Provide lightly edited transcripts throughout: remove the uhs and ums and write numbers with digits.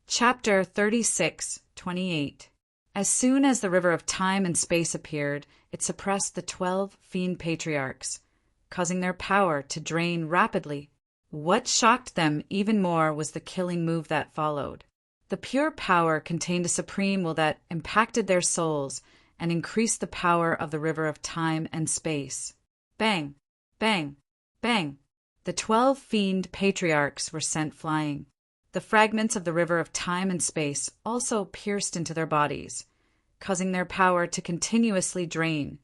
Chapter 36:28. As soon as the river of time and space appeared, it suppressed the 12 fiend patriarchs, causing their power to drain rapidly. What shocked them even more was the killing move that followed. The pure power contained a supreme will that impacted their souls and increased the power of the river of time and space. Bang! Bang! Bang! The 12 fiend patriarchs were sent flying. The fragments of the river of time and space also pierced into their bodies, causing their power to continuously drain,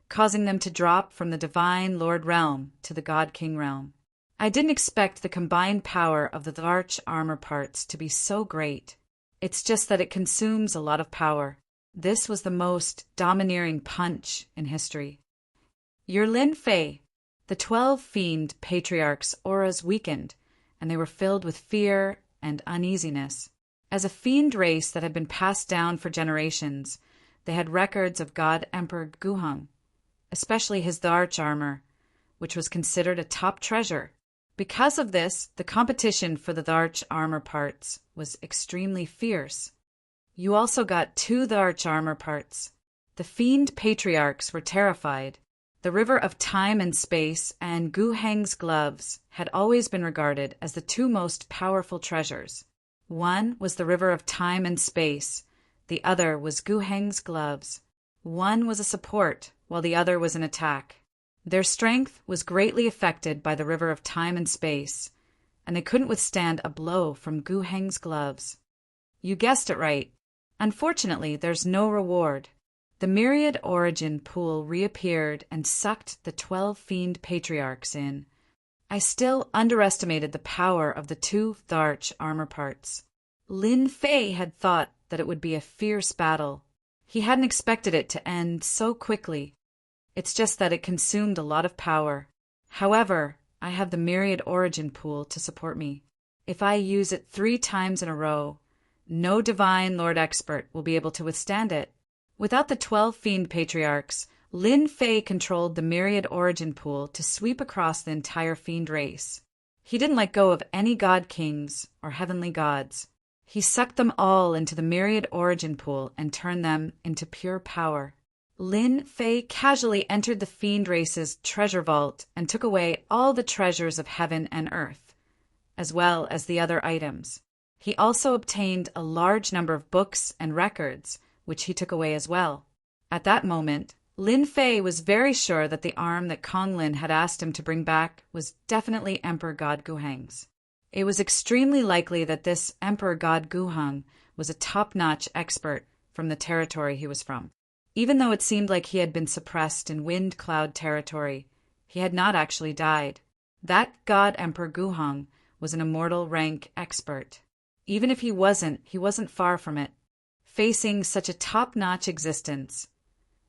causing them to drop from the divine Lord realm to the God King realm. I didn't expect the combined power of the Dharch armor parts to be so great. It's just that it consumes a lot of power. This was the most domineering punch in history. Your Lin Fei. The 12 fiend patriarchs' auras weakened, and they were filled with fear and uneasiness. As a fiend race that had been passed down for generations, they had records of God Emperor Guheng, especially his Dharch armor, which was considered a top treasure. Because of this, the competition for the Dharch armor parts was extremely fierce. You also got 2 Dharch armor parts. The fiend patriarchs were terrified. The river of time and space and Gu Heng's gloves had always been regarded as the 2 most powerful treasures. One was the river of time and space. The other was Gu Heng's gloves. One was a support, while the other was an attack. Their strength was greatly affected by the river of time and space, and they couldn't withstand a blow from Gu Heng's gloves. You guessed it right. Unfortunately, there's no reward. The myriad origin pool reappeared and sucked the 12 fiend patriarchs in. I still underestimated the power of the 2 Dharch armor parts. Lin Fei had thought that it would be a fierce battle. He hadn't expected it to end so quickly. It's just that it consumed a lot of power. However, I have the myriad origin pool to support me. If I use it 3 times in a row, no divine lord expert will be able to withstand it. Without the 12 fiend patriarchs, Lin Fei controlled the myriad origin pool to sweep across the entire fiend race. He didn't let go of any god kings or heavenly gods. He sucked them all into the myriad origin pool and turned them into pure power. Lin Fei casually entered the fiend race's treasure vault and took away all the treasures of heaven and earth, as well as the other items. He also obtained a large number of books and records, which he took away as well. At that moment, Lin Fei was very sure that the arm that Kong Lin had asked him to bring back was definitely Emperor God Guheng's. It was extremely likely that this Emperor God Guheng was a top-notch expert from the territory he was from. Even though it seemed like he had been suppressed in Wind Cloud territory, he had not actually died. That God Emperor Guheng was an immortal rank expert. Even if he wasn't far from it. Facing such a top-notch existence,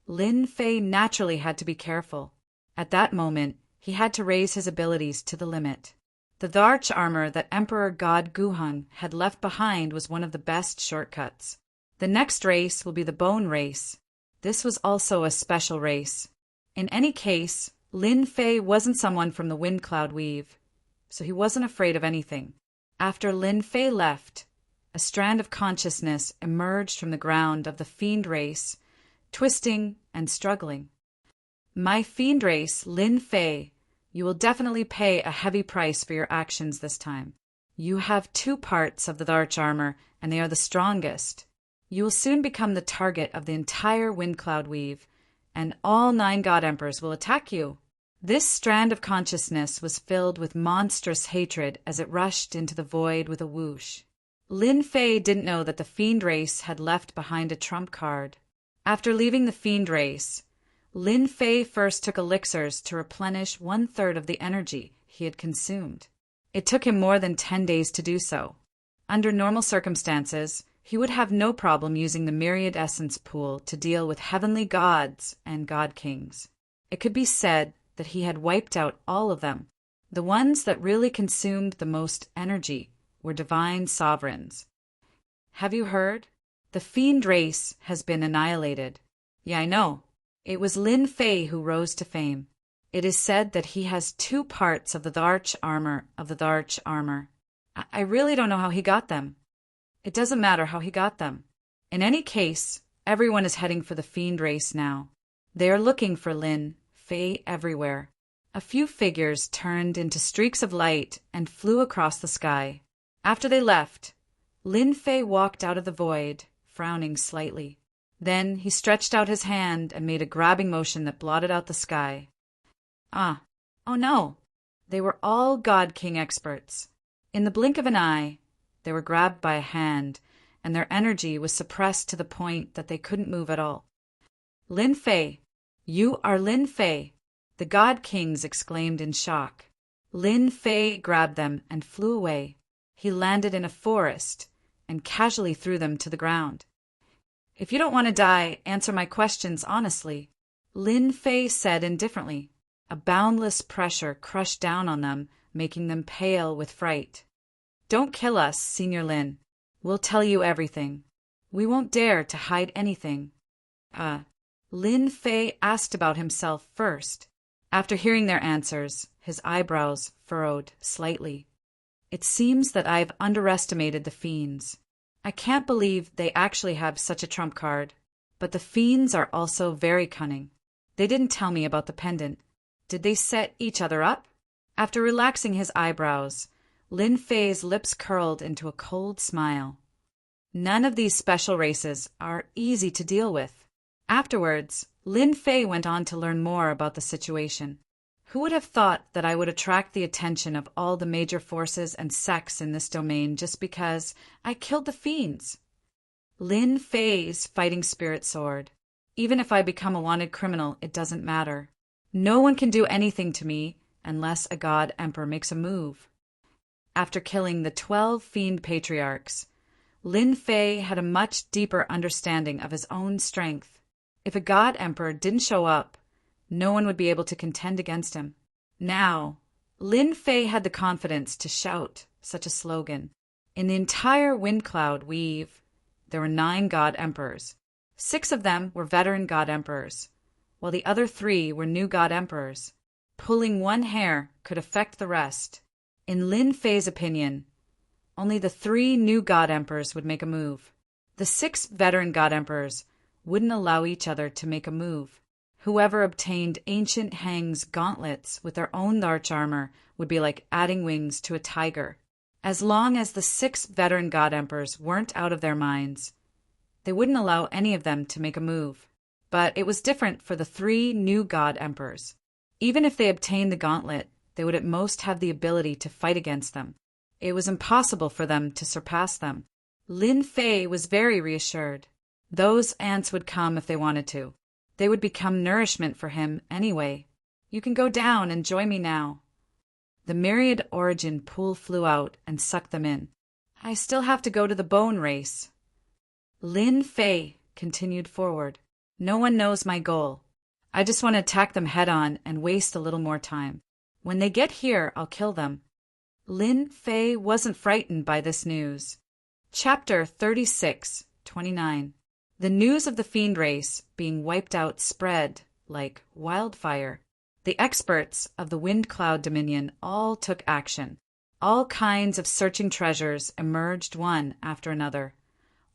Lin Fei naturally had to be careful. At that moment, he had to raise his abilities to the limit. The Dharch armor that Emperor God Guheng had left behind was one of the best shortcuts. The next race will be the Bone race. This was also a special race. In any case, Lin Fei wasn't someone from the Wind Cloud Weave, so he wasn't afraid of anything. After Lin Fei left, a strand of consciousness emerged from the ground of the fiend race, twisting and struggling. My fiend race, Lin Fei, you will definitely pay a heavy price for your actions this time. You have 2 parts of the Dharch armor, and they are the strongest. You will soon become the target of the entire Wind Cloud Weave, and all 9 God Emperors will attack you. This strand of consciousness was filled with monstrous hatred as it rushed into the void with a whoosh. Lin Fei didn't know that the fiend race had left behind a trump card. After leaving the fiend race, Lin Fei first took elixirs to replenish 1/3 of the energy he had consumed. It took him more than 10 days to do so. Under normal circumstances, he would have no problem using the myriad essence pool to deal with heavenly gods and god kings. It could be said that he had wiped out all of them. The ones that really consumed the most energy were divine sovereigns. Have you heard? The fiend race has been annihilated. Yeah, I know. It was Lin Fei who rose to fame. It is said that he has 2 parts of the Dharch armor of the Dharch armor. I really don't know how he got them. It doesn't matter how he got them. In any case, everyone is heading for the fiend race now. They are looking for Lin Fei everywhere. A few figures turned into streaks of light and flew across the sky. After they left, Lin Fei walked out of the void, frowning slightly. Then he stretched out his hand and made a grabbing motion that blotted out the sky. Ah, oh no! They were all God King experts. In the blink of an eye, they were grabbed by a hand, and their energy was suppressed to the point that they couldn't move at all. Lin Fei, you are Lin Fei, the God Kings exclaimed in shock. Lin Fei grabbed them and flew away. He landed in a forest and casually threw them to the ground. If you don't want to die, answer my questions honestly, Lin Fei said indifferently. A boundless pressure crushed down on them, making them pale with fright. Don't kill us, Senior Lin. We'll tell you everything. We won't dare to hide anything. Lin Fei asked about himself first. After hearing their answers, his eyebrows furrowed slightly. It seems that I've underestimated the fiends. I can't believe they actually have such a trump card. But the fiends are also very cunning. They didn't tell me about the pendant. Did they set each other up? After relaxing his eyebrows, Lin Fei's lips curled into a cold smile. None of these special races are easy to deal with. Afterwards, Lin Fei went on to learn more about the situation. Who would have thought that I would attract the attention of all the major forces and sects in this domain just because I killed the fiends? Lin Fei's fighting spirit soared. Even if I become a wanted criminal, it doesn't matter. No one can do anything to me unless a God Emperor makes a move. After killing the 12 fiend patriarchs, Lin Fei had a much deeper understanding of his own strength. If a God Emperor didn't show up, no one would be able to contend against him. Now, Lin Fei had the confidence to shout such a slogan. In the entire wind cloud weave, there were 9 God Emperors. 6 of them were veteran God Emperors, while the other 3 were new God Emperors. Pulling one hair could affect the rest. In Lin Fei's opinion, only the 3 new God Emperors would make a move. The 6 veteran God Emperors wouldn't allow each other to make a move. Whoever obtained Ancient Hang's gauntlets with their own large armor would be like adding wings to a tiger. As long as the 6 veteran God Emperors weren't out of their minds, they wouldn't allow any of them to make a move. But it was different for the 3 new God Emperors. Even if they obtained the gauntlet, they would at most have the ability to fight against them. It was impossible for them to surpass them. Lin Fei was very reassured. Those ants would come if they wanted to. They would become nourishment for him anyway. You can go down and join me now. The myriad origin pool flew out and sucked them in. I still have to go to the bone race. Lin Fei continued forward. No one knows my goal. I just want to attack them head-on and waste a little more time. When they get here, I'll kill them. Lin Fei wasn't frightened by this news. Chapter 36:29. The news of the fiend race being wiped out spread like wildfire. The experts of the Wind Cloud Dominion all took action. All kinds of searching treasures emerged one after another,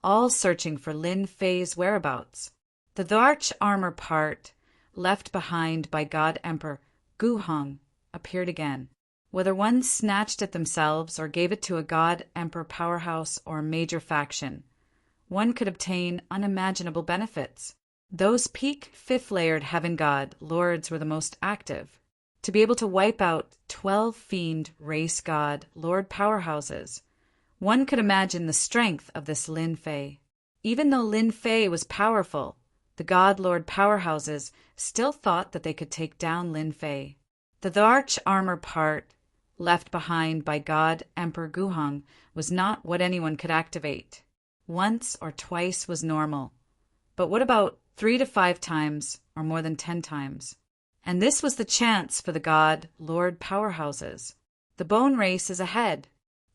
all searching for Lin Fei's whereabouts. The Dharch armor part left behind by God Emperor Guhong appeared again. Whether one snatched it themselves or gave it to a God Emperor powerhouse or a major faction, one could obtain unimaginable benefits. Those peak 5th-layered Heaven God Lords were the most active. To be able to wipe out 12 fiend race God Lord powerhouses, one could imagine the strength of this Lin Fei. Even though Lin Fei was powerful, the God Lord powerhouses still thought that they could take down Lin Fei. The Dharch armor part left behind by God Emperor Guhong was not what anyone could activate. Once or twice was normal. But what about 3 to 5 times or more than 10 times? And this was the chance for the God Lord powerhouses. The bone race is ahead.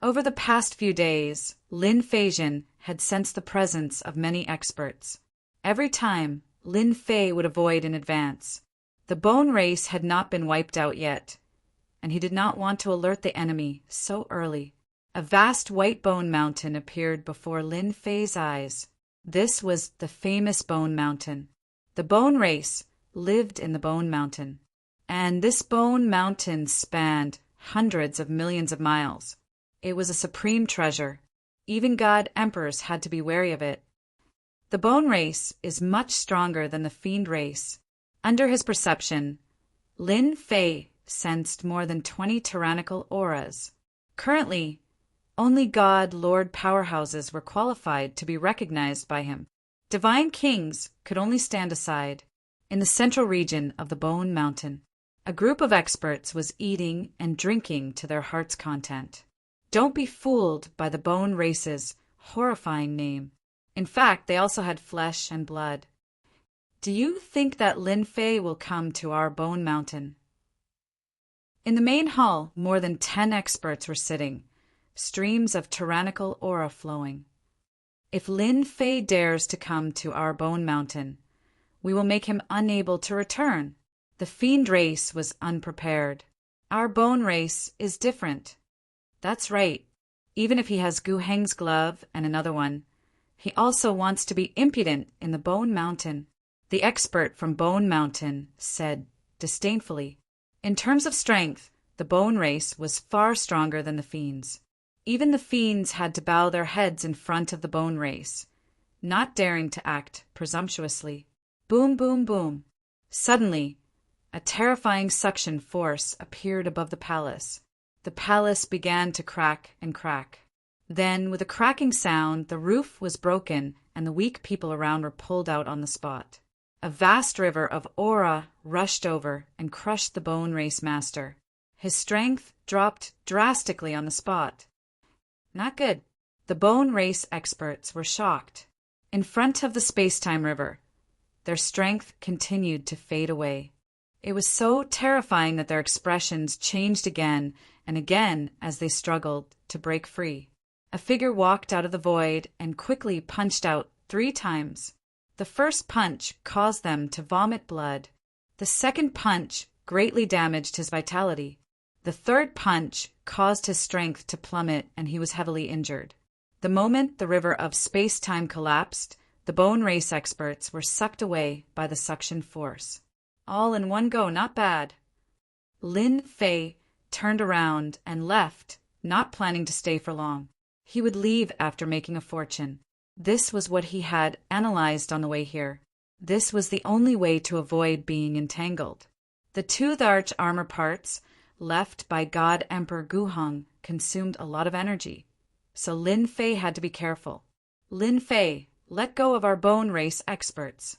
Over the past few days, Lin Feijian had sensed the presence of many experts. Every time, Lin Fei would avoid in advance. The bone race had not been wiped out yet, and he did not want to alert the enemy so early. A vast white bone mountain appeared before Lin Fei's eyes. This was the famous Bone Mountain. The Bone Race lived in the Bone Mountain, and this Bone Mountain spanned hundreds of millions of miles. It was a supreme treasure. Even god emperors had to be wary of it. The Bone Race is much stronger than the Fiend Race. Under his perception, Lin Fei sensed more than 20 tyrannical auras. Currently, only God Lord powerhouses were qualified to be recognized by him. Divine kings could only stand aside. In the central region of the Bone Mountain, a group of experts was eating and drinking to their heart's content. Don't be fooled by the Bone Race's horrifying name. In fact, they also had flesh and blood. Do you think that Lin Fei will come to our Bone Mountain? In the main hall, more than 10 experts were sitting, streams of tyrannical aura flowing. If Lin Fei dares to come to our Bone Mountain, we will make him unable to return. The Fiend Race was unprepared. Our Bone Race is different. That's right. Even if he has Gu Heng's glove and another one, he also wants to be impudent in the Bone Mountain. The expert from Bone Mountain said disdainfully. In terms of strength, the Bone Race was far stronger than the Fiends. Even the Fiends had to bow their heads in front of the Bone Race, not daring to act presumptuously. Boom, boom, boom. Suddenly, a terrifying suction force appeared above the palace. The palace began to crack and crack. Then, with a cracking sound, the roof was broken and the weak people around were pulled out on the spot. A vast river of aura rushed over and crushed the Bone Race master. His strength dropped drastically on the spot. Not good. The Bone Race experts were shocked. In front of the space-time river, their strength continued to fade away. It was so terrifying that their expressions changed again and again as they struggled to break free. A figure walked out of the void and quickly punched out 3 times. The first punch caused them to vomit blood. The second punch greatly damaged his vitality. The third punch caused his strength to plummet and he was heavily injured. The moment the river of space-time collapsed, the Bone Race experts were sucked away by the suction force. All in one go, not bad. Lin Fei turned around and left, not planning to stay for long. He would leave after making a fortune. This was what he had analyzed on the way here. This was the only way to avoid being entangled. The tooth arch armor parts left by God Emperor Guheng consumed a lot of energy, so Lin Fei had to be careful. Lin Fei, let go of our Bone Race experts.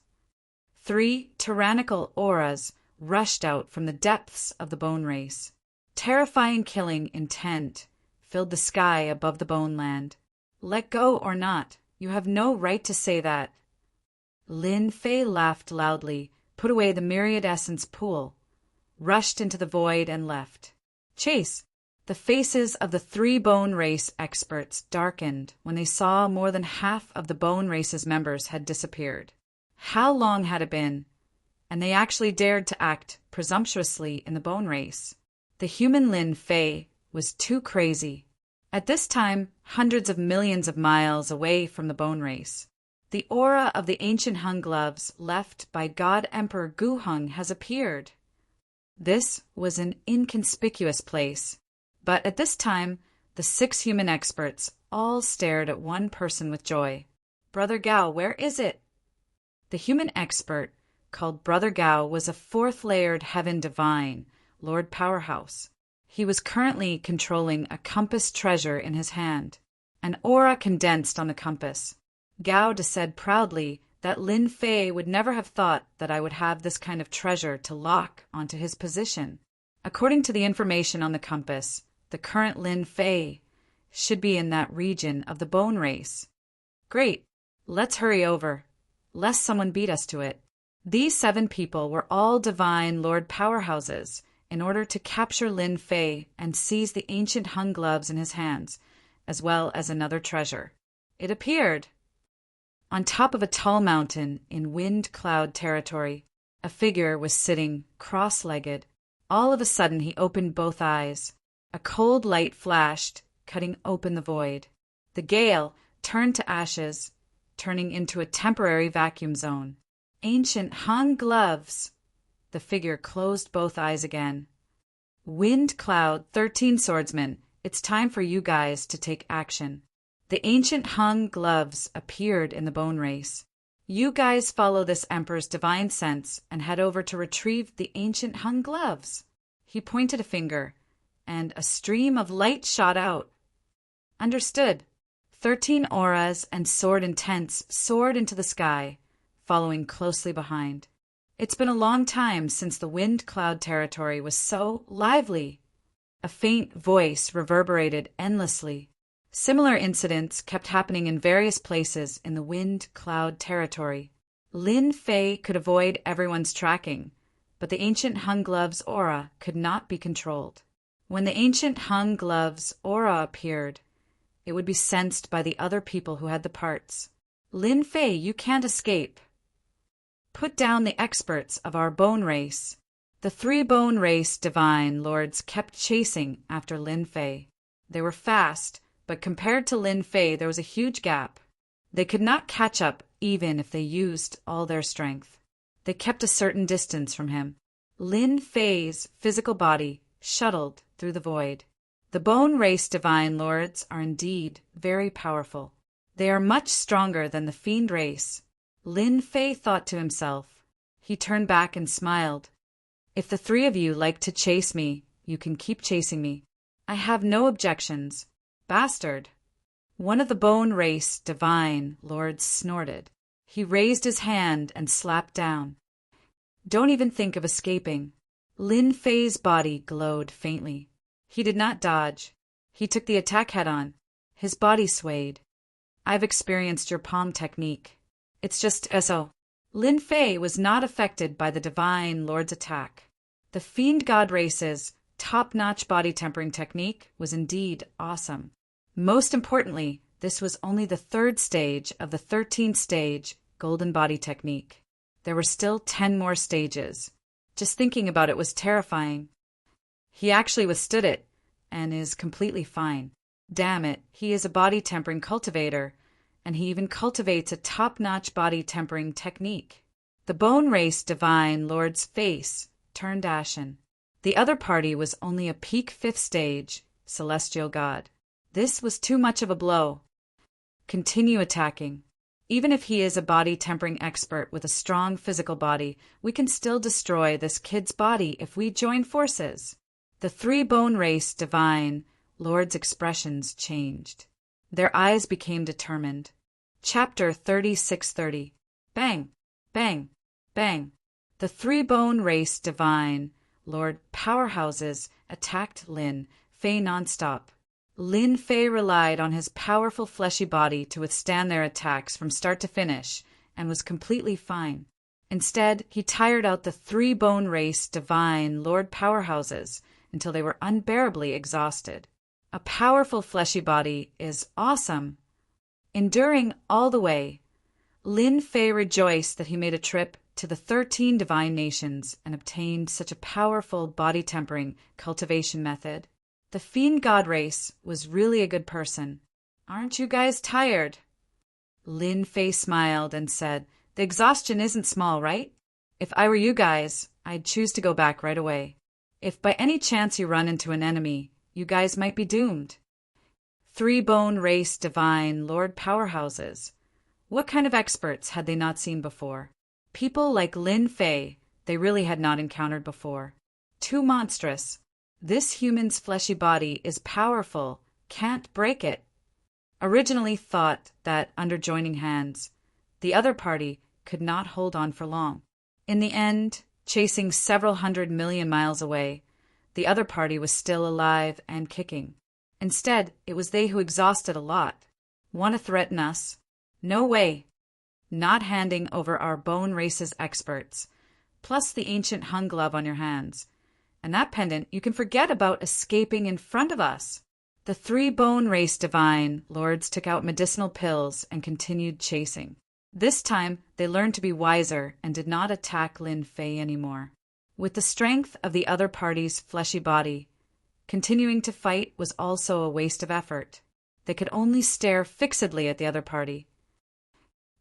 3 tyrannical auras rushed out from the depths of the Bone Race. Terrifying killing intent filled the sky above the Bone Land. Let go or not, you have no right to say that. Lin Fei laughed loudly, put away the myriad essence pool, rushed into the void and left. Chase! The faces of the 3 Bone Race experts darkened when they saw more than half of the Bone Race's members had disappeared. How long had it been? And they actually dared to act presumptuously in the Bone Race. The human Lin Fei was too crazy. At this time, hundreds of millions of miles away from the Bone Race, the aura of the ancient Hung gloves left by God Emperor Guheng has appeared. This was an inconspicuous place, but at this time, the 6 human experts all stared at one person with joy. Brother Gao, where is it? The human expert, called Brother Gao, was a 4th-layered heaven divine, Lord Powerhouse. He was currently controlling a compass treasure in his hand. An aura condensed on the compass. Gao said proudly that Lin Fei would never have thought that I would have this kind of treasure to lock onto his position. According to the information on the compass, the current Lin Fei should be in that region of the Bone Race. Great. Let's hurry over, lest someone beat us to it. These 7 people were all divine Lord Powerhouses in order to capture Lin Fei and seize the ancient Hung gloves in his hands, as well as another treasure. It appeared. On top of a tall mountain in wind cloud territory, a figure was sitting cross-legged. All of a sudden he opened both eyes. A cold light flashed, cutting open the void. The gale turned to ashes, turning into a temporary vacuum zone. Ancient hung gloves. The figure closed both eyes again. Wind Cloud 13 swordsmen, it's time for you guys to take action. The ancient hung gloves appeared in the bone race. You guys follow this emperor's divine sense and head over to retrieve the ancient hung gloves. He pointed a finger, and a stream of light shot out. Understood. 13 auras and sword intents soared into the sky, following closely behind. It's been a long time since the Wind Cloud territory was so lively. A faint voice reverberated endlessly. Similar incidents kept happening in various places in the Wind Cloud territory. Lin Fei could avoid everyone's tracking, but the ancient Hung Glove's aura could not be controlled. When the ancient Hung Glove's aura appeared, it would be sensed by the other people who had the parts. Lin Fei, you can't escape. Put down the experts of our bone race. The 3 bone race divine lords kept chasing after Lin Fei. They were fast, but compared to Lin Fei there was a huge gap. They could not catch up even if they used all their strength. They kept a certain distance from him. Lin Fei's physical body shuttled through the void. The bone race divine lords are indeed very powerful. They are much stronger than the fiend race. Lin Fei thought to himself. He turned back and smiled. If the 3 of you like to chase me, you can keep chasing me. I have no objections. Bastard. One of the bone race divine lords snorted. He raised his hand and slapped down. Don't even think of escaping. Lin Fei's body glowed faintly. He did not dodge. He took the attack head-on. His body swayed. I've experienced your palm technique. It's just so. Lin Fei was not affected by the divine lord's attack. The fiend god race's top-notch body tempering technique was indeed awesome. Most importantly, this was only the 3rd stage of the 13th stage golden body technique. There were still 10 more stages. Just thinking about it was terrifying. He actually withstood it, and is completely fine. Damn it, he is a body tempering cultivator, and he even cultivates a top-notch body tempering technique. The bone race divine lord's face turned ashen. The other party was only a peak 5th stage celestial god. This was too much of a blow. Continue attacking. Even if he is a body tempering expert with a strong physical body, we can still destroy this kid's body if we join forces. The 3 bone race divine lords' expressions changed. Their eyes became determined. Chapter 3630. Bang, bang, bang. The 3 bone race divine lord powerhouses attacked Lin Fei nonstop. Lin Fei relied on his powerful fleshy body to withstand their attacks from start to finish and was completely fine. Instead, he tired out the 3 bone race divine lord powerhouses until they were unbearably exhausted. A powerful fleshy body is awesome. Enduring all the way, Lin Fei rejoiced that he made a trip to the 13 divine nations and obtained such a powerful body tempering cultivation method. The fiend god race was really a good person. Aren't you guys tired? Lin Fei smiled and said, the exhaustion isn't small, right? If I were you guys, I'd choose to go back right away. If by any chance you run into an enemy, you guys might be doomed. 3 bone race divine lord powerhouses. What kind of experts had they not seen before? People like Lin Fei they really had not encountered before. Too monstrous. This human's fleshy body is powerful, can't break it. Originally thought that under joining hands, the other party could not hold on for long. In the end, chasing several 100 million miles away, the other party was still alive and kicking. Instead, it was they who exhausted a lot. Want to threaten us? No way. Not handing over our bone race's experts, plus the ancient hung glove on your hands. And that pendant, you can forget about escaping in front of us. The 3 bone race divine lords took out medicinal pills and continued chasing. This time, they learned to be wiser and did not attack Lin Fei anymore. With the strength of the other party's fleshy body, Continuing to fight was also a waste of effort. They could only stare fixedly at the other party.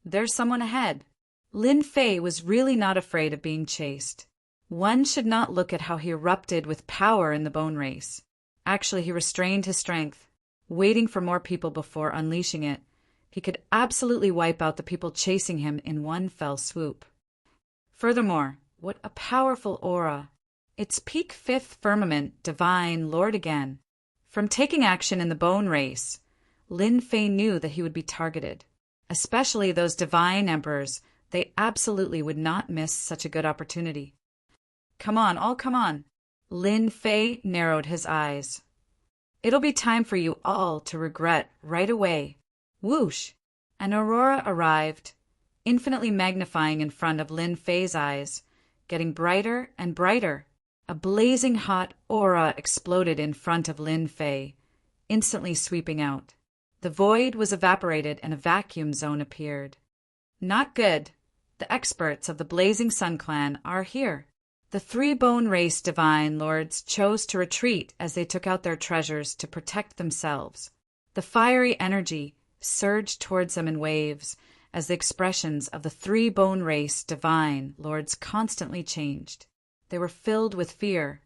There's someone ahead. Lin Fei was really not afraid of being chased. One should not look at how he erupted with power in the bone race. Actually, he restrained his strength, waiting for more people before unleashing it. He could absolutely wipe out the people chasing him in one fell swoop. Furthermore, what a powerful aura. Its peak fifth firmament, divine, Lord again. From taking action in the bone race, Lin Fei knew that he would be targeted. Especially those divine emperors, they absolutely would not miss such a good opportunity. Come on, all come on. Lin Fei narrowed his eyes. It'll be time for you all to regret right away. Whoosh! An aurora arrived, infinitely magnifying in front of Lin Fei's eyes, getting brighter and brighter. A blazing hot aura exploded in front of Lin Fei, instantly sweeping out. The void was evaporated and a vacuum zone appeared. Not good. The experts of the Blazing Sun Clan are here. The three bone race divine lords chose to retreat as they took out their treasures to protect themselves. The fiery energy surged towards them in waves as the expressions of the three bone race divine lords constantly changed. They were filled with fear.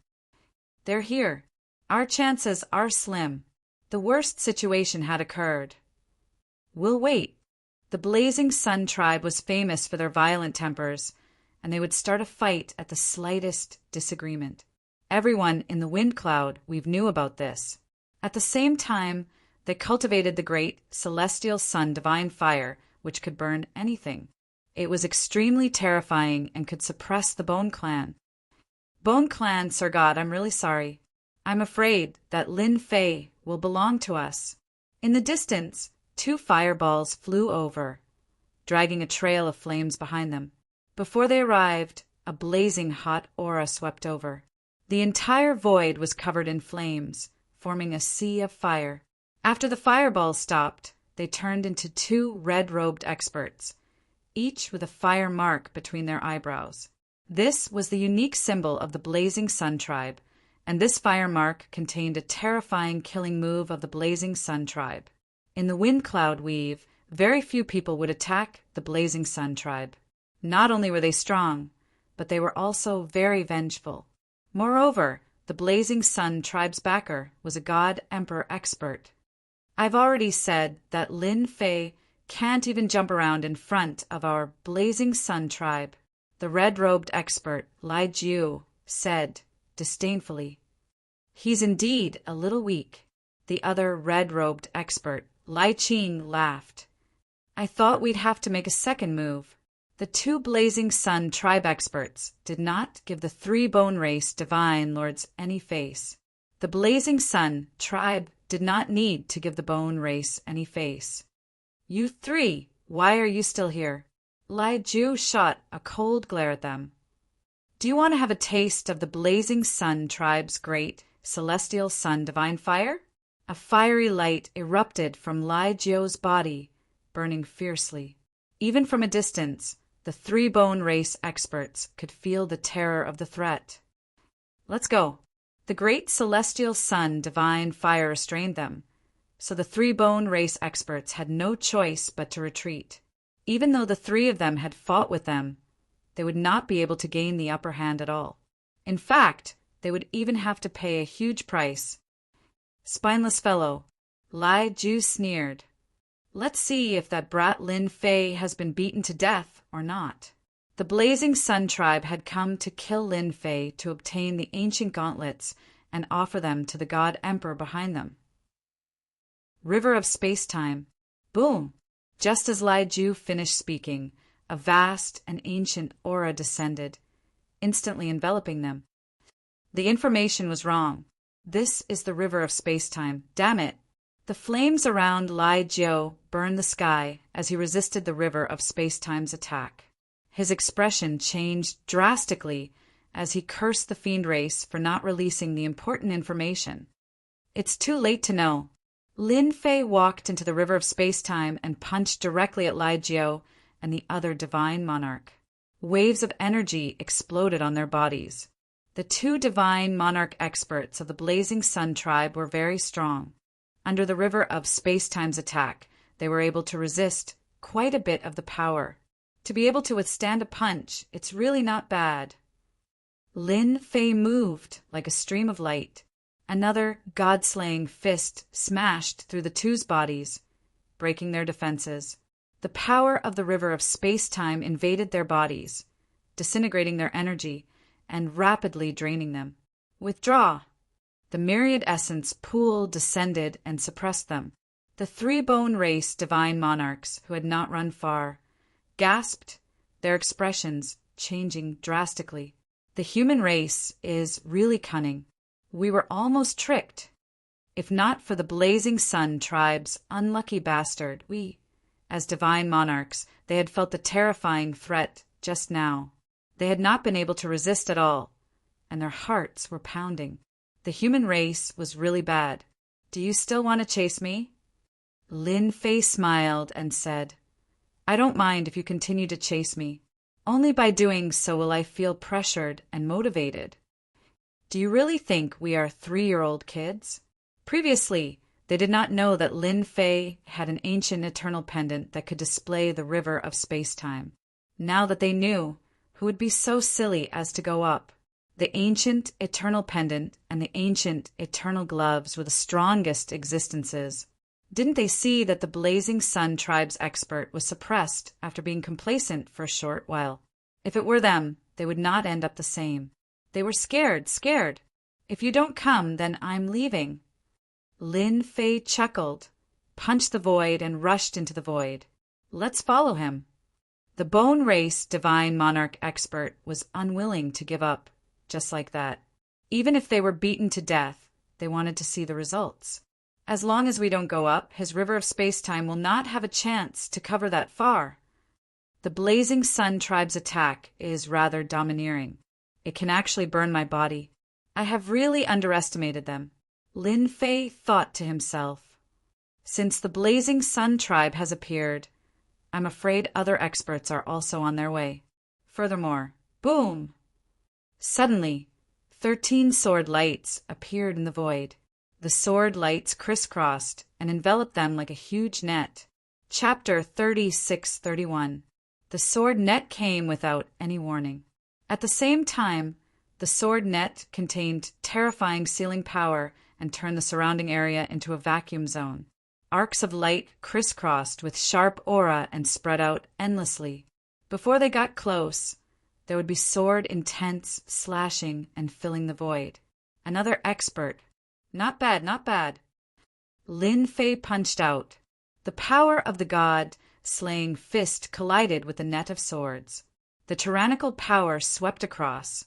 They're here. Our chances are slim. The worst situation had occurred. We'll wait. The Blazing Sun tribe was famous for their violent tempers, and they would start a fight at the slightest disagreement. Everyone in the wind cloud weave knew about this. At the same time, they cultivated the great celestial sun divine fire, which could burn anything. It was extremely terrifying and could suppress the Bone Clan. Bone Clan, Sir God, I'm really sorry. I'm afraid that Lin Fei will belong to us. In the distance, two fireballs flew over, dragging a trail of flames behind them. Before they arrived, a blazing hot aura swept over. The entire void was covered in flames, forming a sea of fire. After the fireballs stopped, they turned into two red-robed experts, each with a fire mark between their eyebrows. This was the unique symbol of the Blazing Sun tribe, and this fire mark contained a terrifying killing move of the Blazing Sun tribe. In the wind cloud weave, very few people would attack the Blazing Sun tribe. Not only were they strong, but they were also very vengeful. Moreover, the Blazing Sun tribe's backer was a god emperor expert. I've already said that Lin Fei can't even jump around in front of our Blazing Sun tribe. The red-robed expert, Lai Jiu, said disdainfully. He's indeed a little weak. The other red-robed expert, Lai Qing, laughed. I thought we'd have to make a second move. The two Blazing Sun tribe experts did not give the three bone race divine lords any face. The Blazing Sun tribe did not need to give the bone race any face. You three, why are you still here? Lai Jiu shot a cold glare at them. Do you want to have a taste of the Blazing Sun tribe's great celestial sun divine fire? A fiery light erupted from Lai Jiu's body, burning fiercely. Even from a distance, the three bone race experts could feel the terror of the threat. Let's go. The great celestial sun divine fire restrained them, so the three bone race experts had no choice but to retreat. Even though the three of them had fought with them, they would not be able to gain the upper hand at all. In fact, they would even have to pay a huge price. Spineless fellow, Lai Jiu sneered. Let's see if that brat Lin Fei has been beaten to death or not. The Blazing Sun tribe had come to kill Lin Fei to obtain the ancient gauntlets and offer them to the god emperor behind them. River of space-time. Boom! Just as Lai Jiu finished speaking, a vast and ancient aura descended, instantly enveloping them. The information was wrong. This is the river of space-time. Damn it! The flames around Lai Jiu burned the sky as he resisted the river of space-time's attack. His expression changed drastically as he cursed the fiend race for not releasing the important information. It's too late to know. Lin Fei walked into the river of space-time and punched directly at Lai Jiu and the other divine monarch. Waves of energy exploded on their bodies. The two divine monarch experts of the Blazing Sun tribe were very strong. Under the river of space-time's attack, they were able to resist quite a bit of the power. To be able to withstand a punch, it's really not bad. Lin Fei moved like a stream of light. Another god-slaying fist smashed through the two's bodies, breaking their defenses. The power of the river of space-time invaded their bodies, disintegrating their energy and rapidly draining them. Withdraw! The myriad essence pool descended and suppressed them. The three-bone race divine monarchs, who had not run far, gasped, their expressions changing drastically. The human race is really cunning. We were almost tricked. If not for the Blazing Sun tribe's unlucky bastard, we, as divine monarchs, they had felt the terrifying threat just now. They had not been able to resist at all, and their hearts were pounding. The human race was really bad. Do you still want to chase me? Lin Fei smiled and said, I don't mind if you continue to chase me. Only by doing so will I feel pressured and motivated. Do you really think we are 3-year-old kids? Previously, they did not know that Lin Fei had an ancient eternal pendant that could display the river of space-time. Now that they knew, who would be so silly as to go up? The ancient eternal pendant and the ancient eternal gloves were the strongest existences. Didn't they see that the Blazing Sun tribe's expert was suppressed after being complacent for a short while? If it were them, they would not end up the same. They were scared. If you don't come, then I'm leaving. Lin Fei chuckled, punched the void, and rushed into the void. Let's follow him. The Bone Race divine monarch expert was unwilling to give up, just like that. Even if they were beaten to death, they wanted to see the results. As long as we don't go up, his river of space-time will not have a chance to cover that far. The Blazing Sun tribe's attack is rather domineering. It can actually burn my body. I have really underestimated them. Lin Fei thought to himself. Since the Blazing Sun tribe has appeared, I'm afraid other experts are also on their way. Furthermore, boom! Suddenly, 13 sword lights appeared in the void. The sword lights crisscrossed and enveloped them like a huge net. Chapter 36-31. The sword net came without any warning. At the same time, the sword net contained terrifying sealing power and turned the surrounding area into a vacuum zone. Arcs of light crisscrossed with sharp aura and spread out endlessly. Before they got close, there would be sword intense slashing and filling the void. Another expert. Not bad. Lin Fei punched out. The power of the god-slaying fist collided with the net of swords. The tyrannical power swept across,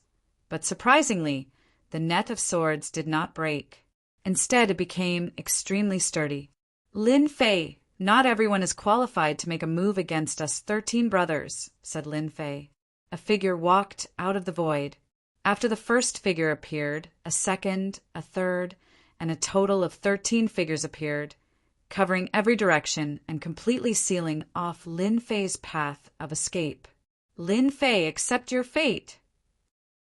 but surprisingly, the net of swords did not break. Instead, it became extremely sturdy. Lin Fei, not everyone is qualified to make a move against us 13 brothers, said Lin Fei. A figure walked out of the void. After the first figure appeared, a second, a third, and a total of 13 figures appeared, covering every direction and completely sealing off Lin Fei's path of escape. Lin Fei, accept your fate.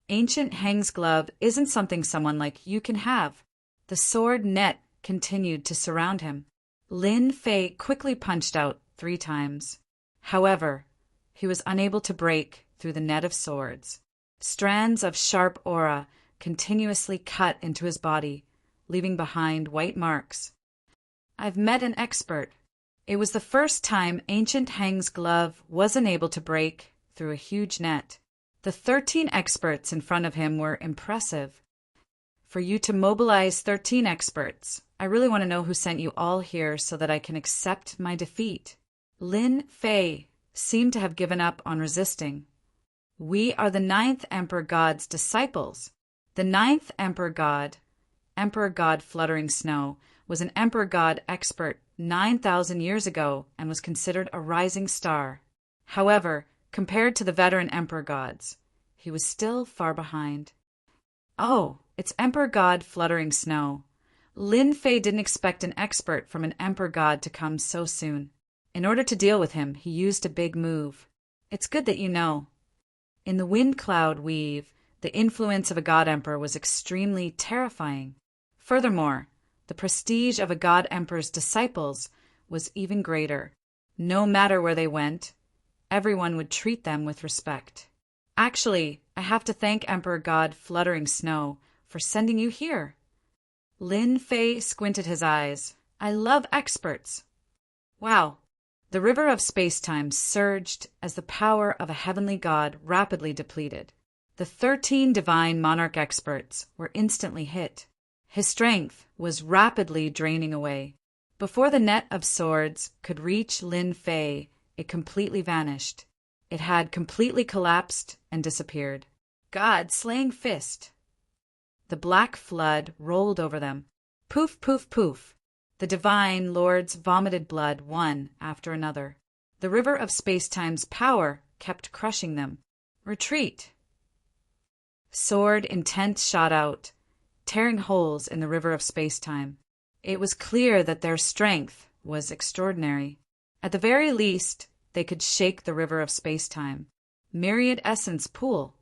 Ancient Hang's glove isn't something someone like you can have. The sword net continued to surround him. Lin Fei quickly punched out 3 times. However, he was unable to break through the net of swords. Strands of sharp aura continuously cut into his body, leaving behind white marks. I've met an expert. It was the first time Ancient Hang's glove wasn't able to break through a huge net. The 13 experts in front of him were impressive. For you to mobilize 13 experts, I really want to know who sent you all here so that I can accept my defeat. Lin Fei seemed to have given up on resisting. We are the 9th Emperor God's disciples. The 9th Emperor God Fluttering Snow, was an Emperor God expert 9,000 years ago and was considered a rising star. However, compared to the veteran Emperor Gods, he was still far behind. Oh, it's Emperor God Fluttering Snow. Lin Fei didn't expect an expert from an Emperor God to come so soon. In order to deal with him, he used a big move. It's good that you know. In the wind cloud weave, The influence of a god emperor was extremely terrifying. Furthermore, the prestige of a god emperor's disciples was even greater. No matter where they went, everyone would treat them with respect. Actually, I have to thank Emperor God Fluttering Snow for sending you here. Lin Fei squinted his eyes. I love experts. Wow. The river of space-time surged as the power of a heavenly god rapidly depleted. The 13 divine monarch experts were instantly hit. His strength was rapidly draining away. Before the net of swords could reach Lin Fei, it completely vanished. It had completely collapsed and disappeared. God-slaying fist. The black flood rolled over them. Poof, poof, poof. The divine lords vomited blood one after another. The river of space-time's power kept crushing them. Retreat. Sword intent shot out, tearing holes in the river of space-time. It was clear that their strength was extraordinary. At the very least, they could shake the river of space-time. Myriad Essence Pool.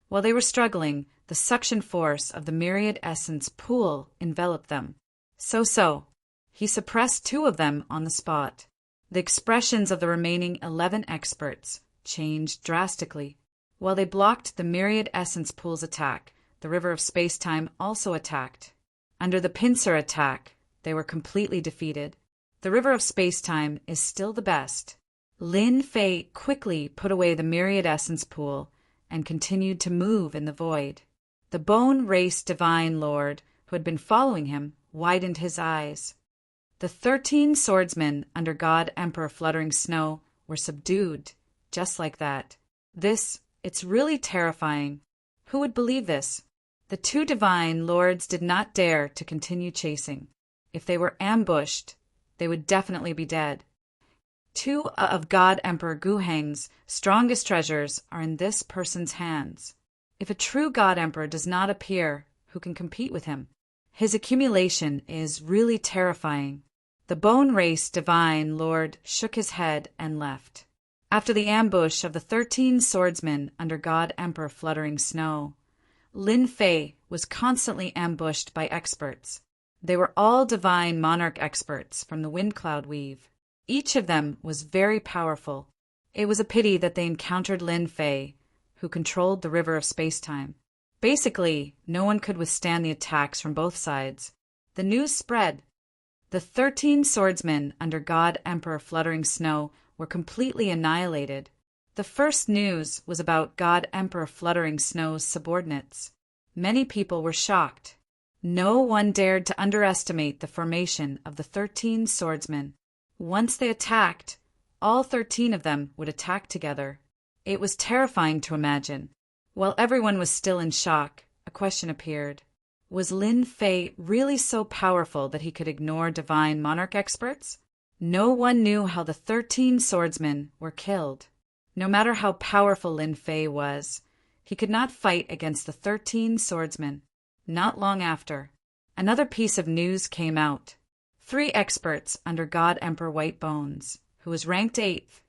While they were struggling, the suction force of the Myriad Essence Pool enveloped them. So. He suppressed 2 of them on the spot. The expressions of the remaining 11 experts changed drastically. While they blocked the Myriad Essence Pool's attack, the river of space-time also attacked. Under the pincer attack, they were completely defeated. The river of space-time is still the best. Lin Fei quickly put away the Myriad Essence Pool and continued to move in the void. The Bone Race Divine Lord, who had been following him, widened his eyes. The 13 swordsmen under God Emperor Fluttering Snow were subdued, just like that. It's really terrifying. Who would believe this? The 2 divine lords did not dare to continue chasing. If they were ambushed, they would definitely be dead. 2 of God Emperor Gu Heng's strongest treasures are in this person's hands. If a true God Emperor does not appear, who can compete with him? His accumulation is really terrifying. The Bone Race Divine Lord shook his head and left. After the ambush of the 13 swordsmen under God Emperor Fluttering Snow, Lin Fei was constantly ambushed by experts. They were all divine monarch experts from the Wind Cloud Weave. Each of them was very powerful. It was a pity that they encountered Lin Fei, who controlled the river of space-time. Basically, no one could withstand the attacks from both sides. The news spread. The 13 swordsmen under God Emperor Fluttering Snow were completely annihilated. The first news was about God Emperor Fluttering Snow's subordinates. Many people were shocked. No one dared to underestimate the formation of the 13 swordsmen. Once they attacked, all 13 of them would attack together. It was terrifying to imagine. While everyone was still in shock, a question appeared. Was Lin Fei really so powerful that he could ignore divine monarch experts? No one knew how the 13 swordsmen were killed. No matter how powerful Lin Fei was, he could not fight against the 13 swordsmen. Not long after, another piece of news came out. 3 experts under God Emperor White Bones, who was ranked 8th,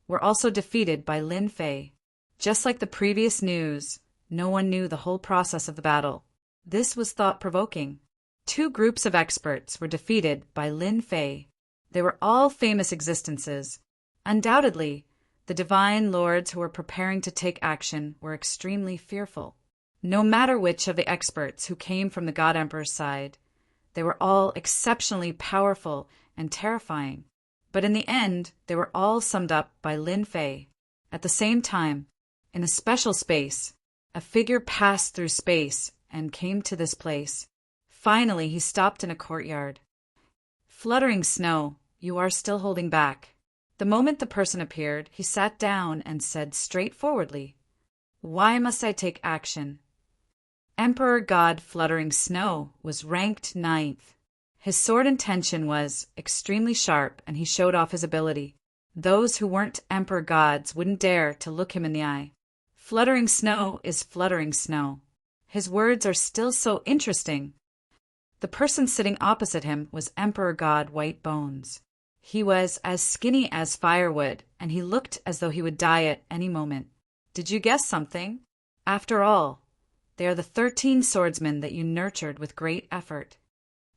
were also defeated by Lin Fei. Just like the previous news, no one knew the whole process of the battle. This was thought-provoking. 2 groups of experts were defeated by Lin Fei. They were all famous existences. Undoubtedly, the divine lords who were preparing to take action were extremely fearful. No matter which of the experts who came from the God Emperor's side, they were all exceptionally powerful and terrifying. But in the end, they were all summed up by Lin Fei. At the same time, in a special space, a figure passed through space and came to this place. Finally, he stopped in a courtyard. Fluttering Snow, you are still holding back. The moment the person appeared, he sat down and said straightforwardly, "Why must I take action?" Emperor God Fluttering Snow was ranked 9th. His sword intention was extremely sharp, and he showed off his ability. Those who weren't emperor gods wouldn't dare to look him in the eye. Fluttering Snow is Fluttering Snow. His words are still so interesting. The person sitting opposite him was Emperor God White Bones. He was as skinny as firewood, and he looked as though he would die at any moment. Did you guess something? After all, They are the 13 swordsmen that you nurtured with great effort.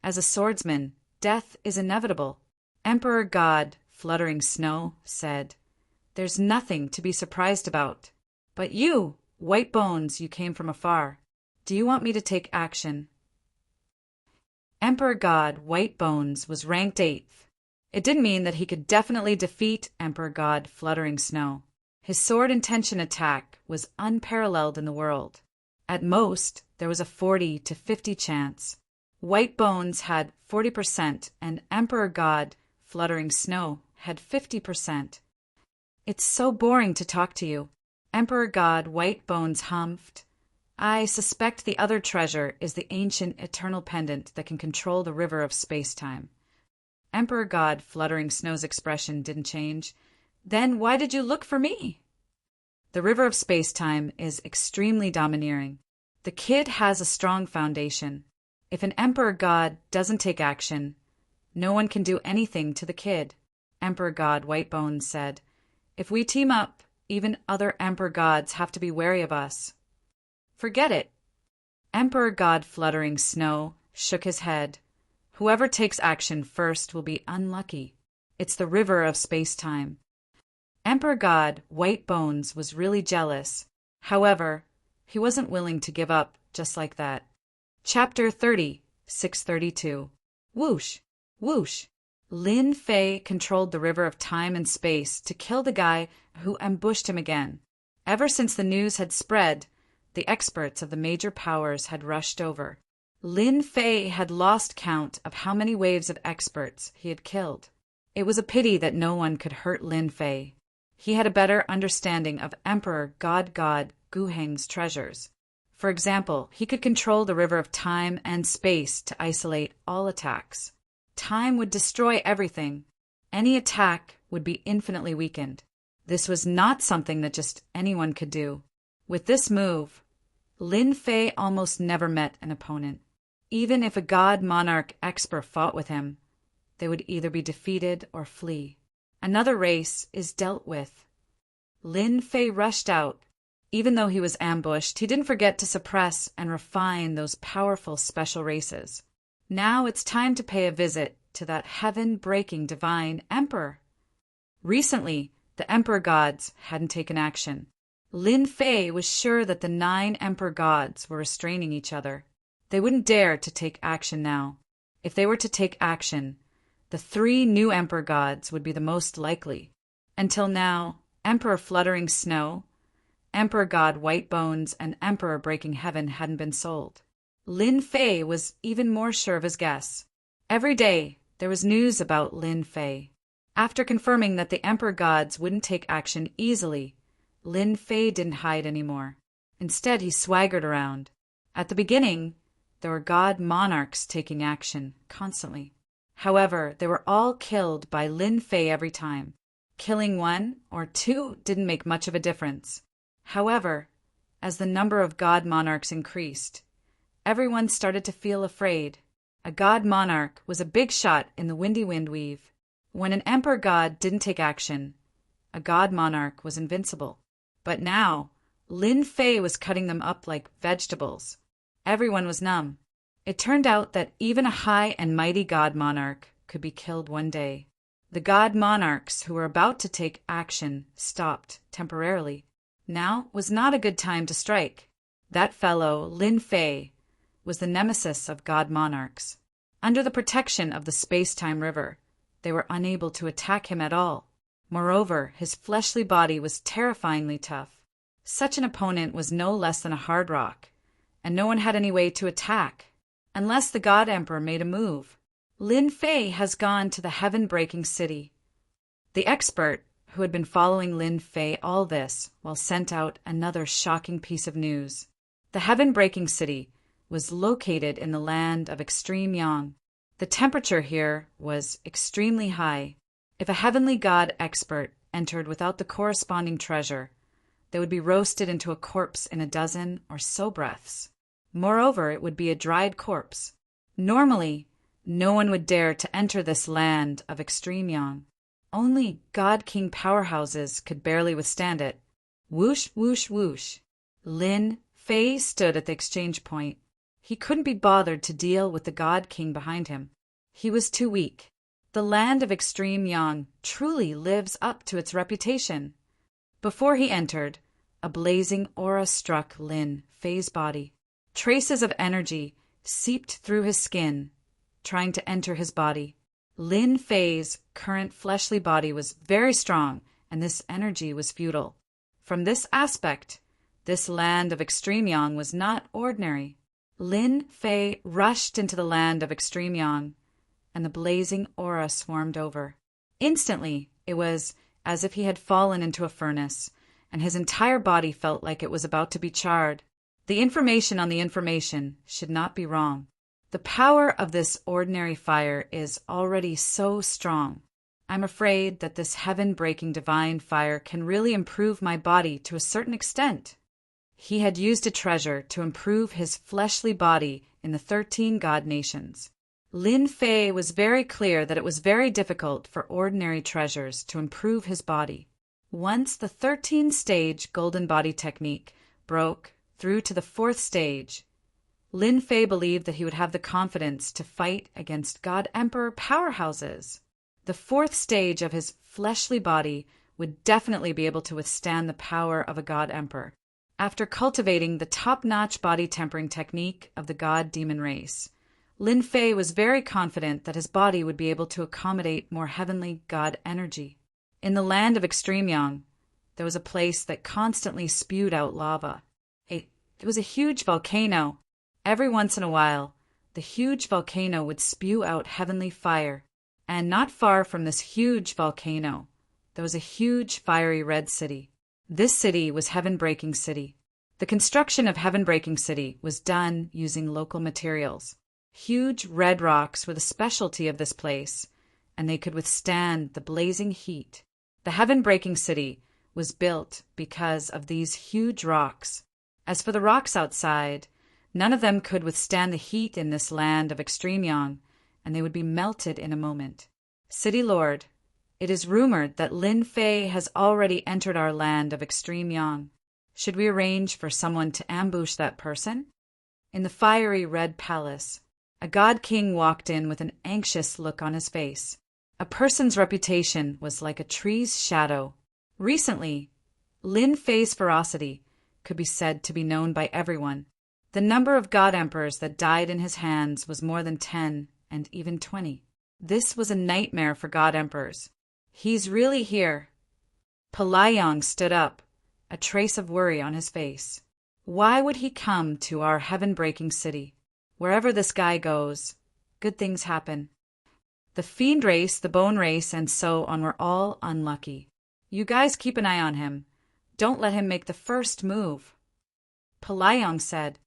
As a swordsman, death is inevitable. Emperor God, fluttering snow, said, "There's nothing to be surprised about. But you, White Bones, you came from afar. Do you want me to take action?" Emperor God, White Bones, was ranked 8th. It didn't mean that he could definitely defeat Emperor God, Fluttering Snow. His sword intention attack was unparalleled in the world. At most, there was a 40 to 50 chance. White Bones had 40% and Emperor God, Fluttering Snow, had 50%. "It's so boring to talk to you," Emperor God, White Bones humphed. "I suspect the other treasure is the ancient eternal pendant that can control the river of space-time." Emperor God, Fluttering Snow's expression didn't change. "Then why did you look for me?" "The river of space-time is extremely domineering. The kid has a strong foundation. If an Emperor God doesn't take action, no one can do anything to the kid," Emperor God, White Bones said. "If we team up, even other Emperor Gods have to be wary of us." "Forget it." Emperor God, Fluttering Snow, shook his head. "Whoever takes action first will be unlucky. It's the river of space-time." Emperor God, White Bones, was really jealous. However, he wasn't willing to give up just like that. Chapter 30, 632. Whoosh, whoosh. Lin Fei controlled the river of time and space to kill the guy who ambushed him again. Ever since the news had spread, the experts of the major powers had rushed over. Lin Fei had lost count of how many waves of experts he had killed. It was a pity that no one could hurt Lin Fei. He had a better understanding of Emperor God Gu Heng's treasures. For example, he could control the river of time and space to isolate all attacks. Time would destroy everything. Any attack would be infinitely weakened. This was not something that just anyone could do. With this move, Lin Fei almost never met an opponent. Even if a god monarch expert fought with him, they would either be defeated or flee. Another race is dealt with. Lin Fei rushed out. Even though he was ambushed, he didn't forget to suppress and refine those powerful special races. Now it's time to pay a visit to that heaven-breaking divine emperor. Recently, the emperor gods hadn't taken action. Lin Fei was sure that the 9 emperor gods were restraining each other. They wouldn't dare to take action now. If they were to take action, the 3 new emperor gods would be the most likely. Until now, Emperor Fluttering Snow, Emperor God White Bones, and Emperor Breaking Heaven hadn't been sold. Lin Fei was even more sure of his guess. Every day, there was news about Lin Fei. After confirming that the emperor gods wouldn't take action easily, Lin Fei didn't hide anymore. Instead, he swaggered around. At the beginning, there were god monarchs taking action constantly. However, they were all killed by Lin Fei every time. Killing 1 or 2 didn't make much of a difference. However, as the number of god monarchs increased, everyone started to feel afraid. A god monarch was a big shot in the windy wind weave. When an emperor god didn't take action, a god monarch was invincible. But now, Lin Fei was cutting them up like vegetables. Everyone was numb. It turned out that even a high and mighty god monarch could be killed one day. The god monarchs who were about to take action stopped temporarily. Now was not a good time to strike. That fellow, Lin Fei, was the nemesis of god monarchs. Under the protection of the space-time river, they were unable to attack him at all. Moreover, his fleshly body was terrifyingly tough. Such an opponent was no less than a hard rock, and no one had any way to attack, unless the God Emperor made a move. Lin Fei has gone to the heaven-breaking city. The expert, who had been following Lin Fei all this, sent out another shocking piece of news. The heaven-breaking city was located in the land of extreme yang. The temperature here was extremely high. If a heavenly god expert entered without the corresponding treasure, they would be roasted into a corpse in a dozen or so breaths. Moreover, it would be a dried corpse. Normally, no one would dare to enter this land of extreme yang. Only God King powerhouses could barely withstand it. Whoosh, whoosh, whoosh. Lin Fei stood at the exchange point. He couldn't be bothered to deal with the God King behind him. He was too weak. The land of extreme yang truly lives up to its reputation. Before he entered, a blazing aura struck Lin Fei's body. Traces of energy seeped through his skin, trying to enter his body. Lin Fei's current fleshly body was very strong, and this energy was futile. From this aspect, this land of extreme yang was not ordinary. Lin Fei rushed into the land of extreme yang, and the blazing aura swarmed over. Instantly, it was as if he had fallen into a furnace, and his entire body felt like it was about to be charred. The information on the information should not be wrong. The power of this ordinary fire is already so strong. I'm afraid that this heaven-breaking divine fire can really improve my body to a certain extent. He had used a treasure to improve his fleshly body in the 13 god nations. Lin Fei was very clear that it was very difficult for ordinary treasures to improve his body. Once the 13-stage golden body technique broke through to the 4th stage, Lin Fei believed that he would have the confidence to fight against God Emperor powerhouses. The 4th stage of his fleshly body would definitely be able to withstand the power of a God Emperor. After cultivating the top-notch body tempering technique of the God Demon race, Lin Fei was very confident that his body would be able to accommodate more heavenly God energy. In the land of extreme yang, there was a place that constantly spewed out lava. It was a huge volcano. Every once in a while, the huge volcano would spew out heavenly fire. And not far from this huge volcano, there was a huge fiery red city. This city was Heaven-Breaking City. The construction of Heaven-Breaking City was done using local materials. Huge red rocks were the specialty of this place, and they could withstand the blazing heat. The Heaven-Breaking City was built because of these huge rocks. As for the rocks outside, none of them could withstand the heat in this land of extreme yang, and they would be melted in a moment. City Lord, it is rumored that Lin Fei has already entered our land of extreme yang. Should we arrange for someone to ambush that person? In the fiery red palace, a god king walked in with an anxious look on his face. A person's reputation was like a tree's shadow. Recently, Lin Fei's ferocity could be said to be known by everyone. The number of god emperors that died in his hands was more than 10 and even 20. This was a nightmare for god emperors. He's really here. Pelayang stood up, a trace of worry on his face. Why would he come to our heaven-breaking city? Wherever this guy goes, good things happen. The fiend race, the bone race, and so on were all unlucky. You guys keep an eye on him. Don't let him make the first move. Pelayang said.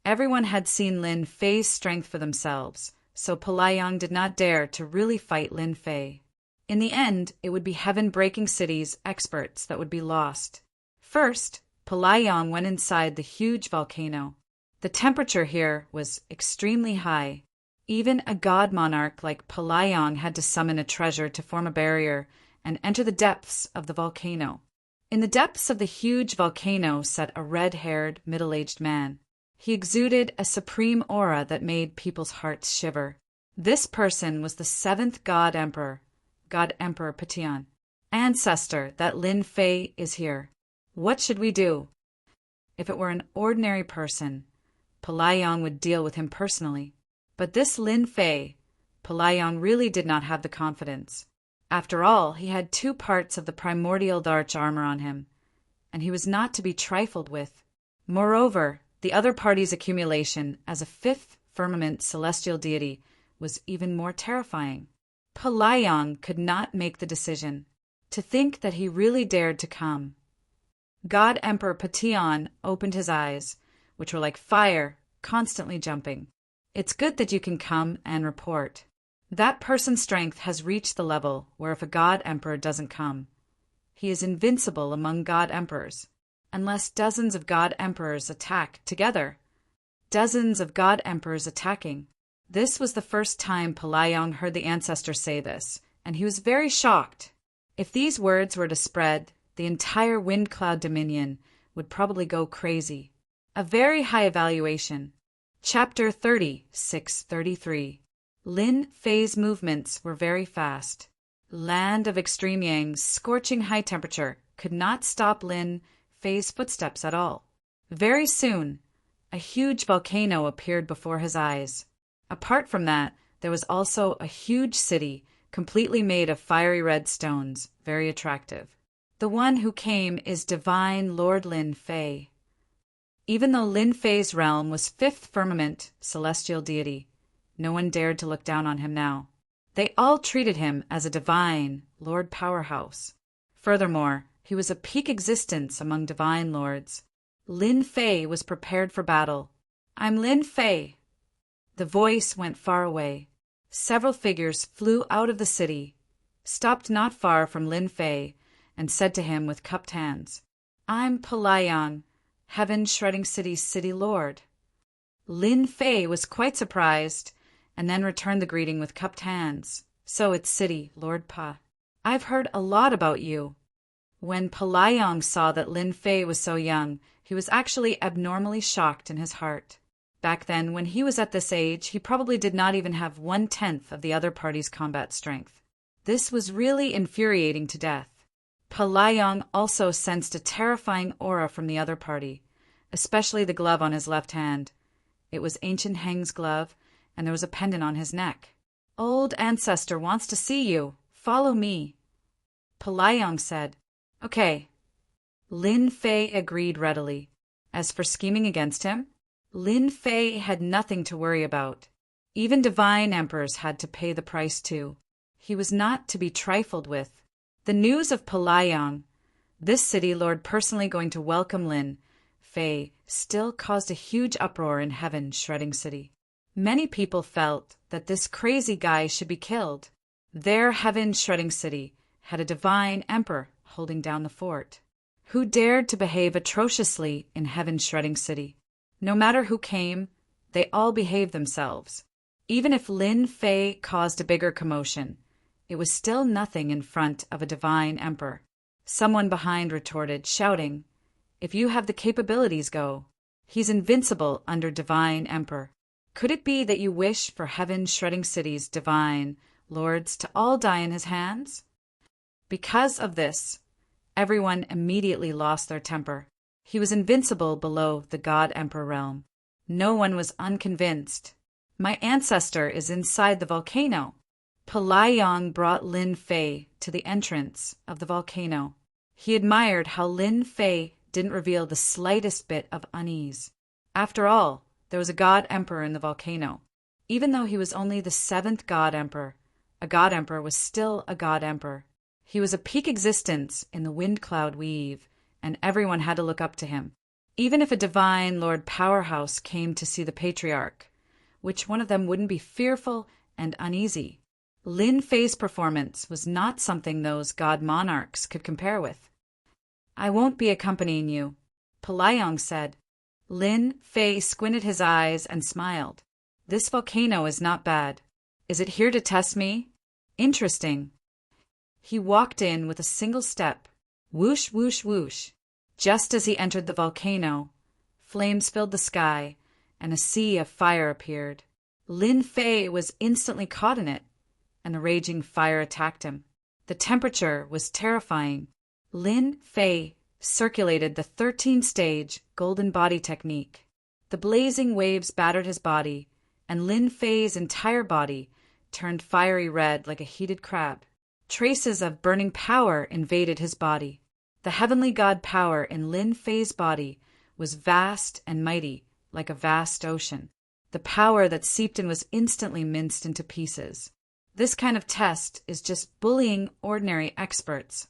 Everyone had seen Lin Fei's strength for themselves, so Pelayang did not dare to really fight Lin Fei. In the end, it would be Heaven-Breaking City's experts that would be lost. First, Pelayang went inside the huge volcano. The temperature here was extremely high. Even a god monarch like Pelayang had to summon a treasure to form a barrier and enter the depths of the volcano. In the depths of the huge volcano sat a red-haired, middle-aged man. He exuded a supreme aura that made people's hearts shiver. This person was the 7th God Emperor Patian, ancestor that Lin Fei is here. What should we do? If it were an ordinary person, Pelayang would deal with him personally. But this Lin Fei, Pelayang really did not have the confidence. After all, he had 2 parts of the primordial dark armor on him, and he was not to be trifled with. Moreover, the other party's accumulation as a 5th firmament celestial deity was even more terrifying. Pelayang could not make the decision. To think that he really dared to come. God Emperor Patian opened his eyes, which were like fire, constantly jumping. It's good that you can come and report. That person's strength has reached the level where if a God Emperor doesn't come, he is invincible among God Emperors. Unless dozens of God Emperors attack together. Dozens of God Emperors attacking. This was the first time Pelayang heard the ancestor say this, and he was very shocked. If these words were to spread, the entire Wind Cloud Dominion would probably go crazy. A very high evaluation. Chapter 30, 633. Lin Fei's movements were very fast. Land of extreme yang's scorching high temperature could not stop Lin Fei's footsteps at all. Very soon, a huge volcano appeared before his eyes. Apart from that, there was also a huge city, completely made of fiery red stones, very attractive. The one who came is divine Lord Lin Fei. Even though Lin Fei's realm was fifth firmament, celestial deity, no one dared to look down on him now. They all treated him as a divine Lord Powerhouse. Furthermore, he was a peak existence among divine lords. Lin Fei was prepared for battle. "I'm Lin Fei." The voice went far away. Several figures flew out of the city, stopped not far from Lin Fei, and said to him with cupped hands, "I'm Pelayang, Heaven Shredding City's city lord." Lin Fei was quite surprised, and then returned the greeting with cupped hands. "So it's city, Lord Pa. I've heard a lot about you." When Pelayang saw that Lin Fei was so young, he was actually abnormally shocked in his heart. Back then, when he was at this age, he probably did not even have 1/10 of the other party's combat strength. This was really infuriating to death. Pelayang also sensed a terrifying aura from the other party, especially the glove on his left hand. It was Ancient Heng's glove, and there was a pendant on his neck. "Old ancestor wants to see you. Follow me." Pelayang said, "Okay." Lin Fei agreed readily. As for scheming against him, Lin Fei had nothing to worry about. Even divine emperors had to pay the price too. He was not to be trifled with. The news of Pelayang, this city lord personally going to welcome Lin Fei, still caused a huge uproar in Heaven Shredding City. Many people felt that this crazy guy should be killed. Their Heaven Shredding City had a divine emperor holding down the fort. Who dared to behave atrociously in Heaven Shredding City? No matter who came, they all behaved themselves. Even if Lin Fei caused a bigger commotion, it was still nothing in front of a divine emperor. Someone behind retorted, shouting, "If you have the capabilities, go. He's invincible under divine emperor." Could it be that you wish for Heaven Shredding City's divine lords to all die in his hands? Because of this, everyone immediately lost their temper. He was invincible below the God Emperor realm. No one was unconvinced. "My ancestor is inside the volcano." Pelayang brought Lin Fei to the entrance of the volcano. He admired how Lin Fei didn't reveal the slightest bit of unease. After all, there was a God Emperor in the volcano. Even though he was only the 7th God Emperor, a God Emperor was still a God Emperor. He was a peak existence in the wind cloud weave, and everyone had to look up to him. Even if a divine Lord Powerhouse came to see the Patriarch, which one of them wouldn't be fearful and uneasy? Lin Fei's performance was not something those God Monarchs could compare with. "I won't be accompanying you," Pelayang said. Lin Fei squinted his eyes and smiled. "This volcano is not bad. Is it here to test me? Interesting." He walked in with a single step. Whoosh, whoosh, whoosh. Just as he entered the volcano, flames filled the sky, and a sea of fire appeared. Lin Fei was instantly caught in it, and the raging fire attacked him. The temperature was terrifying. Lin Fei circulated the 13-stage golden body technique. The blazing waves battered his body, and Lin Fei's entire body turned fiery red like a heated crab. Traces of burning power invaded his body. The heavenly god power in Lin Fei's body was vast and mighty, like a vast ocean. The power that seeped in was instantly minced into pieces. This kind of test is just bullying ordinary experts.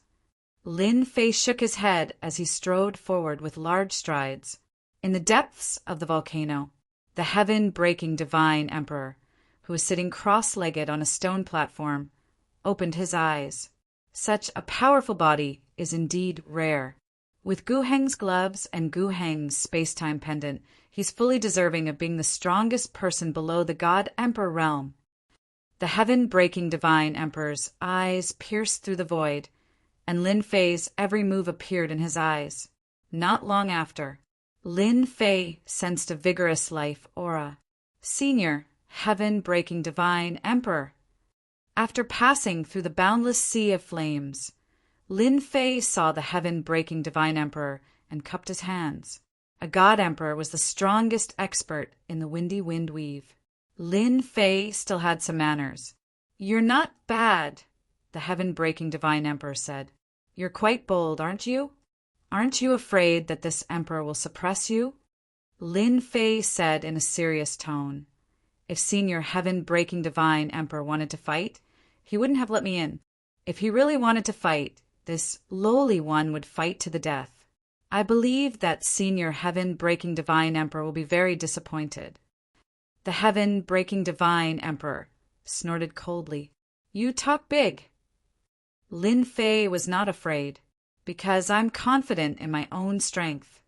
Lin Fei shook his head as he strode forward with large strides. In the depths of the volcano, the heaven-breaking divine emperor, who was sitting cross-legged on a stone platform, opened his eyes. Such a powerful body is indeed rare. With Gu Heng's gloves and Gu Heng's space-time pendant, he's fully deserving of being the strongest person below the God Emperor realm. The heaven-breaking divine emperor's eyes pierced through the void, and Lin Fei's every move appeared in his eyes. Not long after, Lin Fei sensed a vigorous life aura. Senior, heaven-breaking divine emperor. After passing through the boundless sea of flames, Lin Fei saw the heaven-breaking divine emperor and cupped his hands. A god emperor was the strongest expert in the windy wind weave. Lin Fei still had some manners. "You're not bad," the heaven-breaking divine emperor said. "You're quite bold, aren't you? Aren't you afraid that this emperor will suppress you?" Lin Fei said in a serious tone. "If Senior Heaven-breaking Divine Emperor wanted to fight, he wouldn't have let me in. If he really wanted to fight, this lowly one would fight to the death. I believe that Senior Heaven-breaking Divine Emperor will be very disappointed." The Heaven-breaking Divine Emperor snorted coldly. "You talk big." Lin Fei was not afraid, because I'm confident in my own strength.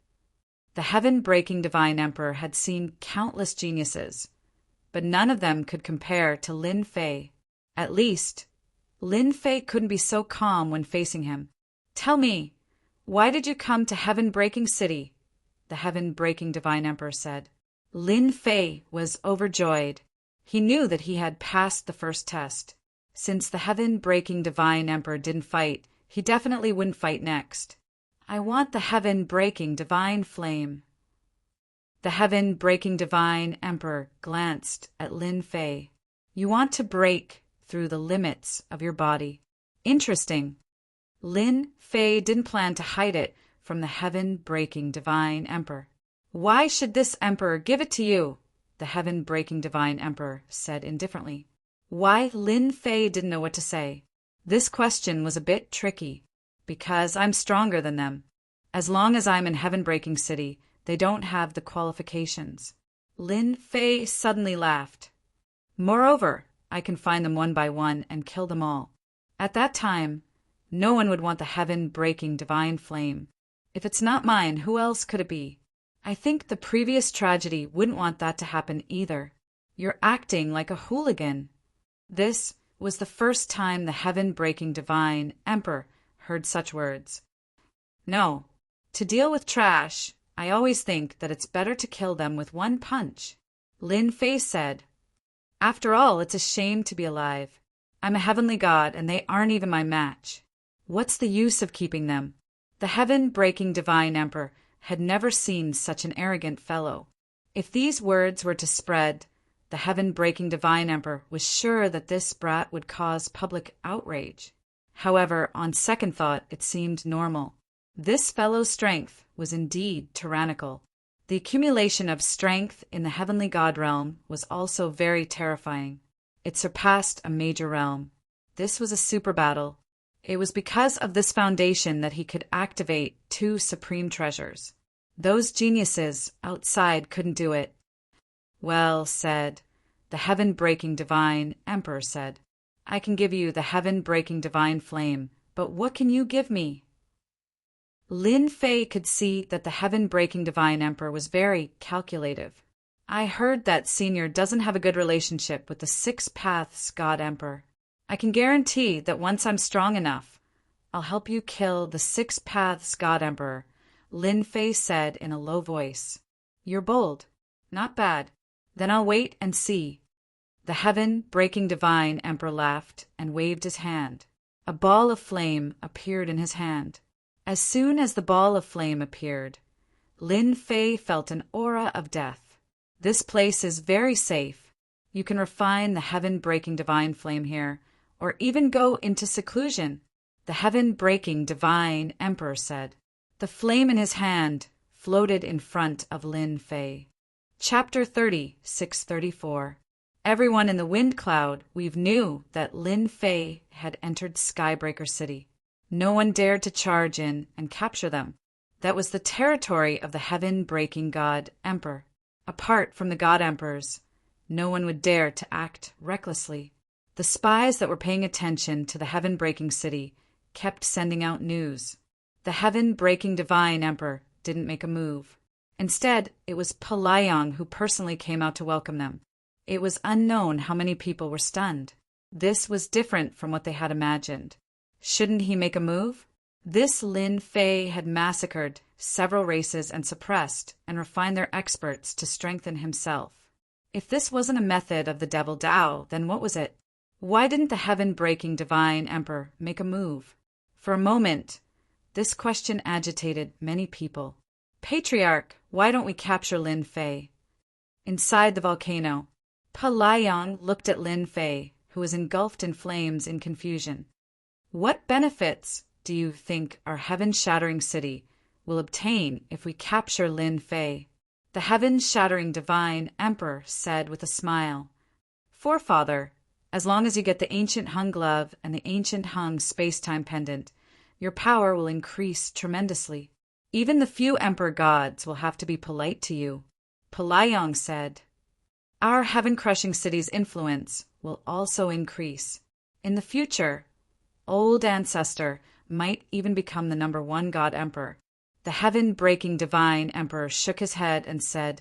The heaven-breaking divine emperor had seen countless geniuses, but none of them could compare to Lin Fei. At least, Lin Fei couldn't be so calm when facing him. "Tell me, why did you come to Heaven-breaking City?" the heaven-breaking divine emperor said. Lin Fei was overjoyed. He knew that he had passed the first test. Since the heaven-breaking divine emperor didn't fight, he definitely wouldn't fight next. "I want the heaven-breaking divine flame." The heaven-breaking divine emperor glanced at Lin Fei. "You want to break through the limits of your body. Interesting." Lin Fei didn't plan to hide it from the heaven-breaking divine emperor. "Why should this emperor give it to you?" the heaven-breaking divine emperor said indifferently. Why Lin Fei didn't know what to say. This question was a bit tricky, because I'm stronger than them. As long as I'm in Heaven-breaking City, they don't have the qualifications. Lin Fei suddenly laughed. "Moreover, I can find them one by one and kill them all. At that time, no one would want the heaven-breaking divine flame. If it's not mine, who else could it be? I think the previous tragedy wouldn't want that to happen either. You're acting like a hooligan." This was the first time the heaven-breaking divine emperor heard such words. "No, to deal with trash, I always think that it's better to kill them with one punch," Lin Fei said. "After all, it's a shame to be alive. I'm a heavenly god and they aren't even my match. What's the use of keeping them?" The heaven-breaking divine emperor had never seen such an arrogant fellow. If these words were to spread, the heaven-breaking divine emperor was sure that this brat would cause public outrage. However, on second thought, it seemed normal. This fellow's strength was indeed tyrannical. The accumulation of strength in the heavenly god realm was also very terrifying. It surpassed a major realm. This was a super battle. It was because of this foundation that he could activate 2 supreme treasures. Those geniuses outside couldn't do it. "Well said," the heaven-breaking divine emperor said. "I can give you the heaven-breaking divine flame, but what can you give me?" Lin Fei could see that the heaven-breaking divine emperor was very calculative. "I heard that Senior doesn't have a good relationship with the 6 Paths God Emperor. I can guarantee that once I'm strong enough, I'll help you kill the 6 Paths God Emperor," Lin Fei said in a low voice. "You're bold. Not bad. Then I'll wait and see." The heaven-breaking divine emperor laughed and waved his hand. A ball of flame appeared in his hand. As soon as the ball of flame appeared, Lin Fei felt an aura of death. "This place is very safe. You can refine the heaven-breaking divine flame here, or even go into seclusion," the heaven-breaking divine emperor said. The flame in his hand floated in front of Lin Fei. Chapter 30, 634. Everyone in the wind cloud weave knew that Lin Fei had entered Skybreaker City. No one dared to charge in and capture them. That was the territory of the heaven-breaking god emperor. Apart from the god emperors, no one would dare to act recklessly. The spies that were paying attention to the heaven-breaking city kept sending out news. The heaven-breaking divine emperor didn't make a move. Instead, it was Palayang who personally came out to welcome them. It was unknown how many people were stunned. This was different from what they had imagined. Shouldn't he make a move? This Lin Fei had massacred several races and suppressed and refined their experts to strengthen himself. If this wasn't a method of the devil Tao, then what was it? Why didn't the heaven-breaking divine emperor make a move? For a moment, this question agitated many people. Patriarch, why don't we capture Lin Fei? Inside the volcano, Palayang looked at Lin Fei, who was engulfed in flames in confusion. What benefits do you think our heaven-shattering city will obtain if we capture Lin Fei? The heaven-shattering divine emperor said with a smile, Forefather, as long as you get the ancient hung glove and the ancient hung space-time pendant, your power will increase tremendously. Even the few emperor gods will have to be polite to you. Palayang said, Our heaven-crushing city's influence will also increase. In the future, old ancestor might even become the #1 god emperor. The heaven-breaking divine emperor shook his head and said,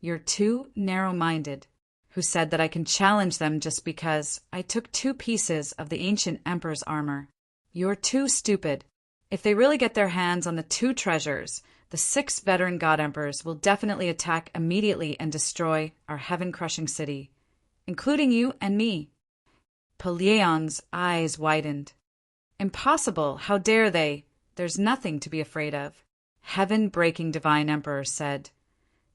You're too narrow-minded. Who said that I can challenge them just because I took 2 pieces of the ancient emperor's armor? You're too stupid. If they really get their hands on the 2 treasures, the 6 veteran god emperors will definitely attack immediately and destroy our heaven-crushing city, including you and me. Palayang's eyes widened. Impossible! How dare they? There's nothing to be afraid of. Heaven-breaking divine emperor said,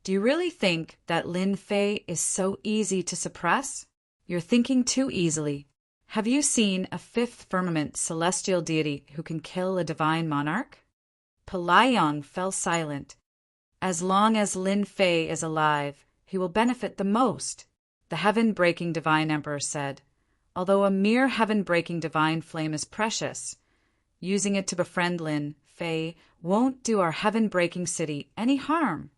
Do you really think that Lin Fei is so easy to suppress? You're thinking too easily. Have you seen a 5th firmament celestial deity who can kill a divine monarch? Palayang fell silent. As long as Lin Fei is alive, he will benefit the most, the heaven-breaking divine emperor said. Although a mere heaven-breaking divine flame is precious, using it to befriend Lin Fei won't do our heaven-breaking city any harm.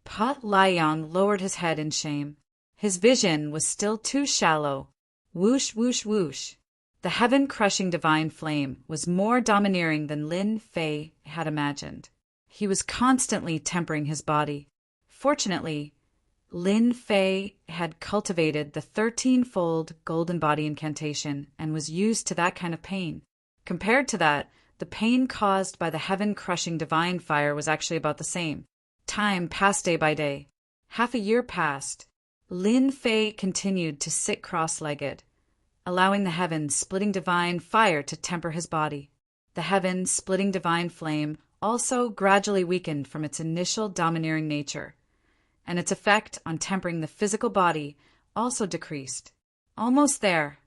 Palayang lowered his head in shame. His vision was still too shallow. Whoosh, whoosh, whoosh. The heaven-crushing divine flame was more domineering than Lin Fei had imagined. He was constantly tempering his body. Fortunately, Lin Fei had cultivated the 13-fold golden body incantation and was used to that kind of pain. Compared to that, the pain caused by the heaven-crushing divine fire was actually about the same. Time passed day by day. Half a year passed. Lin Fei continued to sit cross-legged, allowing the heaven-splitting divine fire to temper his body. The heaven-splitting divine flame also gradually weakened from its initial domineering nature, and its effect on tempering the physical body also decreased. Almost there.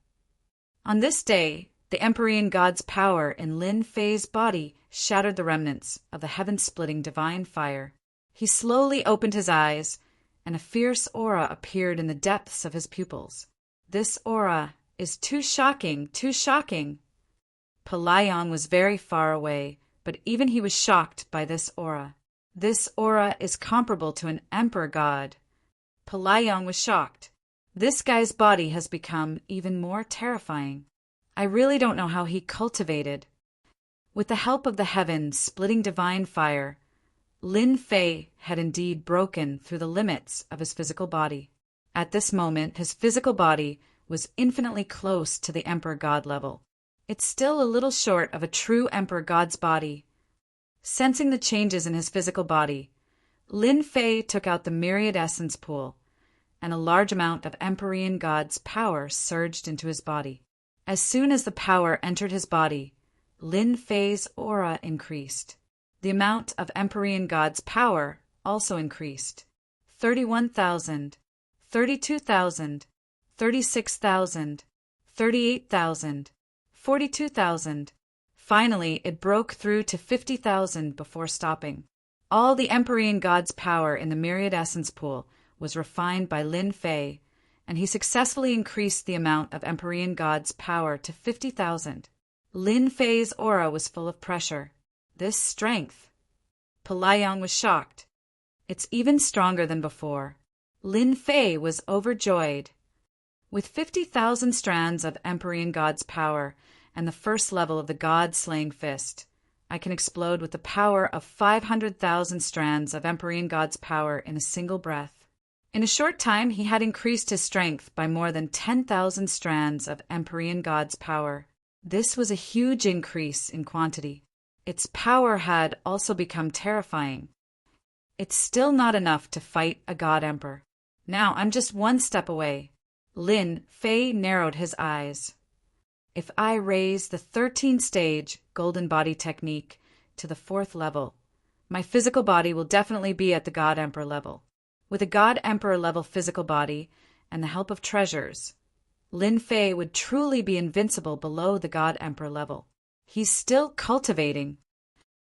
On this day, the Empyrean God's power in Lin Fei's body shattered the remnants of the heaven-splitting divine fire. He slowly opened his eyes, and a fierce aura appeared in the depths of his pupils. This aura is too shocking, too shocking. Palayang was very far away, but even he was shocked by this aura. This aura is comparable to an emperor god. Palayang was shocked. This guy's body has become even more terrifying. I really don't know how he cultivated. With the help of the heaven-splitting divine fire, Lin Fei had indeed broken through the limits of his physical body. At this moment, his physical body was infinitely close to the emperor god level. It's still a little short of a true emperor god's body. Sensing the changes in his physical body, Lin Fei took out the myriad essence pool, and a large amount of Empyrean God's power surged into his body. As soon as the power entered his body, Lin Fei's aura increased. The amount of Empyrean God's power also increased. 31,000, 32,000, 36,000, 38,000, 42,000. Finally, it broke through to 50,000 before stopping. All the Empyrean God's power in the myriad essence pool was refined by Lin Fei, and he successfully increased the amount of Empyrean God's power to 50,000. Lin Fei's aura was full of pressure. This strength. Palayang was shocked. It's even stronger than before. Lin Fei was overjoyed. With 50,000 strands of Empyrean God's power and the first level of the God-slaying fist, I can explode with the power of 500,000 strands of Empyrean God's power in a single breath. In a short time, he had increased his strength by more than 10,000 strands of Empyrean God's power. This was a huge increase in quantity. Its power had also become terrifying. It's still not enough to fight a god emperor. Now I'm just one step away. Lin Fei narrowed his eyes. If I raise the 13-stage golden body technique to the 4th level, my physical body will definitely be at the god emperor level. With a god emperor level physical body and the help of treasures, Lin Fei would truly be invincible below the god emperor level. He's still cultivating.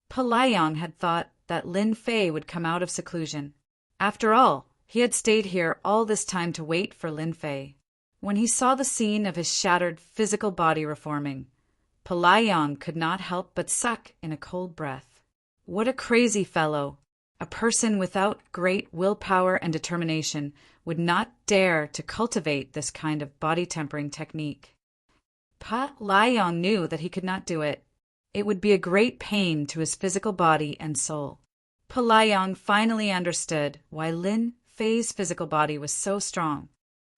Pelayang had thought that Lin Fei would come out of seclusion. After all, he had stayed here all this time to wait for Lin Fei. When he saw the scene of his shattered physical body reforming, Pelayang could not help but suck in a cold breath. What a crazy fellow! A person without great willpower and determination would not dare to cultivate this kind of body-tempering technique. Pelayang knew that he could not do it. It would be a great pain to his physical body and soul. Pelayang finally understood why Lin Fei's physical body was so strong.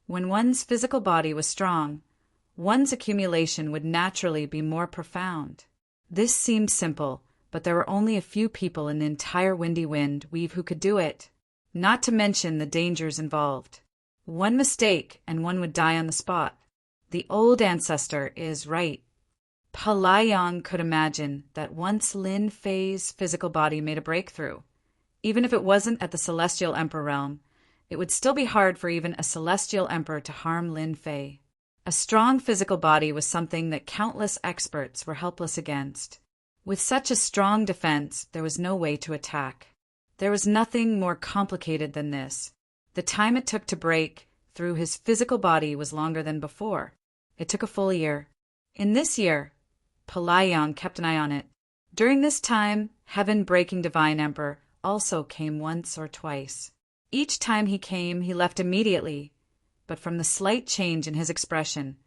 When one's physical body was strong, one's accumulation would naturally be more profound. This seemed simple, but there were only a few people in the entire Windy Wind Weave who could do it, not to mention the dangers involved. One mistake and one would die on the spot. The old ancestor is right. Pelayang could imagine that once Lin Fei's physical body made a breakthrough, even if it wasn't at the Celestial Emperor realm, it would still be hard for even a Celestial Emperor to harm Lin Fei. A strong physical body was something that countless experts were helpless against. With such a strong defense, there was no way to attack. There was nothing more complicated than this. The time it took to break through his physical body was longer than before. It took a full year. In this year, Pelayang kept an eye on it. During this time, Heaven-breaking Divine Emperor also came once or twice. Each time he came, he left immediately, but from the slight change in his expression,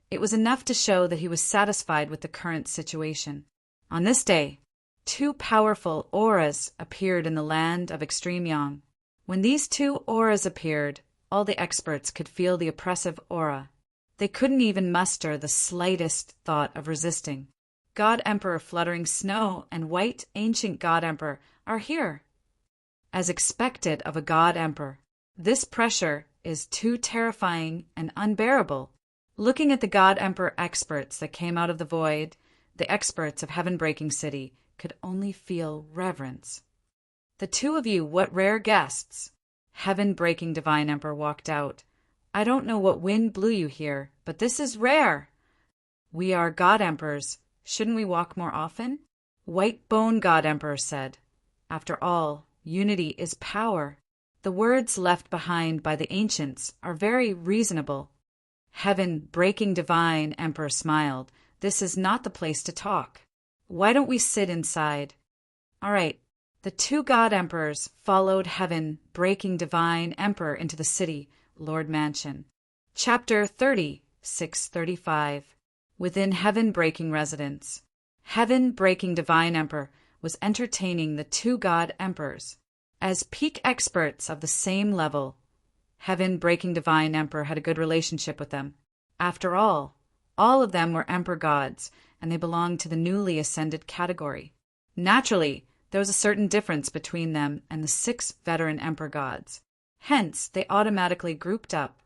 it was enough to show that he was satisfied with the current situation. On this day, 2 powerful auras appeared in the land of Extreme Yang. When these 2 auras appeared, all the experts could feel the oppressive aura. They couldn't even muster the slightest thought of resisting. God Emperor Fluttering Snow and White Ancient God Emperor are here. As expected of a God Emperor, this pressure is too terrifying and unbearable. Looking at the God Emperor experts that came out of the void, the experts of Heaven-breaking City could only feel reverence. The 2 of you, what rare guests! Heaven-breaking Divine Emperor walked out. I don't know what wind blew you here, but this is rare. We are God Emperors. Shouldn't we walk more often? White Bone God Emperor said. After all, unity is power. The words left behind by the ancients are very reasonable. Heaven-breaking Divine Emperor smiled. This is not the place to talk. Why don't we sit inside? All right. The 2 God Emperors followed Heaven-breaking Divine Emperor into the city, Lord Mansion. Chapter 30, 635. Within Heaven-breaking Residence. Heaven-breaking Divine Emperor was entertaining the 2 God Emperors. As peak experts of the same level, Heaven-breaking Divine Emperor had a good relationship with them. After all of them were Emperor gods, and they belonged to the newly ascended category. Naturally, there was a certain difference between them and the 6 veteran Emperor gods. Hence, they automatically grouped up.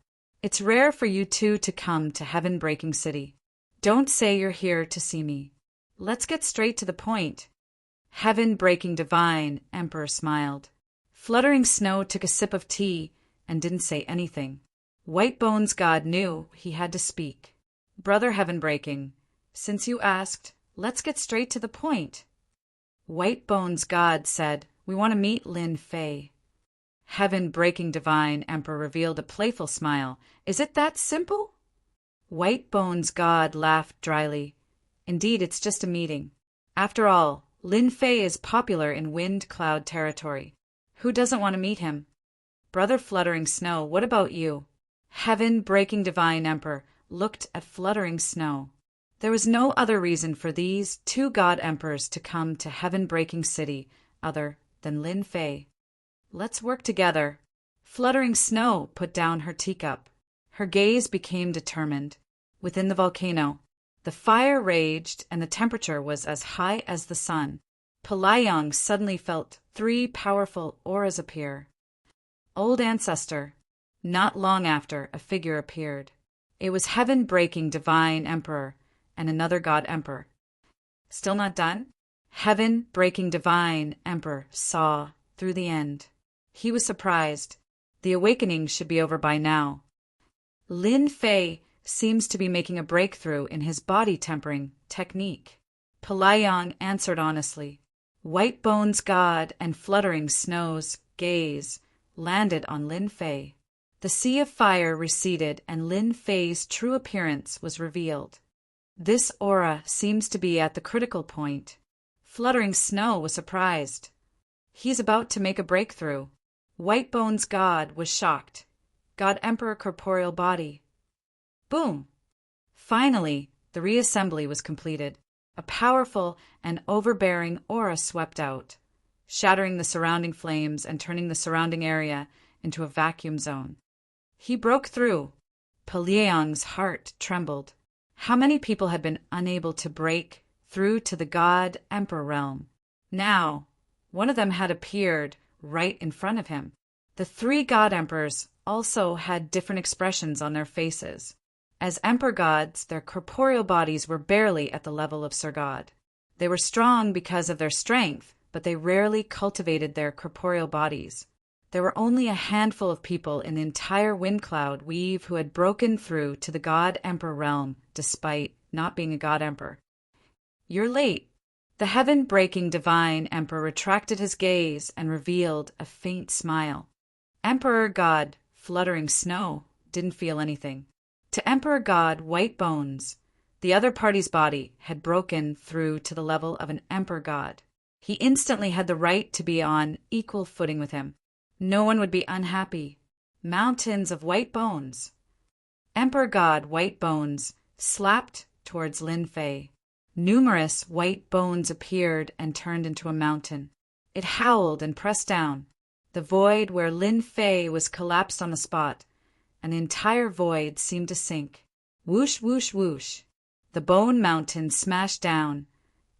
It's rare for you 2 to come to Heaven-breaking City. Don't say you're here to see me. Let's get straight to the point. Heaven-breaking Divine Emperor smiled. Fluttering Snow took a sip of tea and didn't say anything. White Bones God knew he had to speak. Brother Heaven-breaking, since you asked, let's get straight to the point. White Bones God said, we want to meet Lin Fei. Heaven-breaking Divine Emperor revealed a playful smile. Is it that simple? White Bones God laughed dryly. Indeed, it's just a meeting. After all, Lin Fei is popular in Wind Cloud territory. Who doesn't want to meet him? Brother Fluttering Snow, what about you? Heaven-breaking Divine Emperor looked at Fluttering Snow. There was no other reason for these 2 God Emperors to come to Heaven-breaking City other than Lin Fei. Let's work together. Fluttering Snow put down her teacup. Her gaze became determined. Within the volcano, The fire raged, and the temperature was as high as the sun. Pelayang suddenly felt 3 powerful auras appear. Old Ancestor. Not long after, a figure appeared. It was heaven-breaking divine emperor and another god emperor. Still not done? Heaven-breaking divine emperor saw through the end. He was surprised. The awakening should be over by now. Lin Fei seems to be making a breakthrough in his body tempering technique. Pelayang answered honestly. White Bones God and Fluttering Snow's gaze landed on Lin Fei. The sea of fire receded and Lin Fei's true appearance was revealed. This aura seems to be at the critical point. Fluttering Snow was surprised. He's about to make a breakthrough. White Bones God was shocked. God Emperor corporeal body. Boom! Finally, the reassembly was completed. A powerful and overbearing aura swept out, shattering the surrounding flames and turning the surrounding area into a vacuum zone. He broke through. Pelayang's heart trembled. How many people had been unable to break through to the God Emperor realm? Now, one of them had appeared right in front of him. The 3 God Emperors also had different expressions on their faces. As Emperor Gods, their corporeal bodies were barely at the level of Sir God. They were strong because of their strength, but they rarely cultivated their corporeal bodies. There were only a handful of people in the entire Wind Cloud Weave who had broken through to the God Emperor realm, despite not being a God Emperor. You're late. The heaven-breaking divine Emperor retracted his gaze and revealed a faint smile. Emperor God Fluttering Snow didn't feel anything. To Emperor God White Bones, the other party's body had broken through to the level of an Emperor God. He instantly had the right to be on equal footing with him. No one would be unhappy. Mountains of white bones. Emperor God White Bones slapped towards Lin Fei. Numerous white bones appeared and turned into a mountain. It howled and pressed down. The void where Lin Fei was collapsed on the spot. An entire void seemed to sink. Whoosh, whoosh, whoosh. The bone mountain smashed down,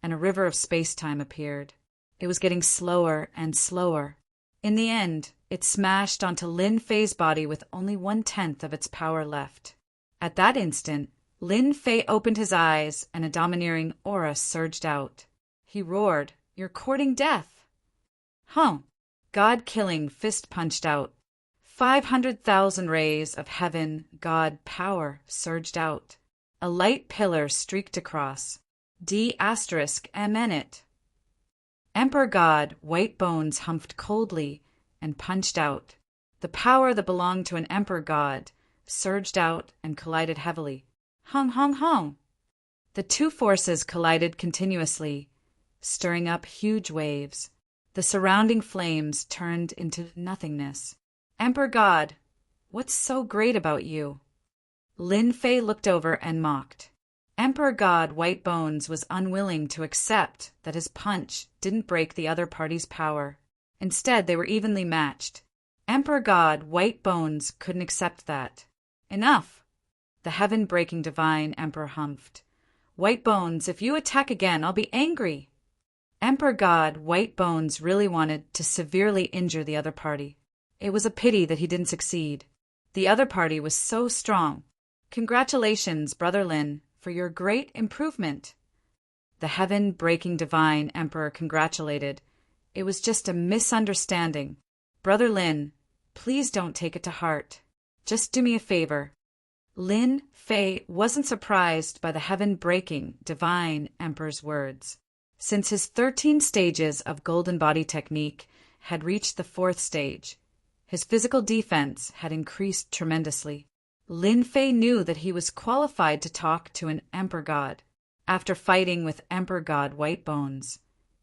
and a river of space-time appeared. It was getting slower and slower. In the end, it smashed onto Lin Fei's body with only 1/10 of its power left. At that instant, Lin Fei opened his eyes, and a domineering aura surged out. He roared, "You're courting death!" Huh! God-killing fist punched out. 500,000 rays of heaven God power surged out. A light pillar streaked across. D**M in it. Emperor God White Bones humphed coldly and punched out. The power that belonged to an Emperor God surged out and collided heavily. Hung, hung, hung. The 2 forces collided continuously, stirring up huge waves. The surrounding flames turned into nothingness. Emperor God, what's so great about you? Lin Fei looked over and mocked. Emperor God White Bones was unwilling to accept that his punch didn't break the other party's power. Instead, they were evenly matched. Emperor God White Bones couldn't accept that. Enough! The heaven-breaking divine Emperor humphed. White Bones, if you attack again, I'll be angry. Emperor God White Bones really wanted to severely injure the other party. It was a pity that he didn't succeed. The other party was so strong. Congratulations, Brother Lin, for your great improvement. The heaven-breaking divine Emperor congratulated. It was just a misunderstanding. Brother Lin, please don't take it to heart. Just do me a favor. Lin Fei wasn't surprised by the heaven-breaking divine Emperor's words. Since his 13 stages of golden body technique had reached the 4th stage, his physical defense had increased tremendously. Lin Fei knew that he was qualified to talk to an Emperor God. After fighting with Emperor God White Bones,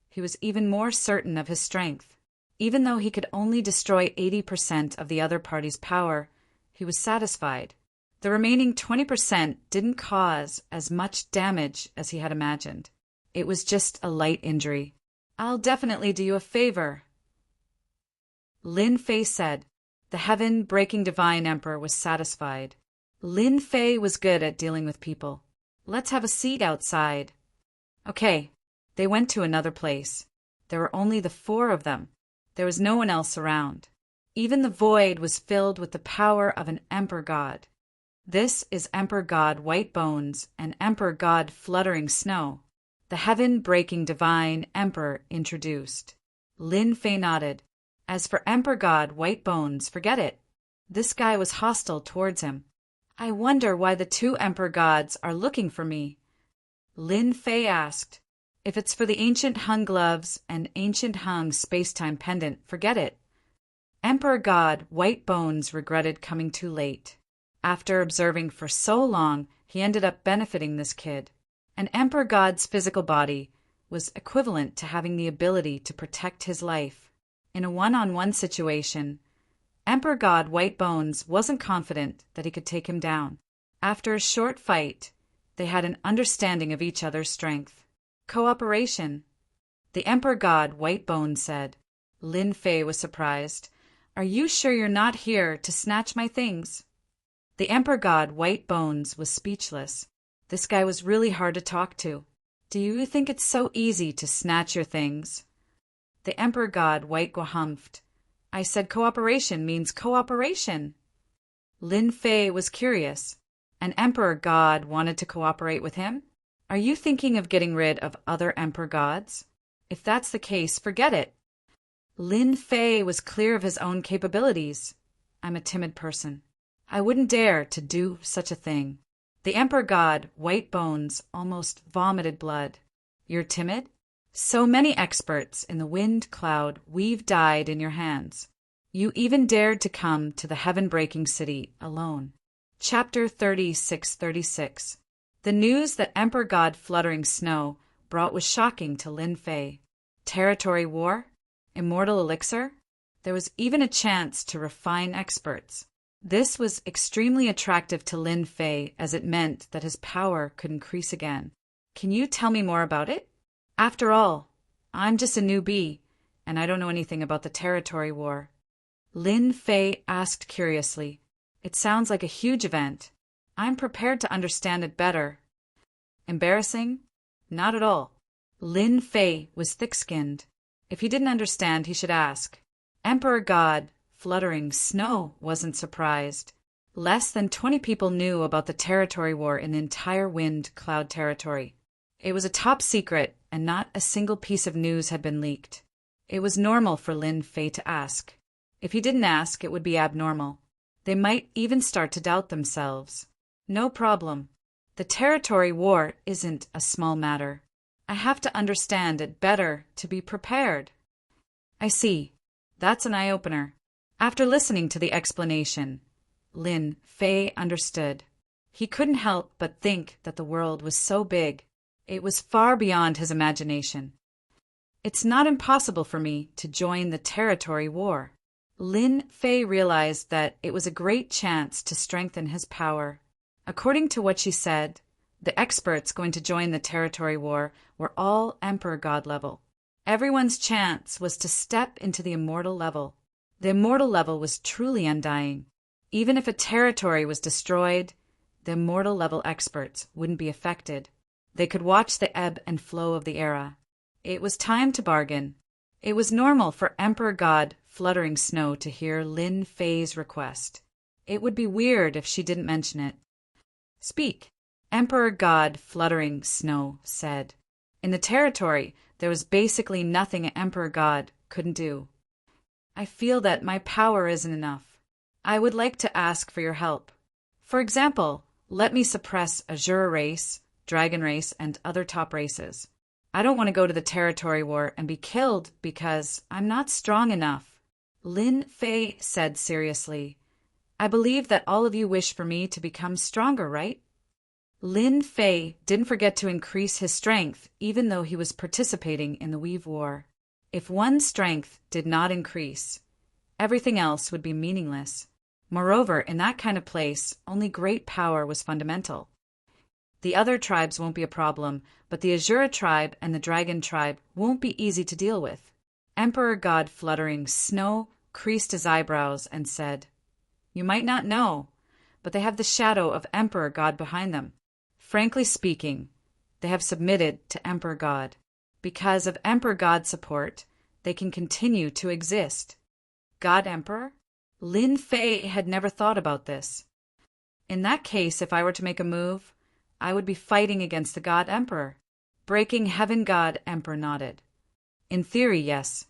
he was even more certain of his strength. Even though he could only destroy 80% of the other party's power, he was satisfied. The remaining 20% didn't cause as much damage as he had imagined. It was just a light injury. I'll definitely do you a favor, Lin Fei said. The heaven-breaking divine emperor was satisfied. Lin Fei was good at dealing with people. Let's have a seat outside. Okay. They went to another place. There were only the four of them. There was no one else around. Even the void was filled with the power of an emperor god. This is Emperor God White Bones and Emperor God Fluttering Snow, the heaven-breaking divine emperor introduced. Lin Fei nodded. As for Emperor God White Bones, forget it. This guy was hostile towards him. I wonder why the two emperor gods are looking for me. Lin Fei asked. If it's for the ancient Hung gloves and ancient Hung space-time pendant, forget it. Emperor God White Bones regretted coming too late. After observing for so long, he ended up benefiting this kid. And Emperor God's physical body was equivalent to having the ability to protect his life. In a one-on-one situation, Emperor God White Bones wasn't confident that he could take him down. After a short fight, they had an understanding of each other's strength. Cooperation. The Emperor God White Bones said. Lin Fei was surprised. Are you sure you're not here to snatch my things? The Emperor God White Bones was speechless. This guy was really hard to talk to. Do you think it's so easy to snatch your things? The Emperor God White humphed. I said cooperation means cooperation. Lin Fei was curious. An Emperor God wanted to cooperate with him? Are you thinking of getting rid of other Emperor Gods? If that's the case, forget it. Lin Fei was clear of his own capabilities. I'm a timid person. I wouldn't dare to do such a thing. The Emperor God, White Bones, almost vomited blood. You're timid? So many experts in the wind cloud we've died in your hands. You even dared to come to the heaven-breaking city alone. Chapter 36:36. The news that Emperor God Fluttering Snow brought was shocking to Lin Fei. Territory war? Immortal elixir? There was even a chance to refine experts. This was extremely attractive to Lin Fei as it meant that his power could increase again. Can you tell me more about it? After all, I'm just a newbie, and I don't know anything about the territory war. Lin Fei asked curiously. It sounds like a huge event. I'm prepared to understand it better. Embarrassing? Not at all. Lin Fei was thick-skinned. If he didn't understand, he should ask. Emperor God Fluttering Snow wasn't surprised. Less than 20 people knew about the territory war in the entire wind cloud territory. It was a top secret, and not a single piece of news had been leaked. It was normal for Lin Fei to ask. If he didn't ask, it would be abnormal. They might even start to doubt themselves. No problem. The territory war isn't a small matter. I have to understand it better to be prepared. I see. That's an eye-opener. After listening to the explanation, Lin Fei understood. He couldn't help but think that the world was so big. It was far beyond his imagination. It's not impossible for me to join the territory war. Lin Fei realized that it was a great chance to strengthen his power. According to what she said, the experts going to join the territory war were all Emperor God level. Everyone's chance was to step into the immortal level. The immortal level was truly undying. Even if a territory was destroyed, the immortal level experts wouldn't be affected. They could watch the ebb and flow of the era. It was time to bargain. It was normal for Emperor God Fluttering Snow to hear Lin Fei's request. It would be weird if she didn't mention it. Speak, Emperor God Fluttering Snow said. In the territory, there was basically nothing an Emperor God couldn't do. I feel that my power isn't enough. I would like to ask for your help. For example, let me suppress Azura race, Dragon race, and other top races. I don't want to go to the territory war and be killed because I'm not strong enough. Lin Fei said seriously. I believe that all of you wish for me to become stronger, right? Lin Fei didn't forget to increase his strength even though he was participating in the Weave War. If one's strength did not increase, everything else would be meaningless. Moreover, in that kind of place, only great power was fundamental. The other tribes won't be a problem, but the Azura tribe and the Dragon tribe won't be easy to deal with. Emperor God Fluttering Snow creased his eyebrows and said, You might not know, but they have the shadow of Emperor God behind them. Frankly speaking, they have submitted to Emperor God. Because of Emperor God's support, they can continue to exist. God Emperor? Lin Fei had never thought about this. In that case, if I were to make a move, I would be fighting against the God Emperor. Breaking Heaven God Emperor nodded. In theory, yes.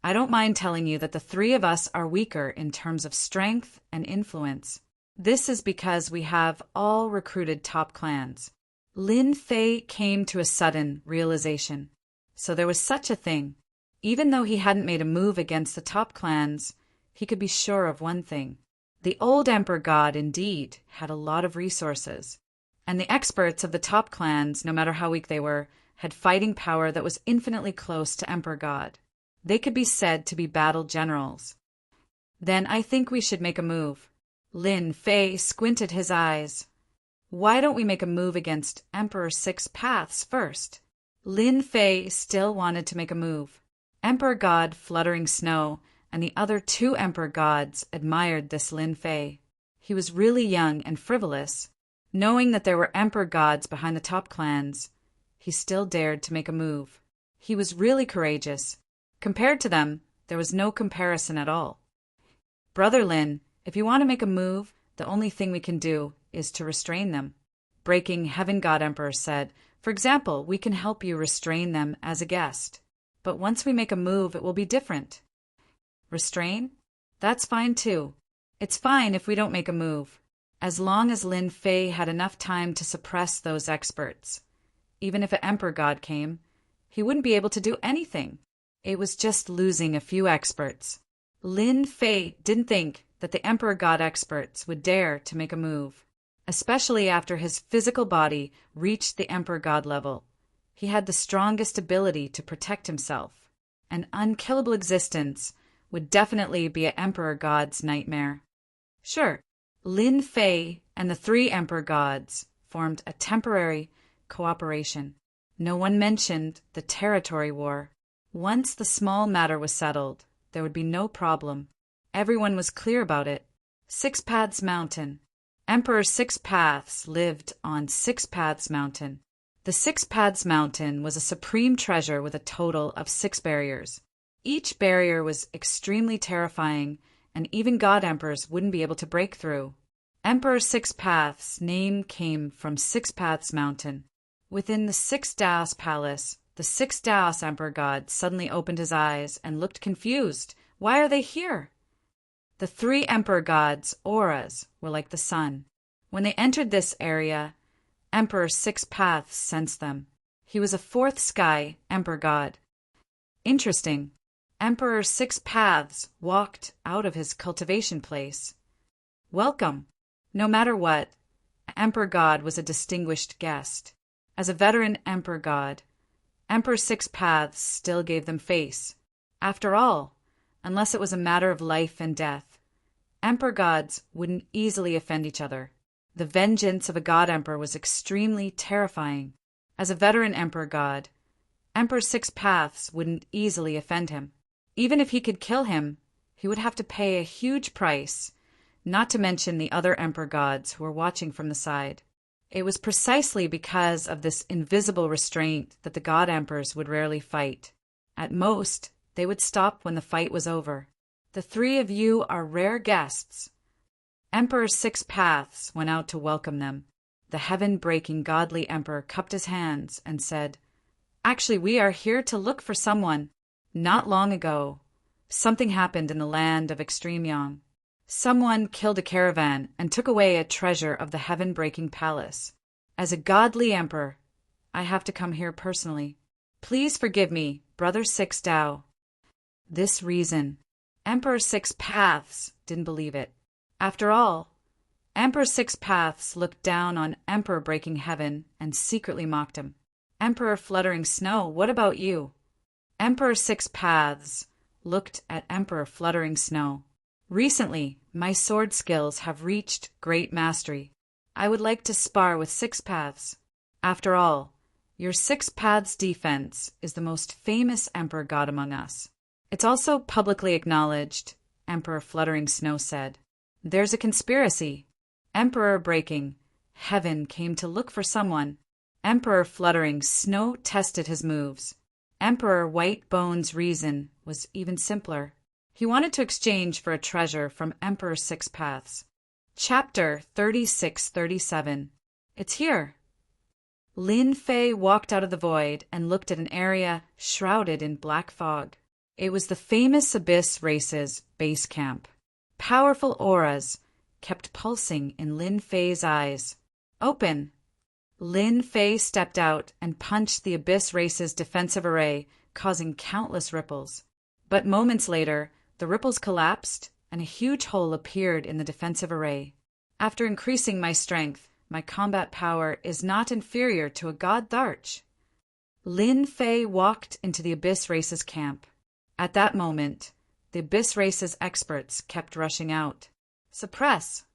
I don't mind telling you that the three of us are weaker in terms of strength and influence. This is because we have all recruited top clans. Lin Fei came to a sudden realization. So there was such a thing. Even though he hadn't made a move against the top clans, he could be sure of one thing. The old Emperor God, indeed, had a lot of resources. And the experts of the top clans, no matter how weak they were, had fighting power that was infinitely close to Emperor God. They could be said to be battle generals. Then I think we should make a move. Lin Fei squinted his eyes. Why don't we make a move against Emperor Six Paths first? Lin Fei still wanted to make a move. Emperor God Fluttering Snow and the other two Emperor Gods admired this Lin Fei. He was really young and frivolous. Knowing that there were Emperor Gods behind the top clans, he still dared to make a move. He was really courageous. Compared to them, there was no comparison at all. Brother Lin, if you want to make a move, the only thing we can do is to restrain them. Breaking Heaven God Emperor said, for example, we can help you restrain them as a guest. But once we make a move, it will be different. Restrain? That's fine too. It's fine if we don't make a move, as long as Lin Fei had enough time to suppress those experts. Even if an Emperor God came, he wouldn't be able to do anything. It was just losing a few experts. Lin Fei didn't think that the Emperor God experts would dare to make a move, especially after his physical body reached the Emperor God level. He had the strongest ability to protect himself. An unkillable existence would definitely be an Emperor God's nightmare. Sure, Lin Fei and the three Emperor Gods formed a temporary cooperation. No one mentioned the territory war. Once the small matter was settled, there would be no problem. Everyone was clear about it. Six Paths Mountain. Emperor Six Paths lived on Six Paths Mountain. The Six Paths Mountain was a supreme treasure with a total of 6 barriers. Each barrier was extremely terrifying, and even God Emperors wouldn't be able to break through. Emperor Six Paths' name came from Six Paths Mountain. Within the Six Daos Palace, the Six Daos Emperor God suddenly opened his eyes and looked confused. Why are they here? The three Emperor Gods' auras were like the sun. When they entered this area, Emperor Six Paths sensed them. He was a fourth sky Emperor God. Interesting. Emperor Six Paths walked out of his cultivation place. Welcome. No matter what, Emperor God was a distinguished guest. As a veteran Emperor God, Emperor Six Paths still gave them face. After all, unless it was a matter of life and death, Emperor Gods wouldn't easily offend each other. The vengeance of a God Emperor was extremely terrifying. As a veteran Emperor God, Emperor Six Paths wouldn't easily offend him. Even if he could kill him, he would have to pay a huge price, not to mention the other Emperor Gods who were watching from the side. It was precisely because of this invisible restraint that the God Emperors would rarely fight. At most, they would stop when the fight was over. The three of you are rare guests. Emperor Six Paths went out to welcome them. The heaven-breaking godly emperor cupped his hands and said, Actually, we are here to look for someone. Not long ago, something happened in the land of Extreme Yang. Someone killed a caravan and took away a treasure of the heaven-breaking palace. As a godly emperor, I have to come here personally. Please forgive me, Brother Six Dao. This reason, Emperor Six Paths didn't believe it. After all, Emperor Six Paths looked down on Emperor Breaking Heaven and secretly mocked him. Emperor Fluttering Snow, what about you? Emperor Six Paths looked at Emperor Fluttering Snow. Recently, my sword skills have reached great mastery. I would like to spar with Six Paths. After all, your Six Paths defense is the most famous Emperor God among us. It's also publicly acknowledged, Emperor Fluttering Snow said. There's a conspiracy. Emperor Breaking Heaven came to look for someone. Emperor Fluttering Snow tested his moves. Emperor White Bones' reason was even simpler. He wanted to exchange for a treasure from Emperor Six Paths. Chapter 36-37. It's here. Lin Fei walked out of the void and looked at an area shrouded in black fog. It was the famous Abyss Race's base camp. Powerful auras kept pulsing in Lin Fei's eyes. Open! Lin Fei stepped out and punched the Abyss Race's defensive array, causing countless ripples. But moments later, the ripples collapsed and a huge hole appeared in the defensive array. After increasing my strength, my combat power is not inferior to a god Tharch. Lin Fei walked into the Abyss Race's camp. At that moment, the Abyss Race's experts kept rushing out. Suppress!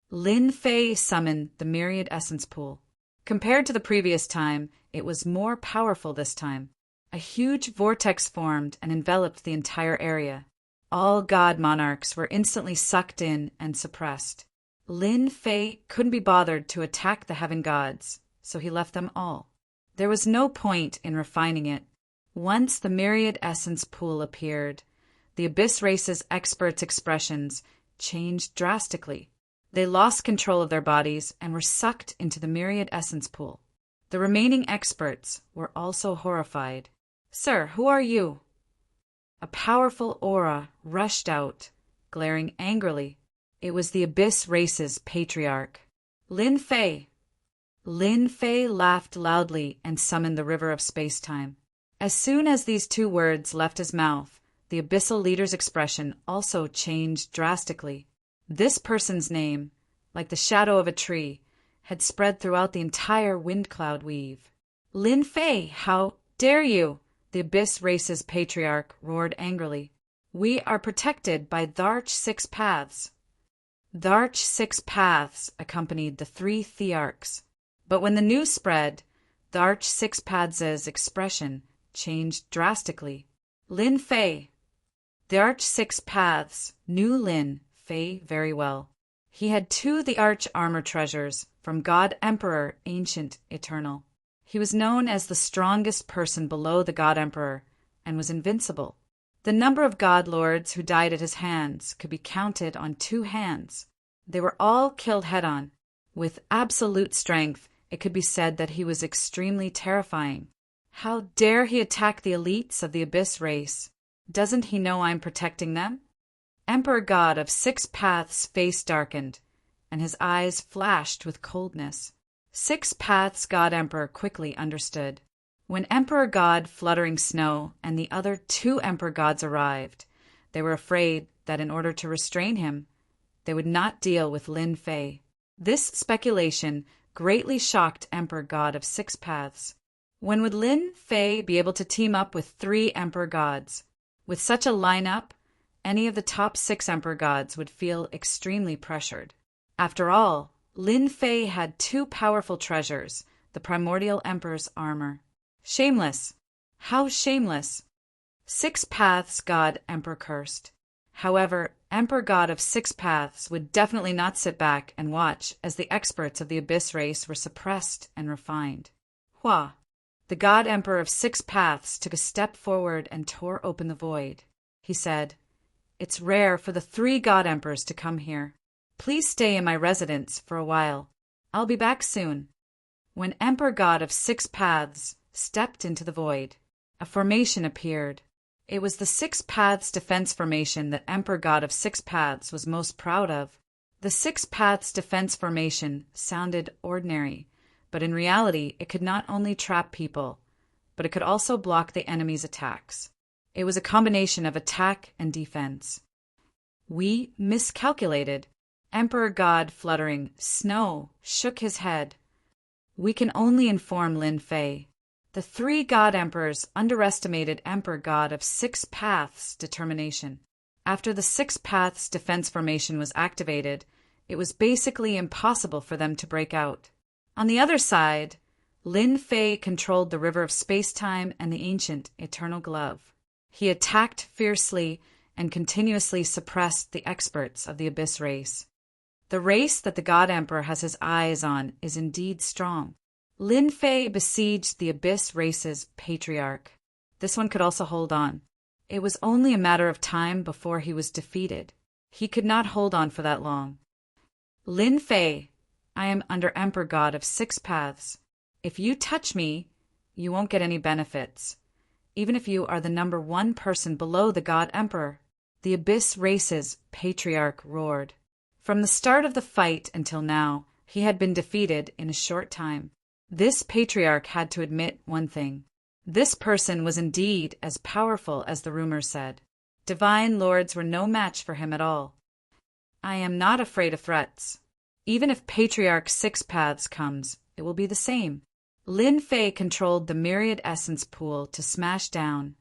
Lin Fei summoned the Myriad Essence Pool. Compared to the previous time, it was more powerful this time. A huge vortex formed and enveloped the entire area. All god monarchs were instantly sucked in and suppressed. Lin Fei couldn't be bothered to attack the heaven gods, so he left them all. There was no point in refining it. Once the Myriad Essence Pool appeared, the Abyss Race's experts' expressions changed drastically. They lost control of their bodies and were sucked into the Myriad Essence Pool. The remaining experts were also horrified. Sir, who are you? A powerful aura rushed out, glaring angrily. It was the Abyss Race's patriarch, Lin Fei. Lin Fei laughed loudly and summoned the river of space-time. As soon as these two words left his mouth, the abyssal leader's expression also changed drastically. This person's name, like the shadow of a tree, had spread throughout the entire wind cloud weave. Lin Fei, how dare you? The Abyss Race's patriarch roared angrily. We are protected by Tharch Six Paths. Tharch Six Paths accompanied the three Thearchs. But when the news spread, Tharch Six Paths' expression changed drastically. Lin Fei. Tharch Six Paths knew Lin Fei very well. He had two of the arch armor treasures from God Emperor Ancient Eternal. He was known as the strongest person below the God Emperor and was invincible. The number of God Lords who died at his hands could be counted on two hands. They were all killed head-on. With absolute strength, it could be said that he was extremely terrifying. How dare he attack the elites of the Abyss Race? Doesn't he know I'm protecting them? Emperor God of Six Paths' face darkened, and his eyes flashed with coldness. Six Paths God Emperor quickly understood. When Emperor God Fluttering Snow and the other two Emperor Gods arrived, they were afraid that in order to restrain him, they would not deal with Lin Fei. This speculation greatly shocked Emperor God of Six Paths. When would Lin Fei be able to team up with three Emperor Gods? With such a lineup, any of the top six Emperor Gods would feel extremely pressured. After all, Lin Fei had two powerful treasures, the Primordial Emperor's armor. Shameless! How shameless! Six Paths God Emperor cursed. However, Emperor God of Six Paths would definitely not sit back and watch as the experts of the Abyss Race were suppressed and refined. Hua! The God Emperor of Six Paths took a step forward and tore open the void. He said, It's rare for the three God Emperors to come here. Please stay in my residence for a while. I'll be back soon. When Emperor God of Six Paths stepped into the void, a formation appeared. It was the Six Paths defense formation that Emperor God of Six Paths was most proud of. The Six Paths defense formation sounded ordinary, but in reality it could not only trap people, but it could also block the enemy's attacks. It was a combination of attack and defense. We miscalculated. Emperor God Fluttering Snow shook his head. We can only inform Lin Fei. The three God Emperors underestimated Emperor God of Six Paths' determination. After the Six Paths defense formation was activated, it was basically impossible for them to break out. On the other side, Lin Fei controlled the river of space-time and the ancient Eternal Glove. He attacked fiercely and continuously suppressed the experts of the Abyss Race. The race that the God Emperor has his eyes on is indeed strong. Lin Fei besieged the Abyss Race's patriarch. This one could also hold on. It was only a matter of time before he was defeated. He could not hold on for that long. Lin Fei, I am under Emperor God of 6 paths. If you touch me, you won't get any benefits. Even if you are the number 1 person below the God Emperor. The Abyss Race's patriarch roared. From the start of the fight until now, he had been defeated in a short time. This patriarch had to admit one thing. This person was indeed as powerful as the rumors said. Divine lords were no match for him at all. I am not afraid of threats. Even if Patriarch 6 Paths comes, it will be the same. Lin Fei controlled the myriad essence pool to smash down.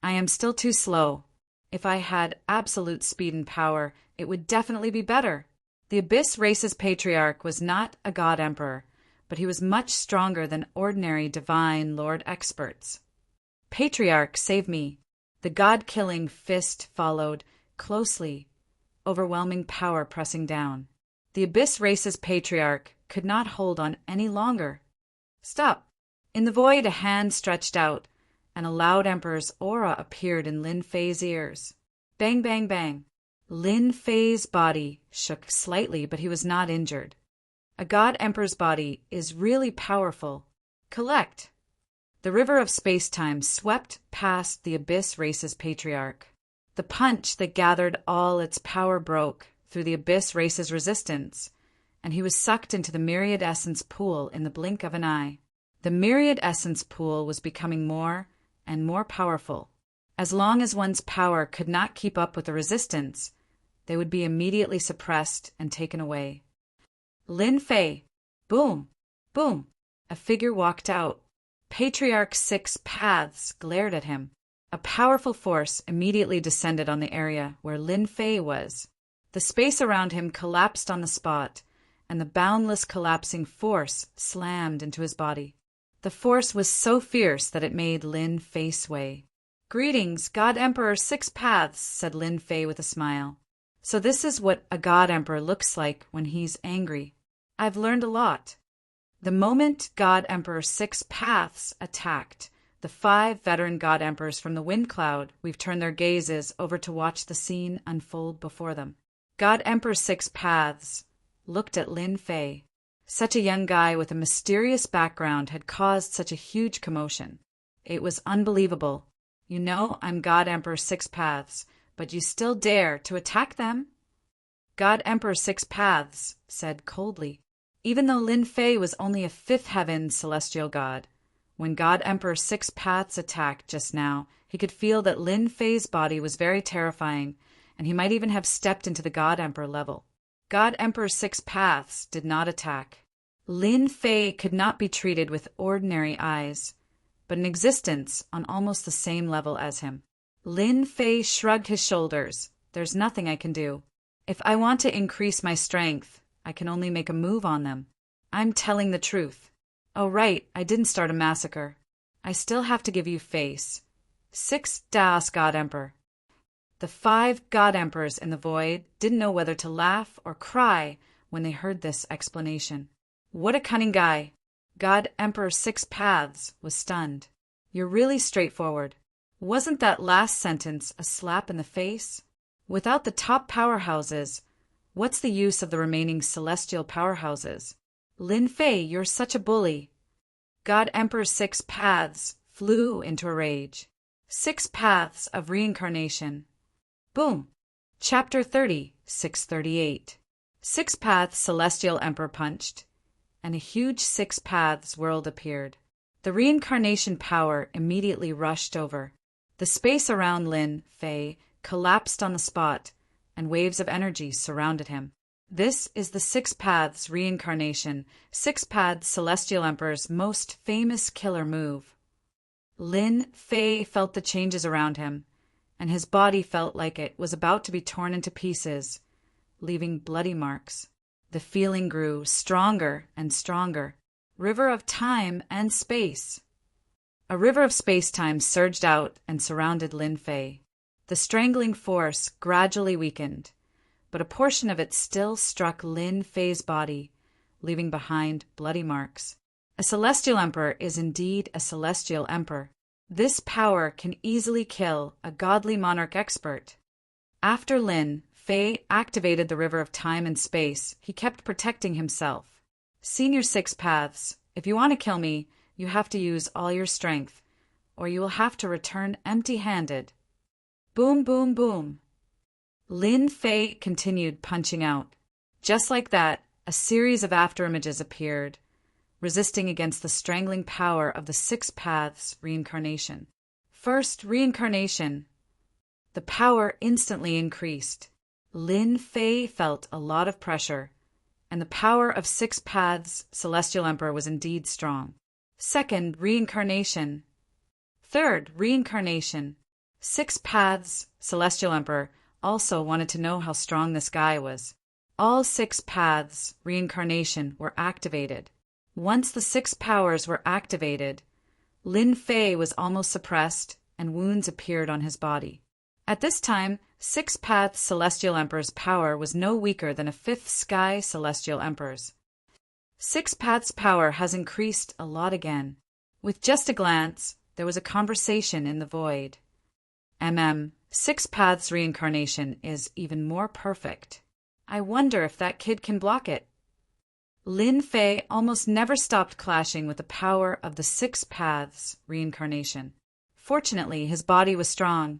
I am still too slow. If I had absolute speed and power, it would definitely be better. The Abyss Race's patriarch was not a God Emperor, but he was much stronger than ordinary Divine Lord experts. Patriarch, save me. The God-killing fist followed closely, overwhelming power pressing down. The Abyss Race's patriarch could not hold on any longer. Stop! In the void, a hand stretched out, and a loud Emperor's aura appeared in Lin Fei's ears. Bang, bang, bang. Lin Fei's body shook slightly, but he was not injured. A God Emperor's body is really powerful. Collect. The river of space-time swept past the Abyss Race's patriarch. The punch that gathered all its power broke through the Abyss Race's resistance, and he was sucked into the myriad essence pool in the blink of an eye. The myriad essence pool was becoming more and more powerful. As long as one's power could not keep up with the resistance, they would be immediately suppressed and taken away. Lin Fei. Boom! Boom! A figure walked out. Patriarch 6 Paths glared at him. A powerful force immediately descended on the area where Lin Fei was. The space around him collapsed on the spot, and the boundless collapsing force slammed into his body. The force was so fierce that it made Lin Fei sway. Greetings, God Emperor 6 Paths, said Lin Fei with a smile. So this is what a God Emperor looks like when he's angry. I've learned a lot. The moment God Emperor 6 Paths attacked, the 5 veteran God Emperors from the Wind Cloud, we've turned their gazes over to watch the scene unfold before them. God Emperor 6 Paths looked at Lin Fei. Such a young guy with a mysterious background had caused such a huge commotion. It was unbelievable. You know I'm God Emperor 6 Paths, but you still dare to attack them? God Emperor 6 Paths said coldly. Even though Lin Fei was only a 5th heaven celestial god, when God Emperor 6 Paths attacked just now, he could feel that Lin Fei's body was very terrifying, and he might even have stepped into the God Emperor level. God Emperor 6 Paths did not attack. Lin Fei could not be treated with ordinary eyes, but in existence on almost the same level as him. Lin Fei shrugged his shoulders. There's nothing I can do. If I want to increase my strength, I can only make a move on them. I'm telling the truth. Oh right, I didn't start a massacre. I still have to give you face. 6 Das God Emperor. The 5 God Emperors in the void didn't know whether to laugh or cry when they heard this explanation. What a cunning guy. God Emperor 6 Paths was stunned. You're really straightforward. Wasn't that last sentence a slap in the face? Without the top powerhouses, what's the use of the remaining celestial powerhouses? Lin Fei, you're such a bully. God Emperor 6 Paths flew into a rage. 6 Paths of Reincarnation. Boom! Chapter 30, 638. 6 Paths Celestial Emperor punched, and a huge 6 Paths world appeared. The reincarnation power immediately rushed over. The space around Lin Fei collapsed on the spot, and waves of energy surrounded him. This is the 6 Paths Reincarnation, 6 Paths Celestial Emperor's most famous killer move. Lin Fei felt the changes around him, and his body felt like it was about to be torn into pieces, leaving bloody marks. The feeling grew stronger and stronger. River of time and space. A river of space-time surged out and surrounded Lin Fei. The strangling force gradually weakened, but a portion of it still struck Lin Fei's body, leaving behind bloody marks. A celestial emperor is indeed a celestial emperor. This power can easily kill a godly monarch expert. After Lin Fei activated the river of time and space, he kept protecting himself. Senior Six Paths, if you want to kill me, you have to use all your strength, or you will have to return empty-handed. Boom, boom, boom. Lin Fei continued punching out. Just like that, a series of afterimages appeared, resisting against the strangling power of the Six Paths reincarnation. First, reincarnation. The power instantly increased. Lin Fei felt a lot of pressure, and the power of Six Paths Celestial Emperor was indeed strong. Second, reincarnation. Third, reincarnation. Six Paths Celestial Emperor also wanted to know how strong this guy was. All Six Paths reincarnation were activated. Once the six powers were activated, Lin Fei was almost suppressed and wounds appeared on his body. At this time, Six Paths Celestial Emperor's power was no weaker than a fifth Sky Celestial Emperor's. Six Paths' power has increased a lot again. With just a glance, there was a conversation in the void. Six Paths reincarnation is even more perfect. I wonder if that kid can block it. Lin Fei almost never stopped clashing with the power of the Six Paths reincarnation. Fortunately, his body was strong,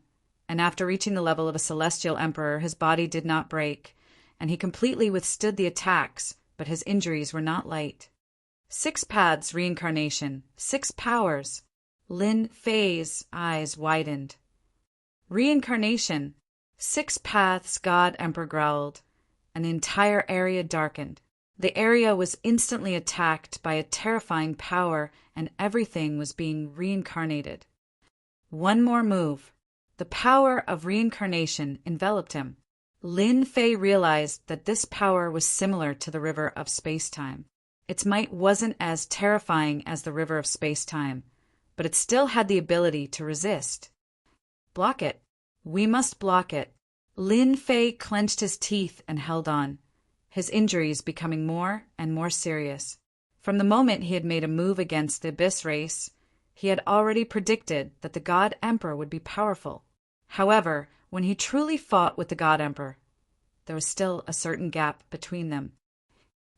and after reaching the level of a celestial emperor, his body did not break, and he completely withstood the attacks, but his injuries were not light. Six Paths reincarnation, six powers. Lin Fei's eyes widened. Reincarnation. Six Paths God Emperor growled, and the entire area darkened. The area was instantly attacked by a terrifying power, and everything was being reincarnated. One more move. The power of reincarnation enveloped him. Lin Fei realized that this power was similar to the river of space-time. Its might wasn't as terrifying as the river of space-time, but it still had the ability to resist. Block it. We must block it. Lin Fei clenched his teeth and held on, his injuries becoming more and more serious. From the moment he had made a move against the Abyss race, he had already predicted that the God Emperor would be powerful. However, when he truly fought with the God Emperor, there was still a certain gap between them.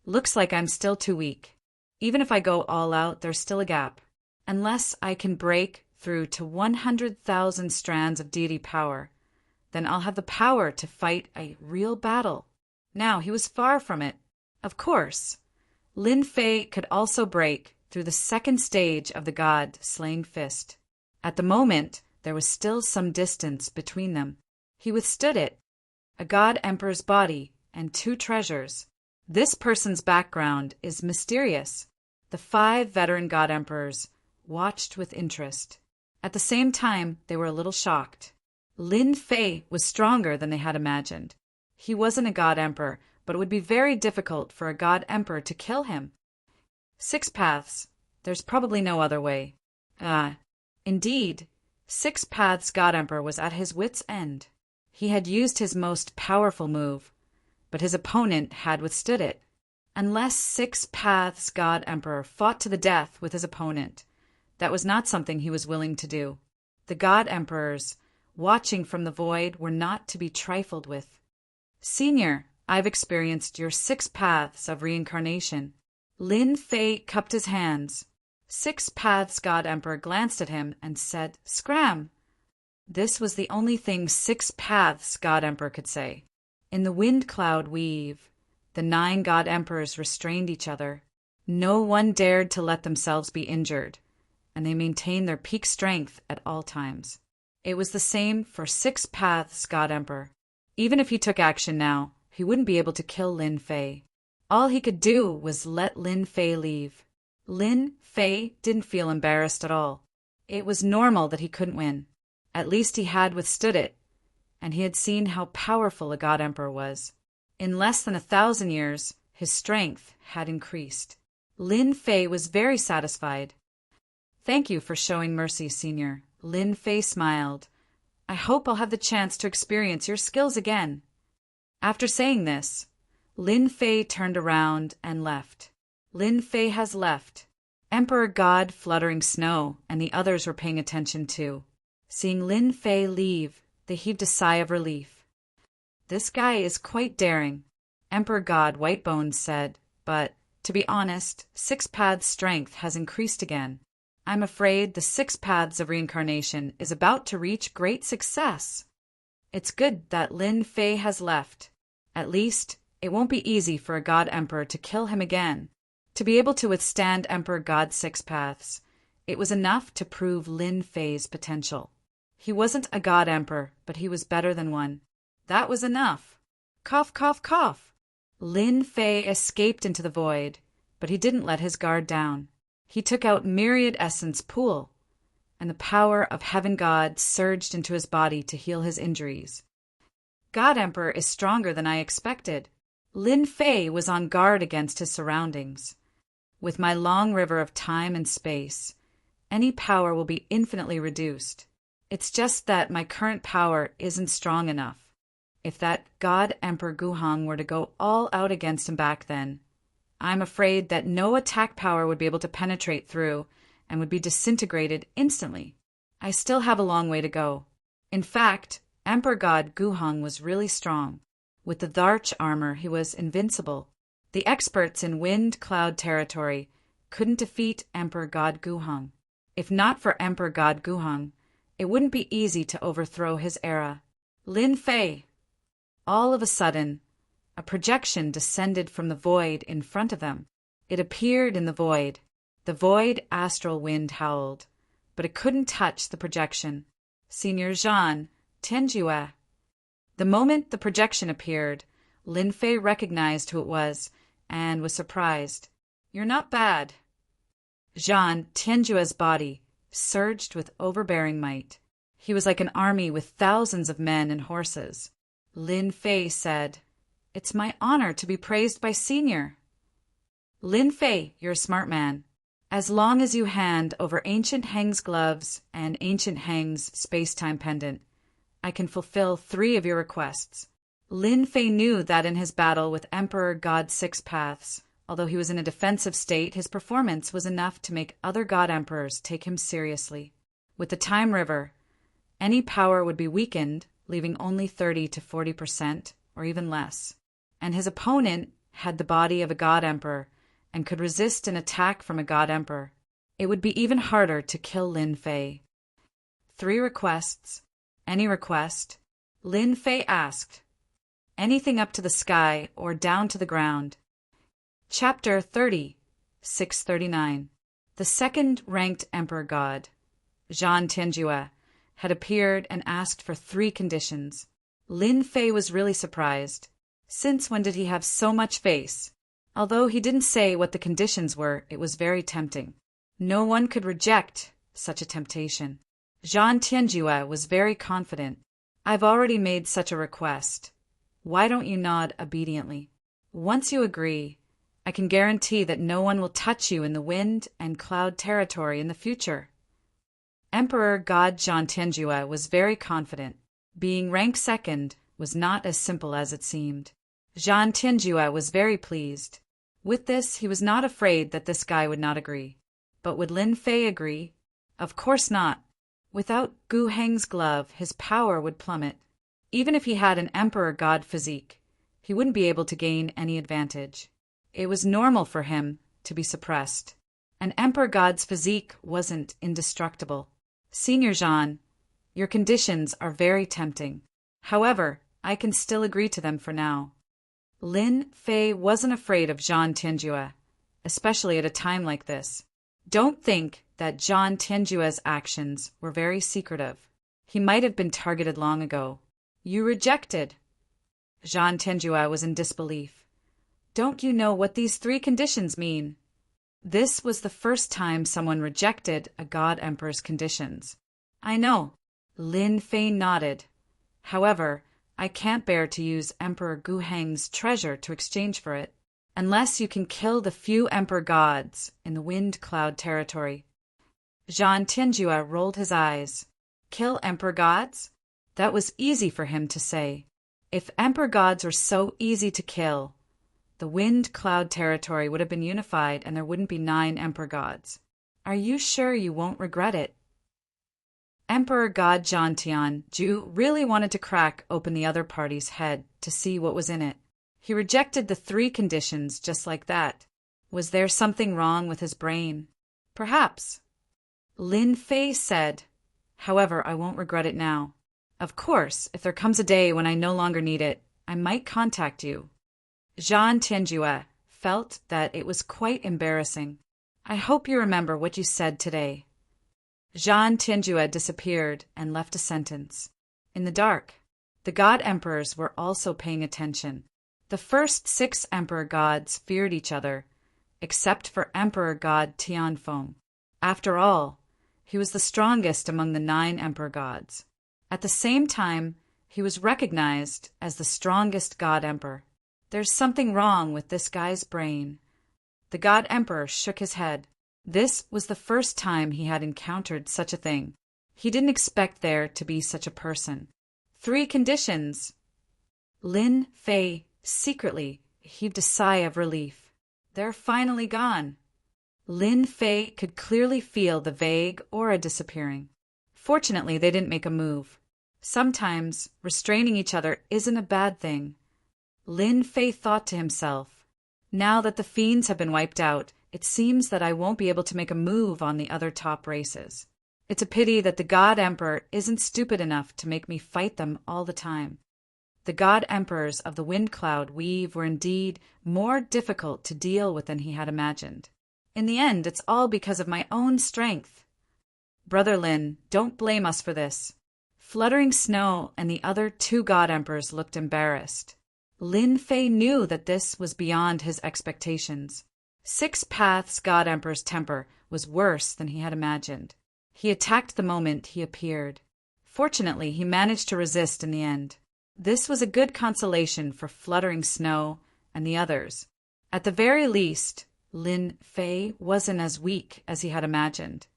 Looks like I'm still too weak. Even if I go all out, there's still a gap. Unless I can break through to 100,000 strands of deity power, then I'll have the power to fight a real battle. Now, he was far from it. Of course, Lin Fei could also break through the second stage of the God-slaying fist. At the moment, there was still some distance between them. He withstood it. A God Emperor's body and two treasures. This person's background is mysterious. The 5 veteran God Emperors watched with interest. At the same time, they were a little shocked. Lin Fei was stronger than they had imagined. He wasn't a God Emperor, but it would be very difficult for a God Emperor to kill him. Six Paths. There's probably no other way. Indeed, Six Paths God Emperor was at his wit's end. He had used his most powerful move, but his opponent had withstood it. Unless Six Paths God Emperor fought to the death with his opponent, that was not something he was willing to do. The God Emperors, watching from the void, were not to be trifled with. Senior, I've experienced your 6 paths of reincarnation. Lin Fei cupped his hands. 6 Paths God Emperor glanced at him and said, "Scram!" This was the only thing 6 Paths God Emperor could say. In the wind cloud weave, the 9 God Emperors restrained each other. No one dared to let themselves be injured, and they maintained their peak strength at all times. It was the same for 6 Paths God Emperor. Even if he took action now, he wouldn't be able to kill Lin Fei. All he could do was let Lin Fei leave. Lin Fei didn't feel embarrassed at all. It was normal that he couldn't win. At least he had withstood it, and he had seen how powerful a God Emperor was. In less than 1,000 years, his strength had increased. Lin Fei was very satisfied. "Thank you for showing mercy, Senior." Lin Fei smiled. "I hope I'll have the chance to experience your skills again." After saying this, Lin Fei turned around and left. Lin Fei has left. Emperor God fluttering snow, and the others were paying attention too. Seeing Lin Fei leave, they heaved a sigh of relief. This guy is quite daring, Emperor God Whitebones said, but, to be honest, Six Paths' strength has increased again. I'm afraid the Six Paths of Reincarnation is about to reach great success. It's good that Lin Fei has left. At least, it won't be easy for a God Emperor to kill him again. To be able to withstand Emperor God's Six Paths, it was enough to prove Lin Fei's potential. He wasn't a God Emperor, but he was better than one. That was enough. Cough, cough, cough. Lin Fei escaped into the void, but he didn't let his guard down. He took out Myriad Essence Pool, and the power of Heaven God surged into his body to heal his injuries. God Emperor is stronger than I expected. Lin Fei was on guard against his surroundings. With my long river of time and space, any power will be infinitely reduced. It's just that my current power isn't strong enough. If that God Emperor Guhang were to go all out against him back then, I'm afraid that no attack power would be able to penetrate through and would be disintegrated instantly. I still have a long way to go. In fact, Emperor God Guhang was really strong. With the Dharch armor, he was invincible. The experts in wind cloud territory couldn't defeat Emperor God Guhang. If not for Emperor God Guhang, it wouldn't be easy to overthrow his era. Lin Fei! All of a sudden, a projection descended from the void in front of them. It appeared in the void. The void astral wind howled, but it couldn't touch the projection. Senior Zhan, Tianjue. The moment the projection appeared, Lin Fei recognized who it was and was surprised. You're not bad. Zhan, Tianjue's body, surged with overbearing might. He was like an army with thousands of men and horses. Lin Fei said, It's my honor to be praised by Senior. Lin Fei, you're a smart man. As long as you hand over Ancient Heng's gloves and Ancient Heng's space-time pendant, I can fulfill 3 of your requests. Lin Fei knew that in his battle with Emperor God Six Paths, although he was in a defensive state, his performance was enough to make other God Emperors take him seriously. With the Time River, any power would be weakened, leaving only 30 to 40%, or even less. And his opponent had the body of a God Emperor and could resist an attack from a God Emperor. It would be even harder to kill Lin Fei. 3 requests. Any request? Lin Fei asked. Anything up to the sky or down to the ground. Chapter 30, 639. The second-ranked Emperor God, Zhan Tianjue, had appeared and asked for 3 conditions. Lin Fei was really surprised. Since when did he have so much face? Although he didn't say what the conditions were, it was very tempting. No one could reject such a temptation. Zhan Tianjue was very confident. I've already made such a request. Why don't you nod obediently? Once you agree, I can guarantee that no one will touch you in the wind and cloud territory in the future. Emperor God Zhan Tianjue was very confident. Being ranked second was not as simple as it seemed. Zhan Tianjue was very pleased. With this, he was not afraid that this guy would not agree. But would Lin Fei agree? Of course not. Without Gu Heng's glove, his power would plummet. Even if he had an Emperor God physique, he wouldn't be able to gain any advantage. It was normal for him to be suppressed. An Emperor God's physique wasn't indestructible. Senior Zhan, your conditions are very tempting. However, I can still agree to them for now. Lin Fei wasn't afraid of Zhan Tianjue, especially at a time like this. Don't think that Zhan Tianjue's actions were very secretive. He might have been targeted long ago. You rejected. Zhan Tianjue was in disbelief. Don't you know what these 3 conditions mean? This was the first time someone rejected a God Emperor's conditions. I know. Lin Fei nodded. However, I can't bear to use Emperor Gu Heng's treasure to exchange for it, unless you can kill the few Emperor Gods in the wind cloud territory. Zhan Tianjue rolled his eyes. Kill Emperor Gods? That was easy for him to say. If emperor gods were so easy to kill, the wind cloud territory would have been unified and there wouldn't be 9 emperor gods. Are you sure you won't regret it? Emperor God Jiantianju really wanted to crack open the other party's head to see what was in it. He rejected the 3 conditions just like that. Was there something wrong with his brain? Perhaps. Lin Fei said, "However, I won't regret it now. Of course, if there comes a day when I no longer need it, I might contact you." Zhan Tianjue felt that it was quite embarrassing. "I hope you remember what you said today." Zhan Tianjue disappeared and left a sentence. In the dark, the god emperors were also paying attention. The first 6 emperor gods feared each other, except for Emperor God Tianfeng. After all, he was the strongest among the 9 emperor gods. At the same time, he was recognized as the strongest god emperor. There's something wrong with this guy's brain. The god emperor shook his head. This was the first time he had encountered such a thing. He didn't expect there to be such a person. 3 conditions. Lin Fei secretly heaved a sigh of relief. They're finally gone. Lin Fei could clearly feel the vague aura disappearing. Fortunately, they didn't make a move. Sometimes restraining each other isn't a bad thing. Lin Fei thought to himself, now that the fiends have been wiped out, it seems that I won't be able to make a move on the other top races. It's a pity that the God Emperor isn't stupid enough to make me fight them all the time. The God Emperors of the Wind Cloud Weave were indeed more difficult to deal with than he had imagined. In the end, it's all because of my own strength. Brother Lin, don't blame us for this. Fluttering Snow and the other 2 God Emperors looked embarrassed. Lin Fei knew that this was beyond his expectations. 6 Paths God Emperor's temper was worse than he had imagined. He attacked the moment he appeared. Fortunately, he managed to resist in the end. This was a good consolation for Fluttering Snow and the others. At the very least, Lin Fei wasn't as weak as he had imagined.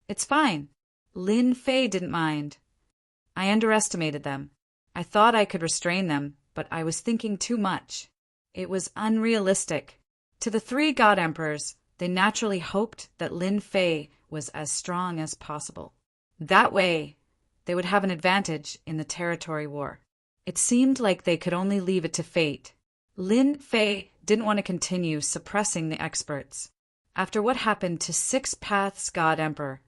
It's fine. Lin Fei didn't mind. I underestimated them. I thought I could restrain them, but I was thinking too much. It was unrealistic. To the 3 God Emperors, they naturally hoped that Lin Fei was as strong as possible. That way, they would have an advantage in the territory war. It seemed like they could only leave it to fate. Lin Fei didn't want to continue suppressing the experts. After what happened to 6 Paths God Emperor,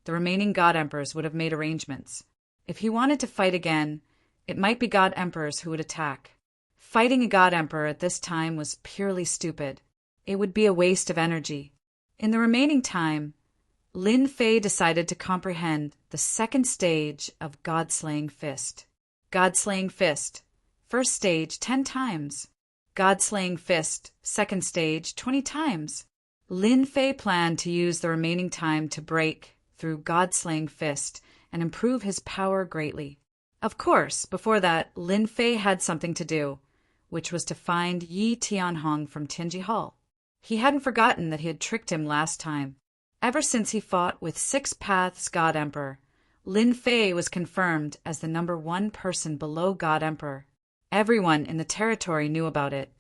the remaining God Emperors would have made arrangements. If he wanted to fight again, it might be God Emperors who would attack. Fighting a God Emperor at this time was purely stupid. It would be a waste of energy. In the remaining time, Lin Fei decided to comprehend the 2nd stage of God-Slaying Fist. God-Slaying Fist. First stage 10 times. God-Slaying Fist. Second stage 20 times. Lin Fei planned to use the remaining time to break through God-Slaying Fist and improve his power greatly. Of course, before that, Lin Fei had something to do, which was to find Yi Tianhong from Tianji Hall. He hadn't forgotten that he had tricked him last time. Ever since he fought with 6 Paths God Emperor, Lin Fei was confirmed as the number 1 person below God Emperor. Everyone in the territory knew about it.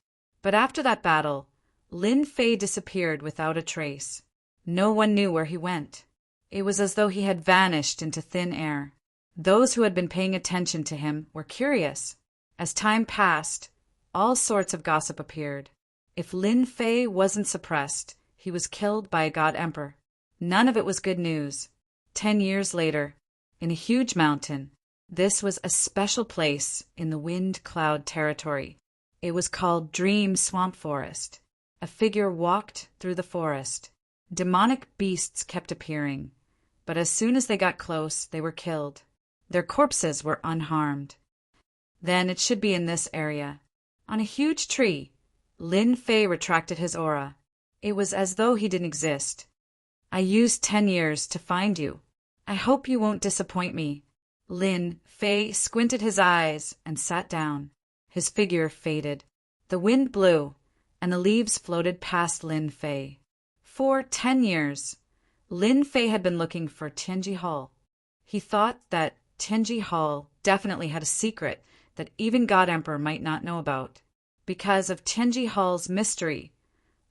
But after that battle, Lin Fei disappeared without a trace. No one knew where he went. It was as though he had vanished into thin air. Those who had been paying attention to him were curious. As time passed, all sorts of gossip appeared. If Lin Fei wasn't suppressed, he was killed by a God Emperor. None of it was good news. 10 years later, in a huge mountain, this was a special place in the Wind Cloud territory. It was called Dream Swamp Forest. A figure walked through the forest. Demonic beasts kept appearing, but as soon as they got close, they were killed. Their corpses were unharmed. Then it should be in this area. On a huge tree, Lin Fei retracted his aura. It was as though he didn't exist. I used 10 years to find you. I hope you won't disappoint me. Lin Fei squinted his eyes and sat down. His figure faded. The wind blew, and the leaves floated past Lin Fei. For 10 years, Lin Fei had been looking for Tianji Hall. He thought that Tianji Hall definitely had a secret that even God Emperor might not know about. Because of Tianji Hall's mystery,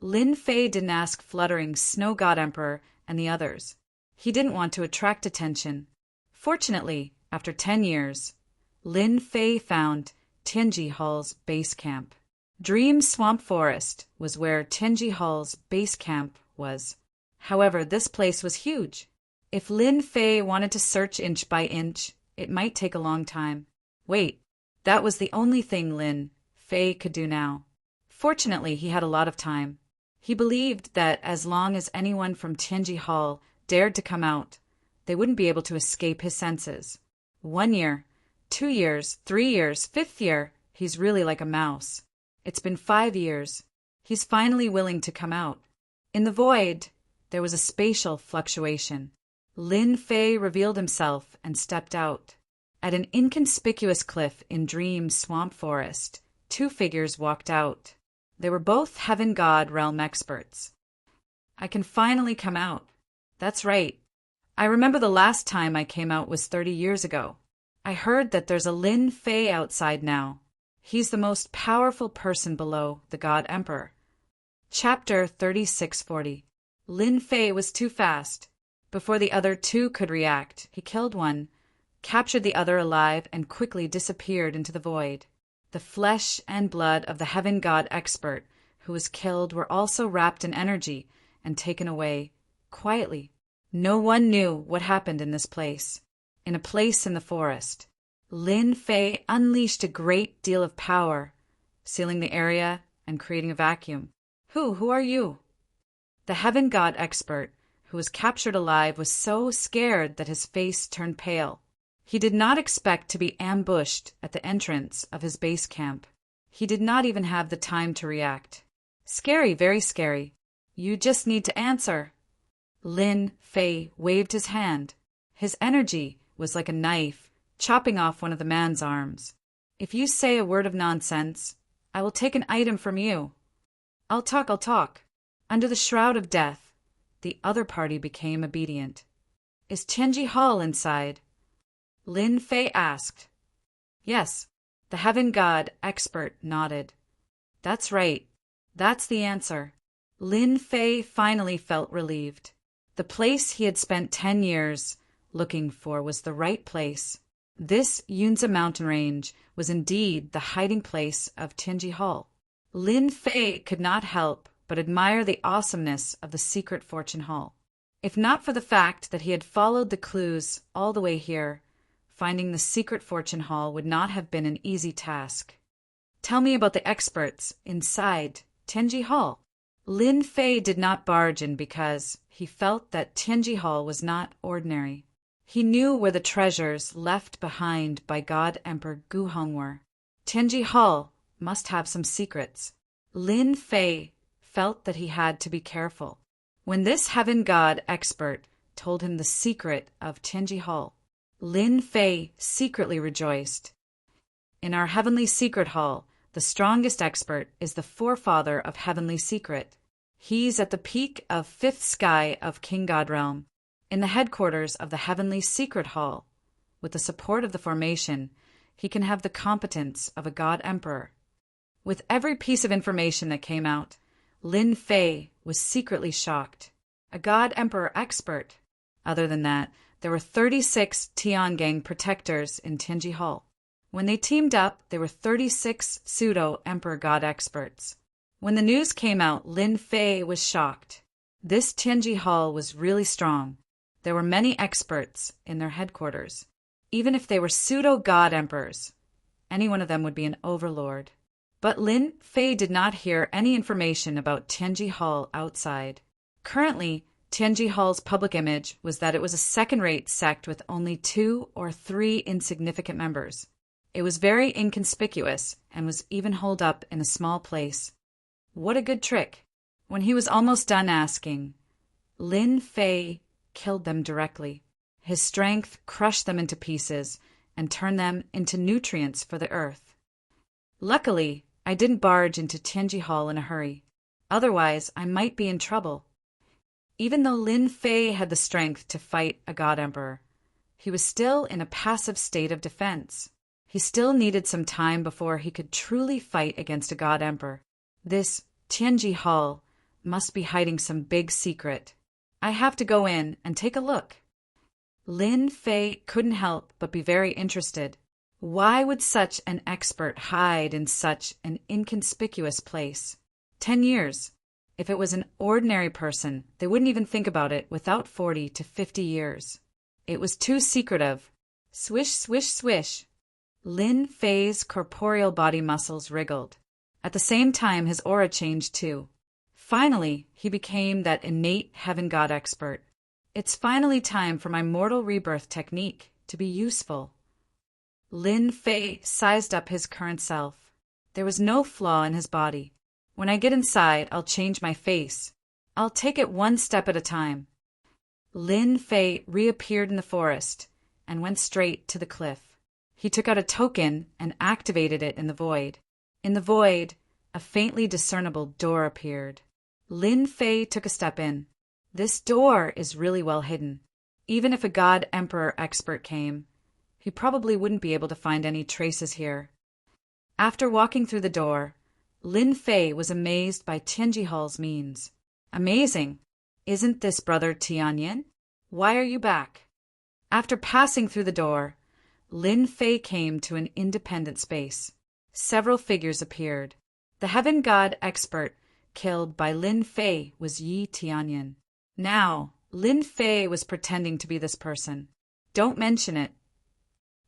Lin Fei didn't ask fluttering Snow God Emperor and the others. He didn't want to attract attention. Fortunately, after 10 years, Lin Fei found Tianji Hall's base camp. Dream Swamp Forest was where Tianji Hall's base camp was. However, this place was huge. If Lin Fei wanted to search inch by inch, it might take a long time. Wait, that was the only thing Lin Fei could do now. Fortunately, he had a lot of time. He believed that as long as anyone from Tianji Hall dared to come out, they wouldn't be able to escape his senses. 1 year, 2 years, 3 years, 5th year, he's really like a mouse. It's been 5 years. He's finally willing to come out. In the void, there was a spatial fluctuation. Lin Fei revealed himself and stepped out. At an inconspicuous cliff in Dream Swamp Forest, 2 figures walked out. They were both Heaven God realm experts. I can finally come out. That's right. I remember the last time I came out was 30 years ago. I heard that there's a Lin Fei outside now. He's the most powerful person below the God Emperor. Chapter 3640. Lin Fei was too fast. Before the other 2 could react, he killed one, captured the other alive, and quickly disappeared into the void. The flesh and blood of the Heaven God expert who was killed were also wrapped in energy and taken away, quietly. No one knew what happened in this place. In a place in the forest, Lin Fei unleashed a great deal of power, sealing the area and creating a vacuum. Who are you? The Heaven God expert, who was captured alive, was so scared that his face turned pale. He did not expect to be ambushed at the entrance of his base camp. He did not even have the time to react. Scary, very scary. You just need to answer. Lin Fei waved his hand. His energy was like a knife, chopping off one of the man's arms. If you say a word of nonsense, I will take an item from you. I'll talk. Under the shroud of death, the other party became obedient. Is Tianji Hall inside? Lin Fei asked. Yes, the Heaven God expert nodded. That's right. That's the answer. Lin Fei finally felt relieved. The place he had spent 10 years looking for was the right place. This Yunza mountain range was indeed the hiding place of Tianji Hall. Lin Fei could not help but admire the awesomeness of the secret fortune hall. If not for the fact that he had followed the clues all the way here, finding the secret fortune hall would not have been an easy task. Tell me about the experts inside Tianji Hall. Lin Fei did not barge in because he felt that Tianji Hall was not ordinary. He knew where the treasures left behind by God Emperor Guhong were. Tianji Hall must have some secrets. Lin Fei felt that he had to be careful. When this Heaven God expert told him the secret of Tianji Hall, Lin Fei secretly rejoiced. In our Heavenly Secret Hall, the strongest expert is the forefather of Heavenly Secret. He's at the peak of 5th sky of King God Realm, in the headquarters of the Heavenly Secret Hall. With the support of the formation, he can have the competence of a God Emperor. With every piece of information that came out, Lin Fei was secretly shocked. A God Emperor expert. Other than that, there were 36 Tiangang protectors in Tianji Hall. When they teamed up, there were 36 pseudo-Emperor God experts. When the news came out, Lin Fei was shocked. This Tianji Hall was really strong. There were many experts in their headquarters. Even if they were pseudo-God emperors, any one of them would be an overlord. But Lin Fei did not hear any information about Tianji Hall outside. Currently, Tianji Hall's public image was that it was a second-rate sect with only 2 or 3 insignificant members. It was very inconspicuous and was even holed up in a small place. What a good trick! When he was almost done asking, Lin Fei killed them directly. His strength crushed them into pieces and turned them into nutrients for the earth. Luckily, I didn't barge into Tianji Hall in a hurry. Otherwise, I might be in trouble. Even though Lin Fei had the strength to fight a God Emperor, he was still in a passive state of defense. He still needed some time before he could truly fight against a god emperor. This Tianji Hall must be hiding some big secret. I have to go in and take a look. Lin Fei couldn't help but be very interested. Why would such an expert hide in such an inconspicuous place? 10 years. If it was an ordinary person, they wouldn't even think about it without 40 to 50 years. It was too secretive. Swish, swish, swish. Lin Fei's corporeal body muscles wriggled. At the same time, his aura changed too. Finally, he became that innate heaven god expert. It's finally time for my mortal rebirth technique to be useful. Lin Fei sized up his current self. There was no flaw in his body. When I get inside, I'll change my face. I'll take it one step at a time. Lin Fei reappeared in the forest and went straight to the cliff. He took out a token and activated it in the void. In the void, a faintly discernible door appeared. Lin Fei took a step in. This door is really well hidden. Even if a god emperor expert came, he probably wouldn't be able to find any traces here. After walking through the door, Lin Fei was amazed by Tianji Hall's means. Amazing! Isn't this brother Tianyin? Why are you back? After passing through the door, Lin Fei came to an independent space. Several figures appeared. The heaven god expert killed by Lin Fei was Yi Tianyin. Now, Lin Fei was pretending to be this person. Don't mention it.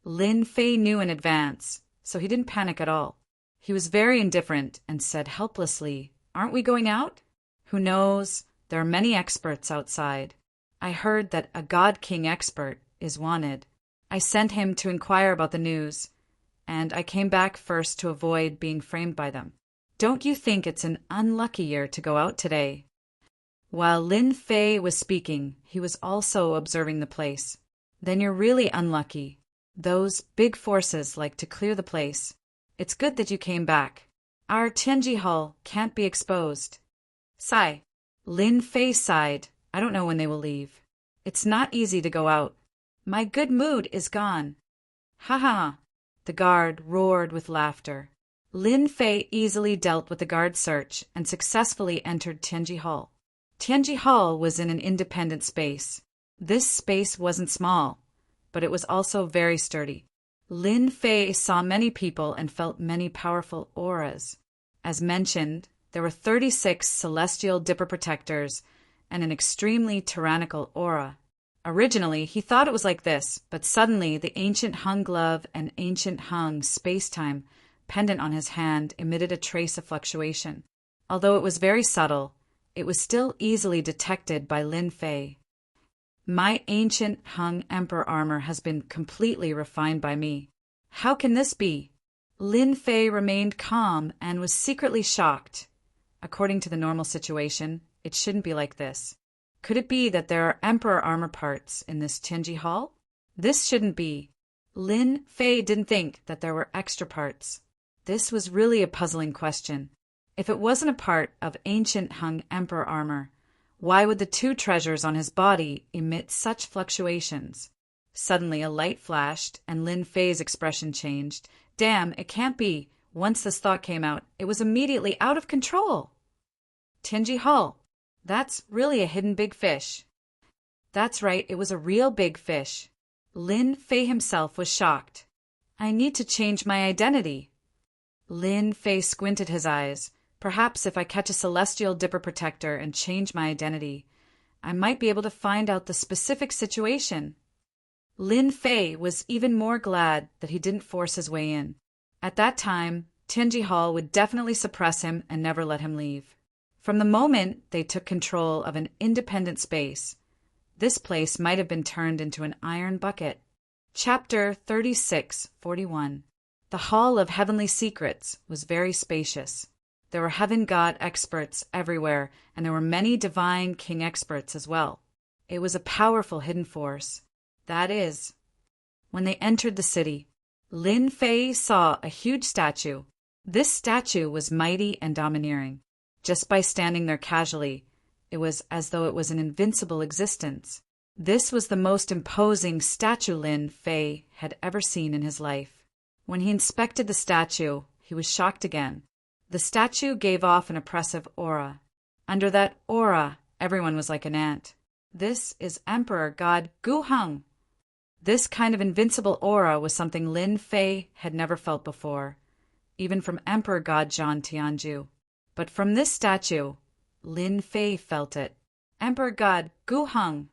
Lin Fei knew in advance, so he didn't panic at all. He was very indifferent and said helplessly, "Aren't we going out?" "Who knows? There are many experts outside. I heard that a God King expert is wanted. I sent him to inquire about the news, and I came back first to avoid being framed by them. Don't you think it's an unlucky year to go out today?" While Lin Fei was speaking, he was also observing the place. "Then you're really unlucky. Those big forces like to clear the place. It's good that you came back. Our Tianji Hall can't be exposed." Sigh. Lin Fei sighed. "I don't know when they will leave. It's not easy to go out. My good mood is gone." "Ha ha!" The guard roared with laughter. Lin Fei easily dealt with the guard search and successfully entered Tianji Hall. Tianji Hall was in an independent space. This space wasn't small, but it was also very sturdy. Lin Fei saw many people and felt many powerful auras. As mentioned, there were 36 celestial dipper protectors and an extremely tyrannical aura. Originally, he thought it was like this, but suddenly the ancient hung glove and ancient hung space-time pendant on his hand emitted a trace of fluctuation. Although it was very subtle, it was still easily detected by Lin Fei. "My ancient hung emperor armor has been completely refined by me. How can this be?" Lin Fei remained calm and was secretly shocked. According to the normal situation, it shouldn't be like this. Could it be that there are emperor armor parts in this Tianji Hall? This shouldn't be. Lin Fei didn't think that there were extra parts. This was really a puzzling question. If it wasn't a part of ancient hung emperor armor, why would the two treasures on his body emit such fluctuations? Suddenly a light flashed, and Lin Fei's expression changed. Damn, it can't be. Once this thought came out, it was immediately out of control. Tianji Hall. That's really a hidden big fish. That's right, it was a real big fish. Lin Fei himself was shocked. I need to change my identity. Lin Fei squinted his eyes. Perhaps if I catch a celestial dipper protector and change my identity, I might be able to find out the specific situation. Lin Fei was even more glad that he didn't force his way in. At that time, Tianji Hall would definitely suppress him and never let him leave. From the moment they took control of an independent space, this place might have been turned into an iron bucket. Chapter 36:41. The Hall of Heavenly Secrets was very spacious. There were heaven god experts everywhere, and there were many divine king experts as well. It was a powerful hidden force. That is, when they entered the city, Lin Fei saw a huge statue. This statue was mighty and domineering. Just by standing there casually, it was as though it was an invincible existence. This was the most imposing statue Lin Fei had ever seen in his life. When he inspected the statue, he was shocked again. The statue gave off an oppressive aura. Under that aura, everyone was like an ant. This is Emperor God Guheng. This kind of invincible aura was something Lin Fei had never felt before, even from Emperor God Zhan Tianju. But from this statue, Lin Fei felt it. Emperor God Guheng.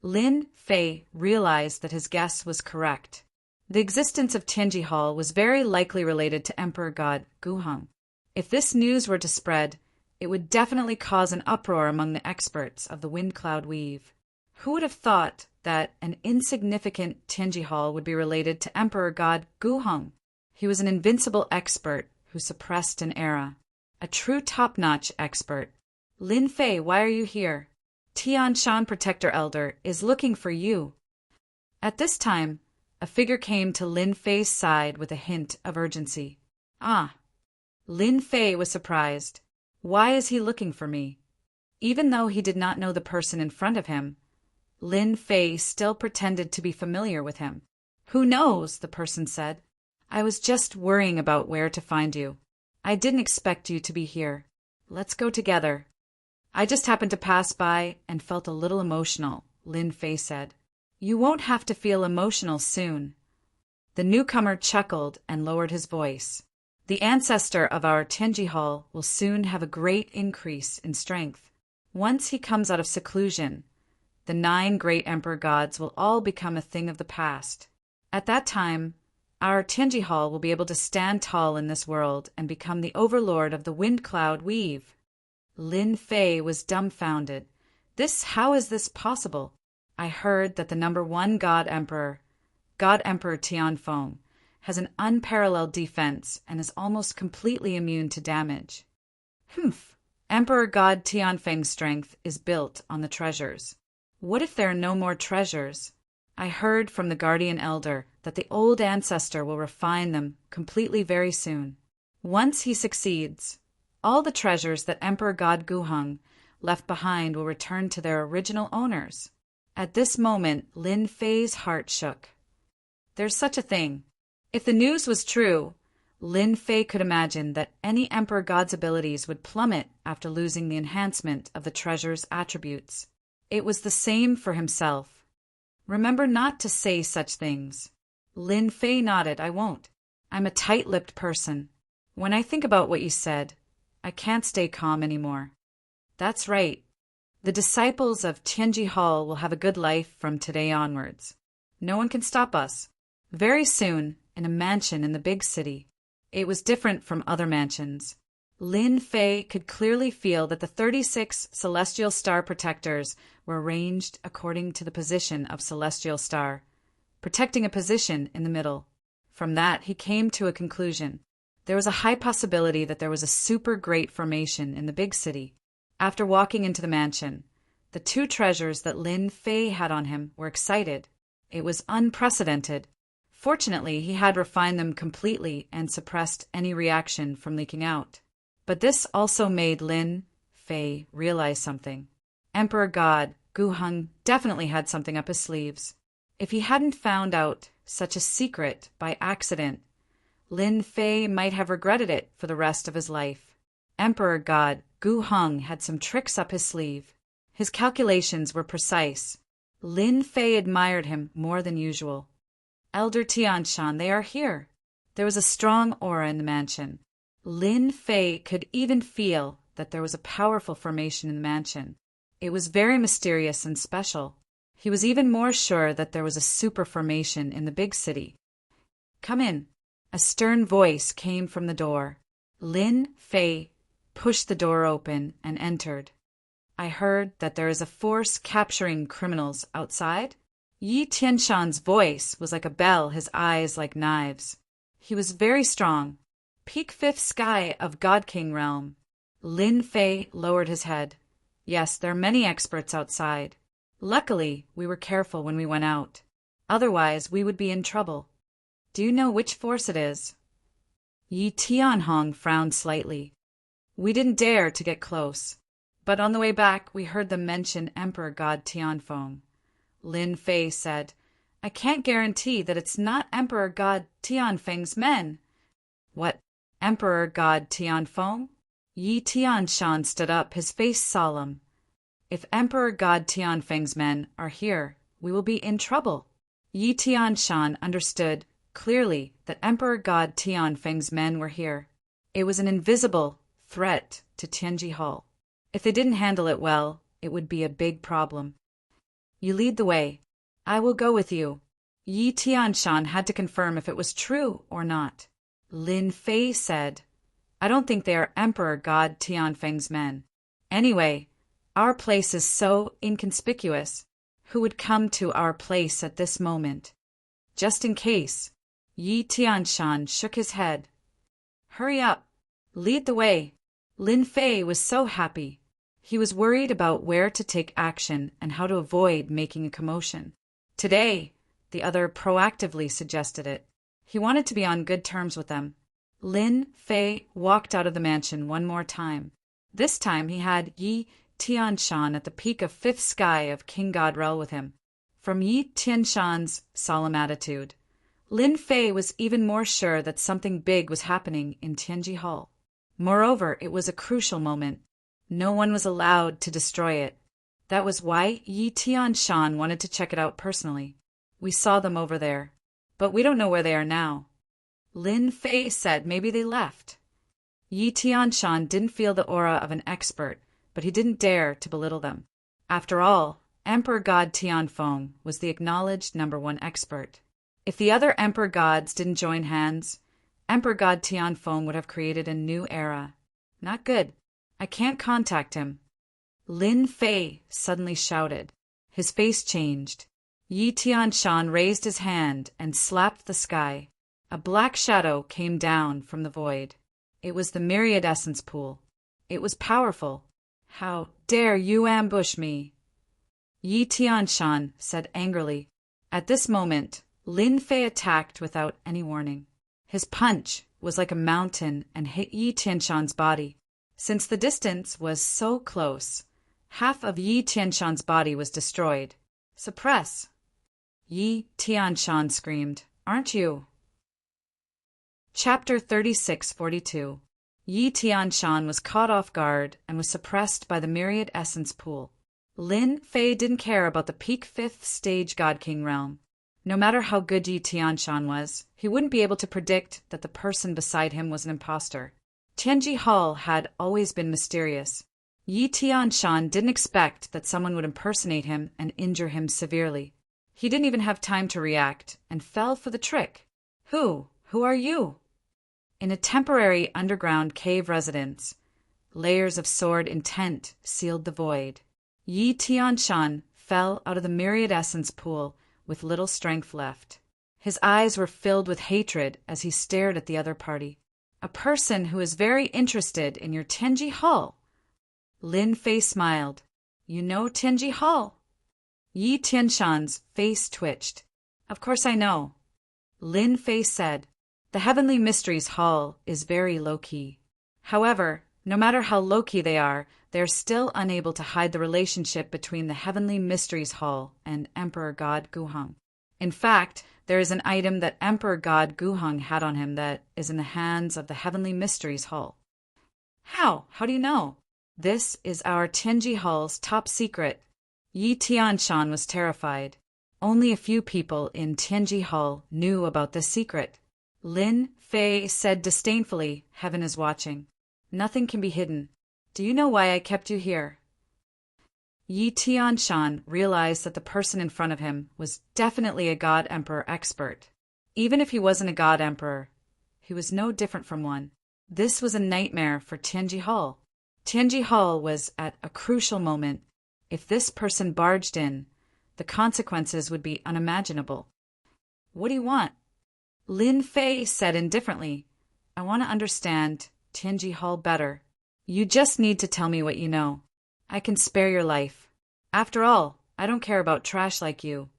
Lin Fei realized that his guess was correct. The existence of Tianji Hall was very likely related to Emperor God Guheng. If this news were to spread, it would definitely cause an uproar among the experts of the wind cloud weave. Who would have thought that an insignificant Tianji Hall would be related to Emperor God Guheng? He was an invincible expert who suppressed an era. A true top-notch expert. Lin Fei, why are you here? Tian Shan Protector Elder is looking for you. At this time, a figure came to Lin Fei's side with a hint of urgency. Ah! Lin Fei was surprised. Why is he looking for me? Even though he did not know the person in front of him, Lin Fei still pretended to be familiar with him. Who knows, the person said. I was just worrying about where to find you. I didn't expect you to be here. Let's go together. I just happened to pass by and felt a little emotional, Lin Fei said. You won't have to feel emotional soon. The newcomer chuckled and lowered his voice. The ancestor of our Tianji Hall will soon have a great increase in strength. Once he comes out of seclusion, the 9 great emperor gods will all become a thing of the past. At that time, our Tianji Hall will be able to stand tall in this world and become the overlord of the wind cloud weave. Lin Fei was dumbfounded. How is this possible? I heard that the number 1 God Emperor Tianfeng, has an unparalleled defense and is almost completely immune to damage. Emperor God Tianfeng's strength is built on the treasures. What if there are no more treasures? I heard from the Guardian Elder that the old ancestor will refine them completely very soon. Once he succeeds, all the treasures that Emperor God Guheng left behind will return to their original owners. At this moment, Lin Fei's heart shook. There's such a thing. If the news was true, Lin Fei could imagine that any Emperor God's abilities would plummet after losing the enhancement of the treasure's attributes. It was the same for himself. Remember not to say such things. Lin Fei nodded. I won't. I'm a tight-lipped person. When I think about what you said, I can't stay calm anymore. That's right. The disciples of Tianji Hall will have a good life from today onwards. No one can stop us. Very soon, in a mansion in the big city. It was different from other mansions. Lin Fei could clearly feel that the 36 celestial star protectors were arranged according to the position of celestial star, protecting a position in the middle. From that, he came to a conclusion. There was a high possibility that there was a super great formation in the big city. After walking into the mansion, the 2 treasures that Lin Fei had on him were excited. It was unprecedented. Fortunately, he had refined them completely and suppressed any reaction from leaking out. But this also made Lin Fei realize something. Emperor God Guheng definitely had something up his sleeves. If he hadn't found out such a secret by accident, Lin Fei might have regretted it for the rest of his life. Emperor God Guheng had some tricks up his sleeve. His calculations were precise. Lin Fei admired him more than usual. Elder Tianshan, they are here. There was a strong aura in the mansion. Lin Fei could even feel that there was a powerful formation in the mansion. It was very mysterious and special. He was even more sure that there was a super formation in the big city. Come in. A stern voice came from the door. Lin Fei pushed the door open and entered. I heard that there is a force capturing criminals outside. Yi Tianshan's voice was like a bell, his eyes like knives. He was very strong. Peak 5th sky of God King realm. Lin Fei lowered his head. Yes, there are many experts outside. Luckily, we were careful when we went out. Otherwise, we would be in trouble. Do you know which force it is? Yi Tianhong frowned slightly. We didn't dare to get close. But on the way back, we heard them mention Emperor God Tianfeng. Lin Fei said, I can't guarantee that it's not Emperor God Tianfeng's men. What, Emperor God Tianfeng? Yi Tianshan stood up, his face solemn. If Emperor God Tianfeng's men are here, we will be in trouble. Yi Tianshan understood clearly that Emperor God Tianfeng's men were here. It was an invisible threat to Tianji Hall. If they didn't handle it well, it would be a big problem. You lead the way. I will go with you. Yi Tianshan had to confirm if it was true or not. Lin Fei said, I don't think they are Emperor God Tianfeng's men. Anyway, our place is so inconspicuous. Who would come to our place at this moment? Just in case. Yi Tianshan shook his head. Hurry up. Lead the way. Lin Fei was so happy. He was worried about where to take action and how to avoid making a commotion. Today, the other proactively suggested it. He wanted to be on good terms with them. Lin Fei walked out of the mansion one more time. This time he had Yi Tianshan at the peak of fifth sky of King Godrel with him. From Yi Tianshan's solemn attitude, Lin Fei was even more sure that something big was happening in Tianji Hall. Moreover, it was a crucial moment. No one was allowed to destroy it. That was why Yi Tianshan wanted to check it out personally. We saw them over there, but we don't know where they are now. Lin Fei said maybe they left. Yi Tianshan didn't feel the aura of an expert, but he didn't dare to belittle them. After all, Emperor God Tianfeng was the acknowledged #1 expert. If the other Emperor Gods didn't join hands, Emperor God Tianfeng would have created a new era. Not good. I can't contact him. Lin Fei suddenly shouted. His face changed. Yi Tianshan raised his hand and slapped the sky. A black shadow came down from the void. It was the myriad essence pool. It was powerful. How dare you ambush me? Yi Tianshan said angrily. At this moment, Lin Fei attacked without any warning. His punch was like a mountain and hit Yi Tianshan's body. Since the distance was so close, half of Yi Tianshan's body was destroyed. Suppress! Yi Tianshan screamed, Aren't you? Chapter 3642. Yi Tianshan was caught off guard and was suppressed by the myriad essence pool. Lin Fei didn't care about the peak 5th stage God King realm. No matter how good Yi Tianshan was, he wouldn't be able to predict that the person beside him was an imposter. Tianji Hall had always been mysterious. Yi Tianshan didn't expect that someone would impersonate him and injure him severely. He didn't even have time to react and fell for the trick. Who are you? In a temporary underground cave residence, layers of sword intent sealed the void. Yi Tianshan fell out of the myriad essence pool with little strength left. His eyes were filled with hatred as he stared at the other party. A person who is very interested in your Tianji Hall. Lin Fei smiled. You know Tianji Hall? Yi Tianshan's face twitched. Of course I know. Lin Fei said. The Heavenly Mysteries Hall is very low-key. However, no matter how low-key they are still unable to hide the relationship between the Heavenly Mysteries Hall and Emperor God Guheng. In fact, there is an item that Emperor God Guheng had on him that is in the hands of the Heavenly Mysteries Hall. How? How do you know? This is our Tianji Hall's top secret. Yi Tianshan was terrified. Only a few people in Tianji Hall knew about this secret. Lin Fei said disdainfully, Heaven is watching. Nothing can be hidden. Do you know why I kept you here? Yi Tianshan realized that the person in front of him was definitely a God Emperor expert. Even if he wasn't a God Emperor, he was no different from one. This was a nightmare for Tianji Hall. Tianji Hall was at a crucial moment. If this person barged in, the consequences would be unimaginable. What do you want? Lin Fei said indifferently, I want to understand Tianji Hall better. You just need to tell me what you know. I can spare your life. After all, I don't care about trash like you.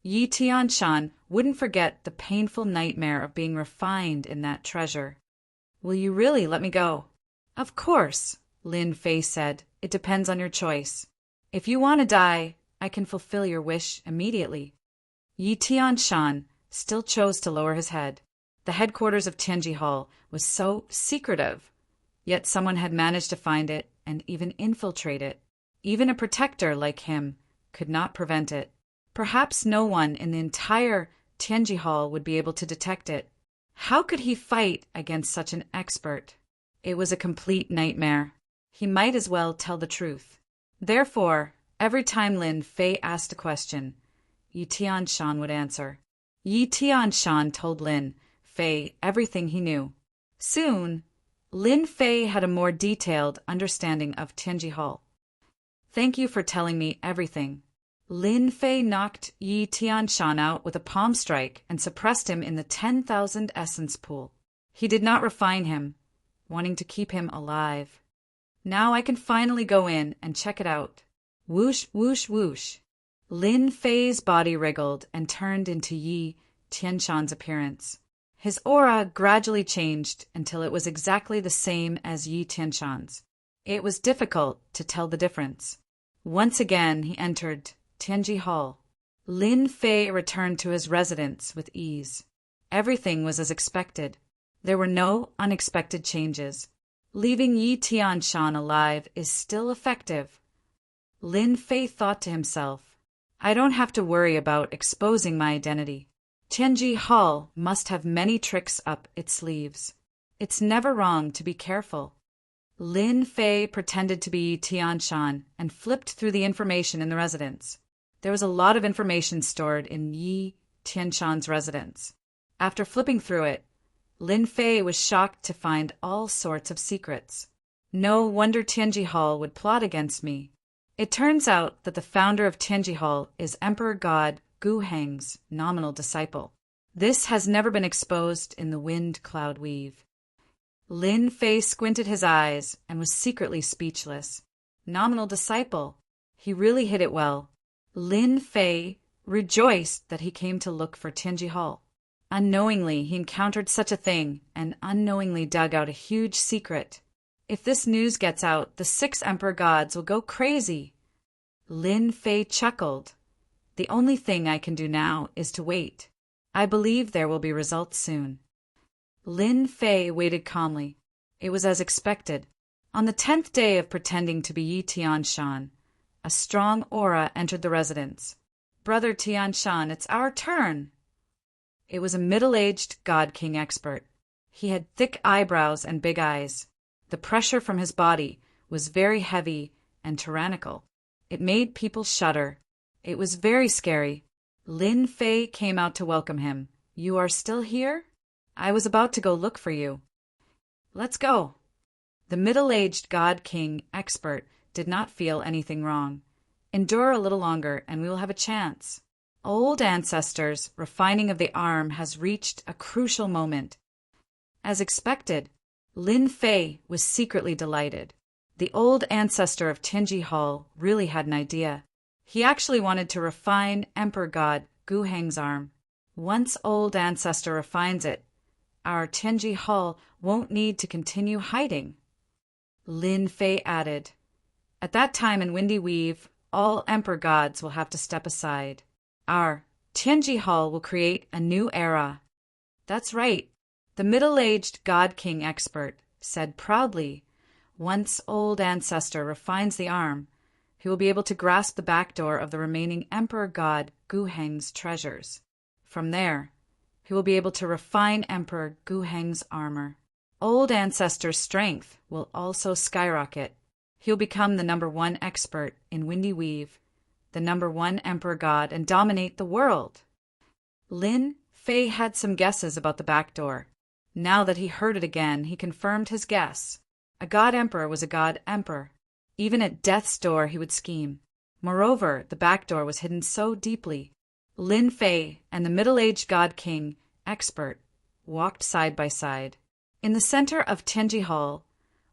Yi Tianshan wouldn't forget the painful nightmare of being refined in that treasure. Will you really let me go? Of course, Lin Fei said. It depends on your choice. If you want to die, I can fulfill your wish immediately. Yi Tianshan still chose to lower his head. The headquarters of Tianji Hall was so secretive, yet someone had managed to find it and even infiltrate it. Even a protector like him could not prevent it. Perhaps no one in the entire Tianji Hall would be able to detect it. How could he fight against such an expert? It was a complete nightmare. He might as well tell the truth. Therefore, every time Lin Fei asked a question, Yi Tianshan would answer. Yi Tianshan told Lin Fei everything he knew. Soon, Lin Fei had a more detailed understanding of Tianji Hall. Thank you for telling me everything. Lin Fei knocked Yi Tianshan out with a palm strike and suppressed him in the 10,000 essence pool. He did not refine him, wanting to keep him alive. Now I can finally go in and check it out. Whoosh, whoosh, whoosh. Lin Fei's body wriggled and turned into Yi Tianshan's appearance. His aura gradually changed until it was exactly the same as Yi Tianshan's. It was difficult to tell the difference. Once again he entered Tianji Hall. Lin Fei returned to his residence with ease. Everything was as expected. There were no unexpected changes. Leaving Yi Tianshan alive is still effective. Lin Fei thought to himself, I don't have to worry about exposing my identity. Tianji Hall must have many tricks up its sleeves. It's never wrong to be careful. Lin Fei pretended to be Yi Tianshan and flipped through the information in the residence. There was a lot of information stored in Yi Tianshan's residence. After flipping through it, Lin Fei was shocked to find all sorts of secrets. No wonder Tianji Hall would plot against me. It turns out that the founder of Tianji Hall is Emperor God Gu Heng's nominal disciple. This has never been exposed in the wind cloud weave. Lin Fei squinted his eyes and was secretly speechless. Nominal disciple. He really hit it well. Lin Fei rejoiced that he came to look for Tianji Hall. Unknowingly, he encountered such a thing and unknowingly dug out a huge secret. If this news gets out, the 6 Emperor Gods will go crazy. Lin Fei chuckled. The only thing I can do now is to wait. I believe there will be results soon. Lin Fei waited calmly. It was as expected. On the 10th day of pretending to be Yi Tianshan, a strong aura entered the residence. Brother Tianshan, it's our turn. It was a middle-aged God King expert. He had thick eyebrows and big eyes. The pressure from his body was very heavy and tyrannical. It made people shudder. It was very scary. Lin Fei came out to welcome him. You are still here? I was about to go look for you. Let's go. The middle-aged God King expert did not feel anything wrong. Endure a little longer and we will have a chance. Old ancestors' refining of the arm has reached a crucial moment. As expected, Lin Fei was secretly delighted. The old ancestor of Tianji Hall really had an idea. He actually wanted to refine Emperor God Gu Heng's arm. Once old ancestor refines it, our Tianji Hall won't need to continue hiding. Lin Fei added, At that time in Windy Weave, all Emperor Gods will have to step aside. Our Tianji Hall will create a new era. That's right, the middle-aged God King expert said proudly. Once old ancestor refines the arm, he will be able to grasp the back door of the remaining Emperor God Gu Heng's treasures. From there, he will be able to refine Emperor Gu Heng's armor. Old ancestor's strength will also skyrocket. He'll become the #1 expert in Windy Weave, the #1 Emperor God, and dominate the world. Lin Fei had some guesses about the back door. Now that he heard it again, he confirmed his guess. A God Emperor was a God Emperor. Even at death's door he would scheme. Moreover, the back door was hidden so deeply. Lin Fei and the middle-aged God King expert walked side by side. In the center of Tianji Hall,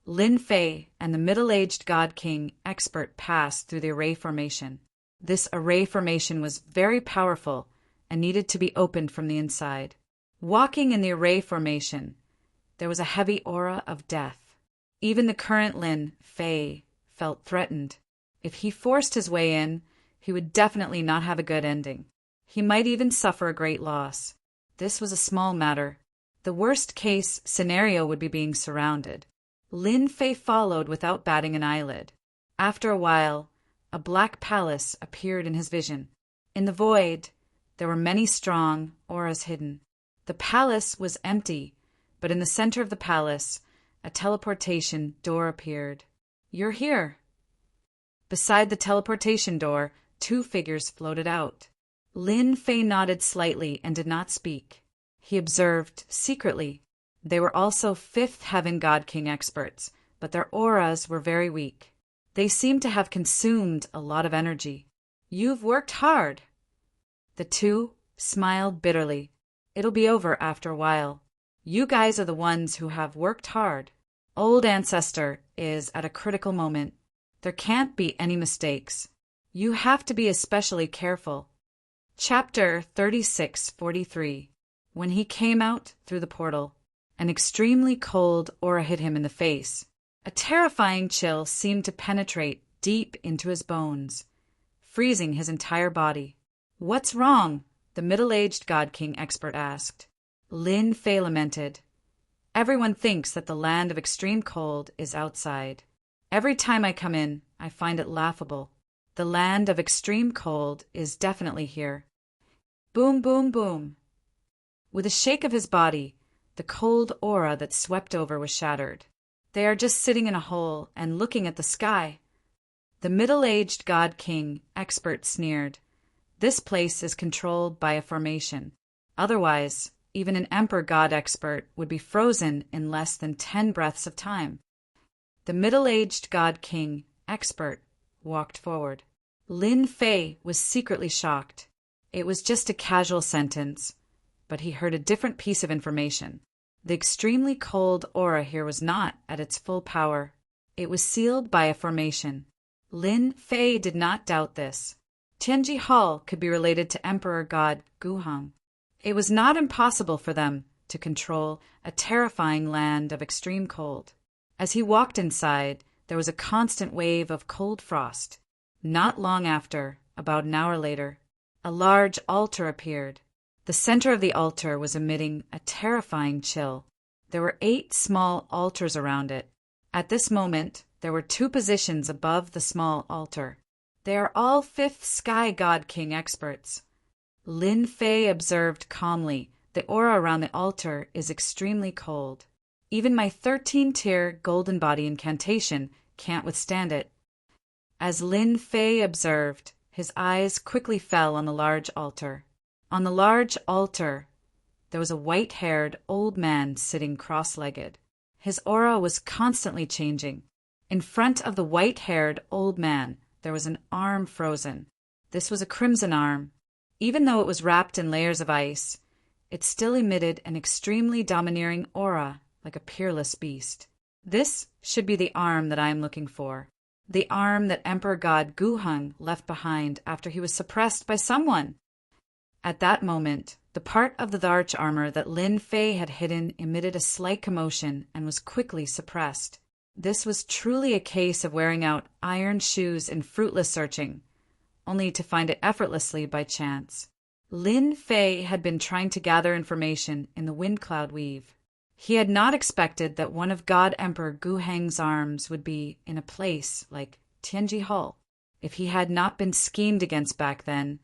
Lin Fei and the middle-aged God King expert passed through the array formation. This array formation was very powerful and needed to be opened from the inside. Walking in the array formation, there was a heavy aura of death. Even the current Lin Fei felt threatened. If he forced his way in, he would definitely not have a good ending. He might even suffer a great loss. This was a small matter. The worst-case scenario would be being surrounded. Lin Fei followed without batting an eyelid. After a while, a black palace appeared in his vision. In the void, there were many strong auras hidden. The palace was empty, but in the center of the palace, a teleportation door appeared. "You're here." Beside the teleportation door, 2 figures floated out. Lin Fei nodded slightly and did not speak. He observed secretly. They were also 5th Heaven God King experts, but their auras were very weak. They seemed to have consumed a lot of energy. "You've worked hard." The 2 smiled bitterly. "It'll be over after a while. You guys are the ones who have worked hard. Old Ancestor is at a critical moment. There can't be any mistakes. You have to be especially careful." Chapter 36:43. When he came out through the portal, an extremely cold aura hit him in the face. A terrifying chill seemed to penetrate deep into his bones, freezing his entire body. "What's wrong?" the middle-aged God King expert asked. Lin Fei lamented. "Everyone thinks that the land of extreme cold is outside. Every time I come in, I find it laughable. The land of extreme cold is definitely here." Boom, boom, boom. With a shake of his body, the cold aura that swept over was shattered. "They are just sitting in a hole and looking at the sky." The middle-aged God King expert sneered. "This place is controlled by a formation. Otherwise, even an Emperor God expert would be frozen in less than 10 breaths of time." The middle-aged God King expert walked forward. Lin Fei was secretly shocked. It was just a casual sentence, but he heard a different piece of information. The extremely cold aura here was not at its full power. It was sealed by a formation. Lin Fei did not doubt this. Tianji Hall could be related to Emperor God Guhang. It was not impossible for them to control a terrifying land of extreme cold. As he walked inside, there was a constant wave of cold frost. Not long after, about an hour later, a large altar appeared. The center of the altar was emitting a terrifying chill. There were 8 small altars around it. At this moment, there were 2 positions above the small altar. They are all 5th Sky God King experts. Lin Fei observed calmly. The aura around the altar is extremely cold. Even my 13-tier golden body incantation can't withstand it. As Lin Fei observed, his eyes quickly fell on the large altar. On the large altar, there was a white-haired old man sitting cross-legged. His aura was constantly changing. In front of the white-haired old man, there was an arm frozen. This was a crimson arm. Even though it was wrapped in layers of ice, it still emitted an extremely domineering aura, like a peerless beast. This should be the arm that I am looking for. The arm that Emperor God Guhang left behind after he was suppressed by someone. At that moment, the part of the arch armor that Lin Fei had hidden emitted a slight commotion and was quickly suppressed. This was truly a case of wearing out iron shoes in fruitless searching, only to find it effortlessly by chance. Lin Fei had been trying to gather information in the wind cloud weave. He had not expected that one of God Emperor Guhang's arms would be in a place like Tianji Hall. If he had not been schemed against back then,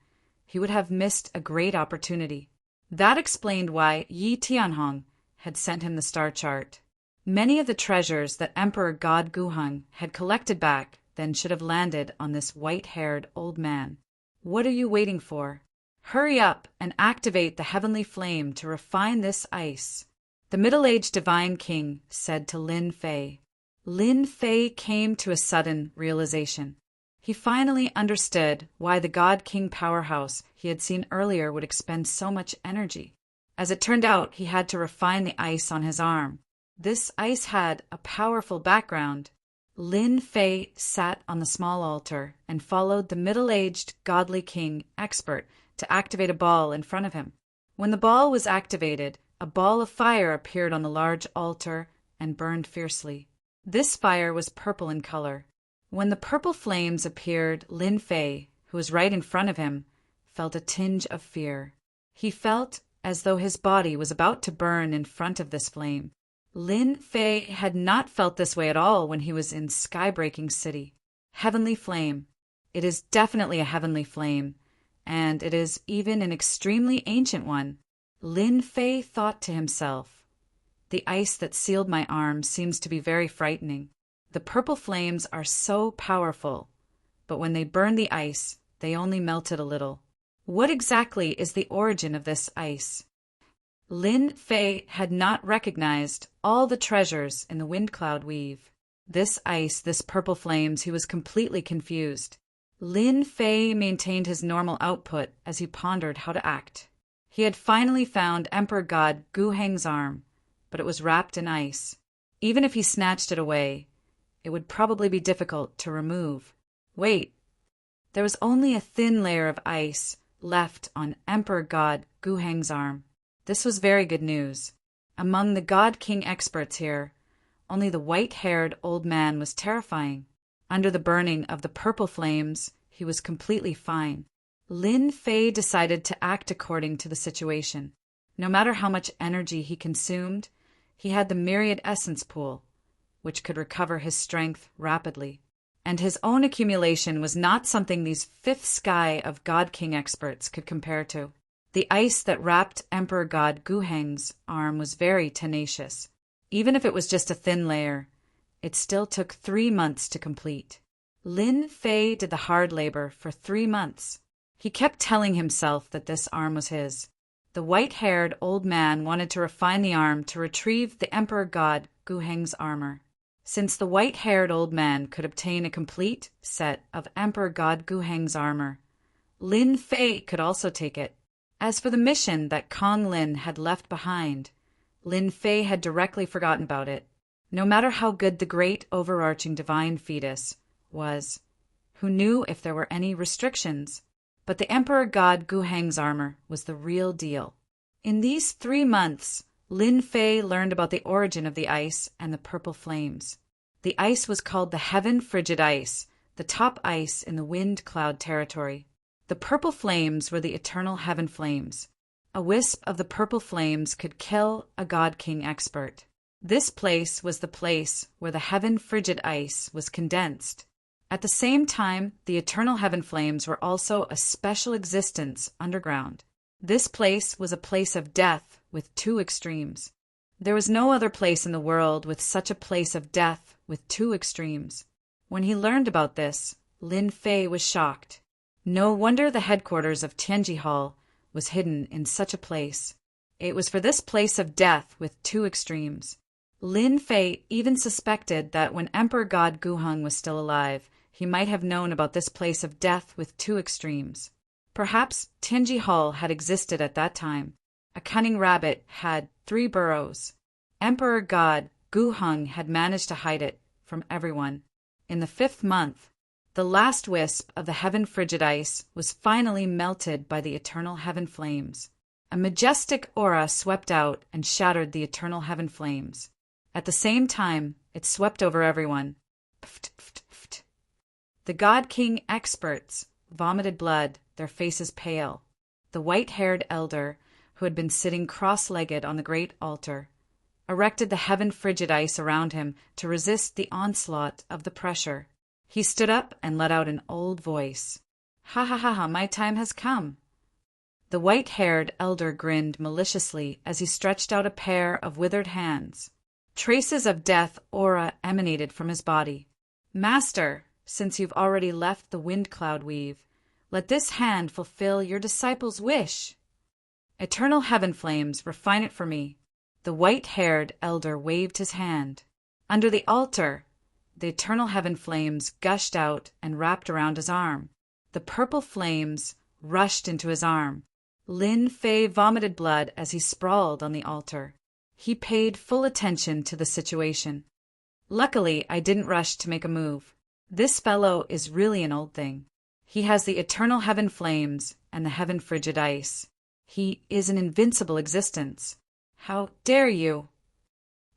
he would have missed a great opportunity. That explained why Yi Tianhong had sent him the star chart. Many of the treasures that Emperor God Guhang had collected back then should have landed on this white-haired old man. What are you waiting for? Hurry up and activate the heavenly flame to refine this ice. The middle-aged divine king said to Lin Fei. Lin Fei came to a sudden realization. He finally understood why the God King powerhouse he had seen earlier would expend so much energy. As it turned out, he had to refine the ice on his arm. This ice had a powerful background. Lin Fei sat on the small altar and followed the middle-aged godly king expert to activate a ball in front of him. When the ball was activated, a ball of fire appeared on the large altar and burned fiercely. This fire was purple in color. When the purple flames appeared, Lin Fei, who was right in front of him, felt a tinge of fear. He felt as though his body was about to burn in front of this flame. Lin Fei had not felt this way at all when he was in Sky-Breaking City. Heavenly flame. It is definitely a heavenly flame, and it is even an extremely ancient one. Lin Fei thought to himself, the ice that sealed my arm seems to be very frightening. The purple flames are so powerful, but when they burned the ice, they only melted a little. What exactly is the origin of this ice? Lin Fei had not recognized all the treasures in the wind cloud weave. This ice, this purple flames, he was completely confused. Lin Fei maintained his normal output as he pondered how to act. He had finally found Emperor God Gu Heng's arm, but it was wrapped in ice. Even if he snatched it away, it would probably be difficult to remove. Wait, there was only a thin layer of ice left on Emperor God Gu Heng's arm. This was very good news. Among the God King experts here, only the white-haired old man was terrifying. Under the burning of the purple flames, he was completely fine. Lin Fei decided to act according to the situation. No matter how much energy he consumed, he had the myriad essence pool, which could recover his strength rapidly. And his own accumulation was not something these fifth sky of God King experts could compare to. The ice that wrapped Emperor God Gu Heng's arm was very tenacious. Even if it was just a thin layer, it still took 3 months to complete. Lin Fei did the hard labor for 3 months. He kept telling himself that this arm was his. The white-haired old man wanted to refine the arm to retrieve the Emperor God Gu Heng's armor. Since the white-haired old man could obtain a complete set of Emperor God Gu Heng's armor, Lin Fei could also take it. As for the mission that Kong Lin had left behind, Lin Fei had directly forgotten about it. No matter how good the great overarching divine fetus was, who knew if there were any restrictions? But the Emperor God Gu Heng's armor was the real deal. In these 3 months, Lin Fei learned about the origin of the ice and the purple flames. The ice was called the Heaven Frigid Ice, the top ice in the wind cloud territory. The purple flames were the eternal heaven flames. A wisp of the purple flames could kill a God King expert. This place was the place where the heaven frigid ice was condensed. At the same time, the eternal heaven flames were also a special existence underground. This place was a place of death with 2 extremes. There was no other place in the world with such a place of death with 2 extremes. When he learned about this, Lin Fei was shocked. No wonder the headquarters of Tianji Hall was hidden in such a place. It was for this place of death with 2 extremes. Lin Fei even suspected that when Emperor God Gu Heng was still alive, he might have known about this place of death with 2 extremes. Perhaps Tianji Hall had existed at that time. A cunning rabbit had 3 burrows. Emperor God Gu Heng had managed to hide it from everyone. In the 5th month, the last wisp of the heaven frigid ice was finally melted by the eternal heaven flames. A majestic aura swept out and shattered the eternal heaven flames. At the same time, it swept over everyone. Pft, pft, pft. The God King experts vomited blood, their faces pale. The white-haired elder, who had been sitting cross-legged on the great altar, erected the heaven frigid ice around him to resist the onslaught of the pressure. He stood up and let out an old voice. Ha ha ha ha, my time has come. The white-haired elder grinned maliciously as he stretched out a pair of withered hands. Traces of death aura emanated from his body. Master, since you've already left the wind cloud weave, let this hand fulfill your disciple's wish. Eternal heaven flames, refine it for me. The white-haired elder waved his hand. Under the altar, the eternal heaven flames gushed out and wrapped around his arm. The purple flames rushed into his arm. Lin Fei vomited blood as he sprawled on the altar. He paid full attention to the situation. Luckily, I didn't rush to make a move. This fellow is really an old thing. He has the eternal heaven flames and the heaven frigid ice. He is an invincible existence. How dare you?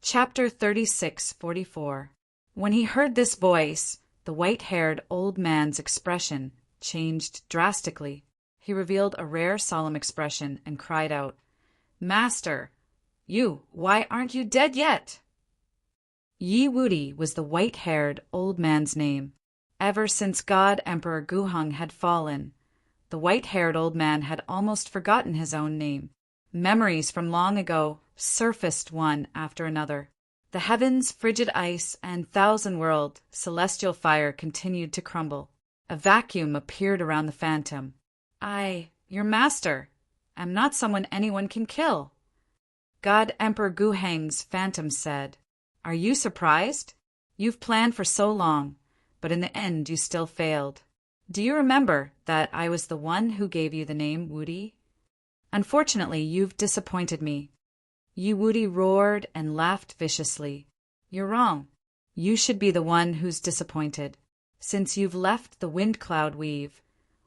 Chapter 36:44. When he heard this voice, the white-haired old man's expression changed drastically. He revealed a rare solemn expression and cried out, "Master! Why aren't you dead yet?" Yi Wudi was the white-haired old man's name. Ever since God Emperor Guheng had fallen, the white-haired old man had almost forgotten his own name. Memories from long ago surfaced one after another. The heavens, frigid ice, and thousand-world, celestial fire continued to crumble. A vacuum appeared around the phantom. "I, your master, am not someone anyone can kill." God Emperor Guheng's phantom said, "Are you surprised? You've planned for so long, but in the end you still failed. Do you remember that I was the one who gave you the name Wudi? Unfortunately, you've disappointed me." Yi Wudi roared and laughed viciously. "You're wrong. You should be the one who's disappointed. Since you've left the wind cloud weave,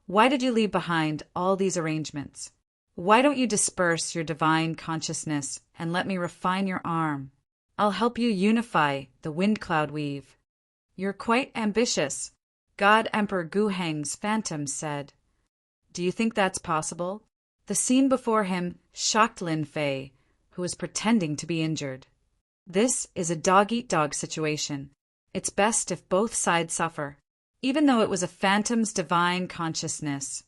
why did you leave behind all these arrangements? Why don't you disperse your divine consciousness and let me refine your arm? I'll help you unify the wind cloud weave." "You're quite ambitious," God Emperor Guheng's phantom said. "Do you think that's possible?" The scene before him shocked Lin Fei, who was pretending to be injured. This is a dog-eat-dog situation. It's best if both sides suffer. Even though it was a phantom's divine consciousness,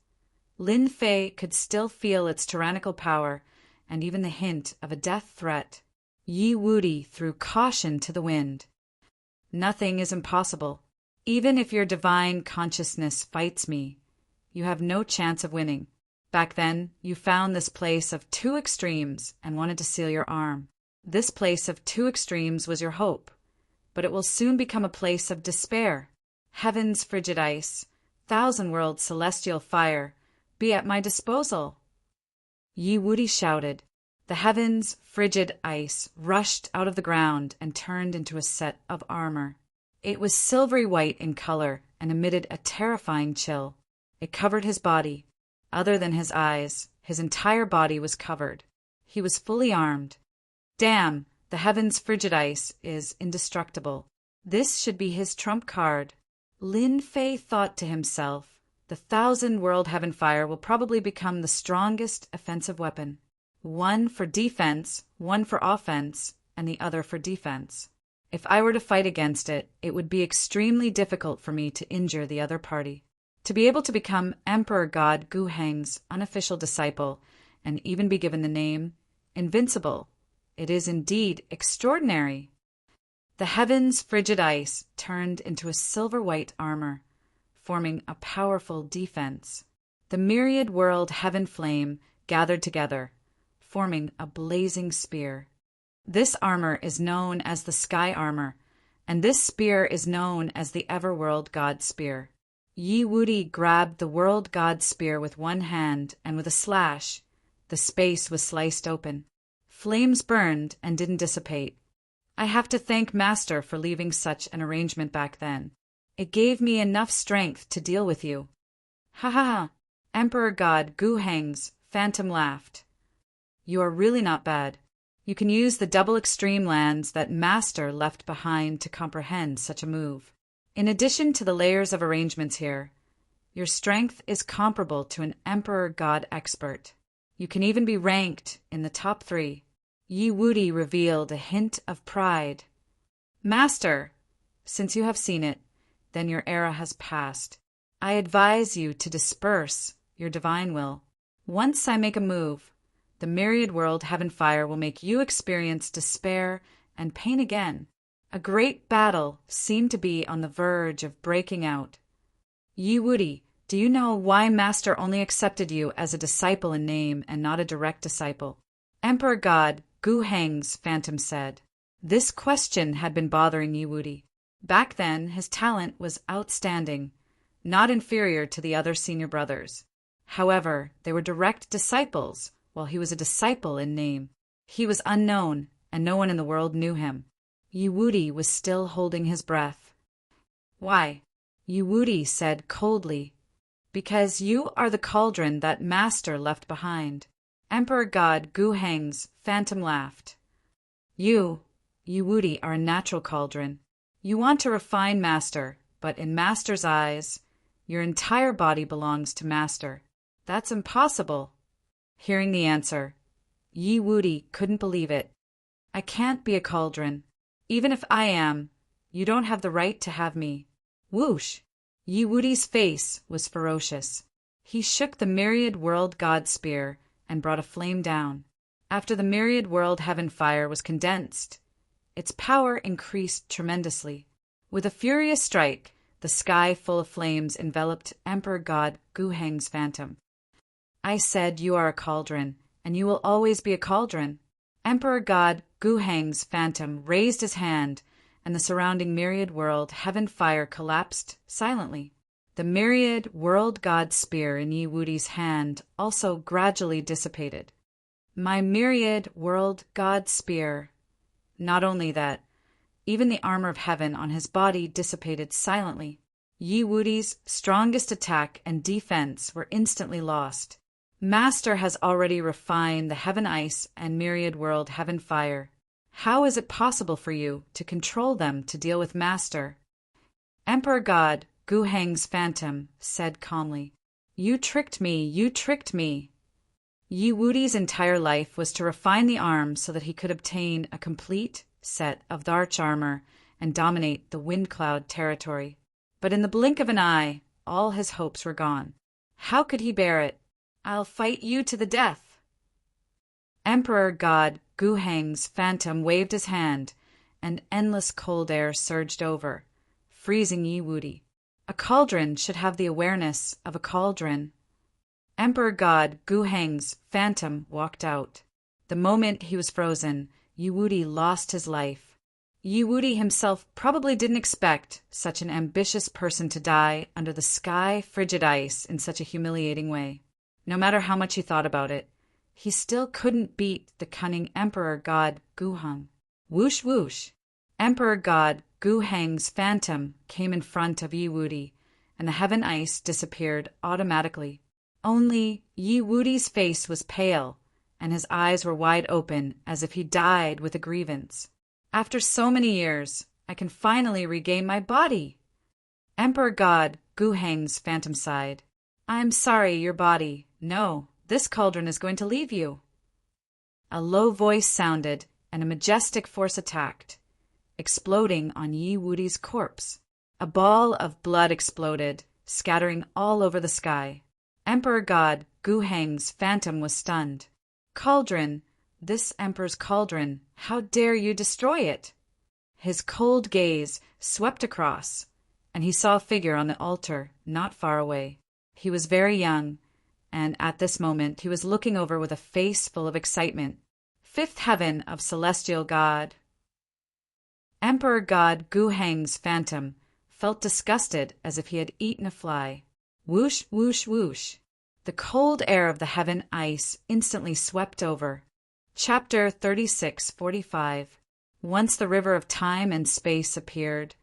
Lin Fei could still feel its tyrannical power and even the hint of a death threat. Yi Wudi threw caution to the wind. "Nothing is impossible. Even if your divine consciousness fights me, you have no chance of winning. Back then, you found this place of two extremes and wanted to seal your arm. This place of two extremes was your hope, but it will soon become a place of despair. Heaven's frigid ice, thousand-world celestial fire, be at my disposal." Yi Wudi shouted. The heavens' frigid ice rushed out of the ground and turned into a set of armor. It was silvery white in color and emitted a terrifying chill. It covered his body. Other than his eyes, his entire body was covered. He was fully armed. Damn, the heavens' frigid ice is indestructible. This should be his trump card. Lin Fei thought to himself, the thousand-world heaven fire will probably become the strongest offensive weapon. One for defense, one for offense, and the other for defense. If I were to fight against it, it would be extremely difficult for me to injure the other party. To be able to become Emperor God Guheng's unofficial disciple and even be given the name Invincible, it is indeed extraordinary. The heavens' frigid ice turned into a silver-white armor, forming a powerful defense. The myriad world heaven flame gathered together, forming a blazing spear. This armor is known as the Sky Armor, and this spear is known as the Everworld God Spear. Yi Wudi grabbed the World God Spear with one hand, and with a slash, the space was sliced open. Flames burned and didn't dissipate. I have to thank Master for leaving such an arrangement back then. It gave me enough strength to deal with you. Ha ha ha! Emperor God Guheng's phantom laughed. You are really not bad. You can use the double extreme lands that Master left behind to comprehend such a move. In addition to the layers of arrangements here, your strength is comparable to an Emperor God expert. You can even be ranked in the top 3. Yi Wudi revealed a hint of pride. Master, since you have seen it, then your era has passed. I advise you to disperse your divine will. Once I make a move, the myriad world heaven fire will make you experience despair and pain again. A great battle seemed to be on the verge of breaking out. Yi Wudi, do you know why Master only accepted you as a disciple in name and not a direct disciple? Emperor God Guheng's phantom said. This question had been bothering Yi Wudi. Back then, his talent was outstanding, not inferior to the other senior brothers. However, they were direct disciples, while he was a disciple in name. He was unknown, and no one in the world knew him. Yi Wudi was still holding his breath. Why? Yi Wudi said coldly. Because you are the cauldron that Master left behind. Emperor God Guheng's phantom laughed. You, Yi Wudi, are a natural cauldron. You want to refine Master, but in Master's eyes, your entire body belongs to Master. That's impossible. Hearing the answer, Yi Wuti couldn't believe it. I can't be a cauldron. Even if I am, you don't have the right to have me. Whoosh! Yi Wuti's face was ferocious. He shook the myriad world god spear and brought a flame down. After the myriad world heaven fire was condensed, its power increased tremendously. With a furious strike, the sky full of flames enveloped Emperor God Guheng's phantom. I said you are a cauldron, and you will always be a cauldron. Emperor God Guheng's phantom raised his hand, and the surrounding myriad world heaven fire collapsed silently. The myriad world god spear in Yi Wuti's hand also gradually dissipated. My myriad world god spear. Not only that, even the armor of heaven on his body dissipated silently. Yi Wuti's strongest attack and defense were instantly lost. Master has already refined the heaven ice and myriad world heaven fire. How is it possible for you to control them to deal with Master? Emperor God Guheng's phantom said calmly, You tricked me, you tricked me. Yi Wuti's entire life was to refine the arm so that he could obtain a complete set of the arch armor and dominate the wind cloud territory. But in the blink of an eye, all his hopes were gone. How could he bear it? I'll fight you to the death. Emperor God Guheng's phantom waved his hand, and endless cold air surged over, freezing Yi Wuti. A cauldron should have the awareness of a cauldron. Emperor God Guheng's phantom walked out. The moment he was frozen, Yi Wuti lost his life. Yi Wuti himself probably didn't expect such an ambitious person to die under the sky frigid ice in such a humiliating way. No matter how much he thought about it, he still couldn't beat the cunning Emperor God Guheng. Whoosh whoosh! Emperor God Guheng's phantom came in front of Yi Wuti, and the heaven ice disappeared automatically. Only Yi Wuti's face was pale, and his eyes were wide open as if he died with a grievance. After so many years, I can finally regain my body. Emperor God Guheng's phantom sighed. I'm sorry, your body. No, this cauldron is going to leave you. A low voice sounded, and a majestic force attacked, exploding on Yi Wuti's corpse. A ball of blood exploded, scattering all over the sky. Emperor God Guheng's phantom was stunned. Cauldron, this emperor's cauldron, how dare you destroy it? His cold gaze swept across, and he saw a figure on the altar not far away. He was very young, and at this moment he was looking over with a face full of excitement. Fifth heaven of celestial God. Emperor God Guheng's phantom felt disgusted as if he had eaten a fly. Whoosh, whoosh, whoosh. The cold air of the heaven ice instantly swept over. Chapter 36:45. Once the river of time and space appeared,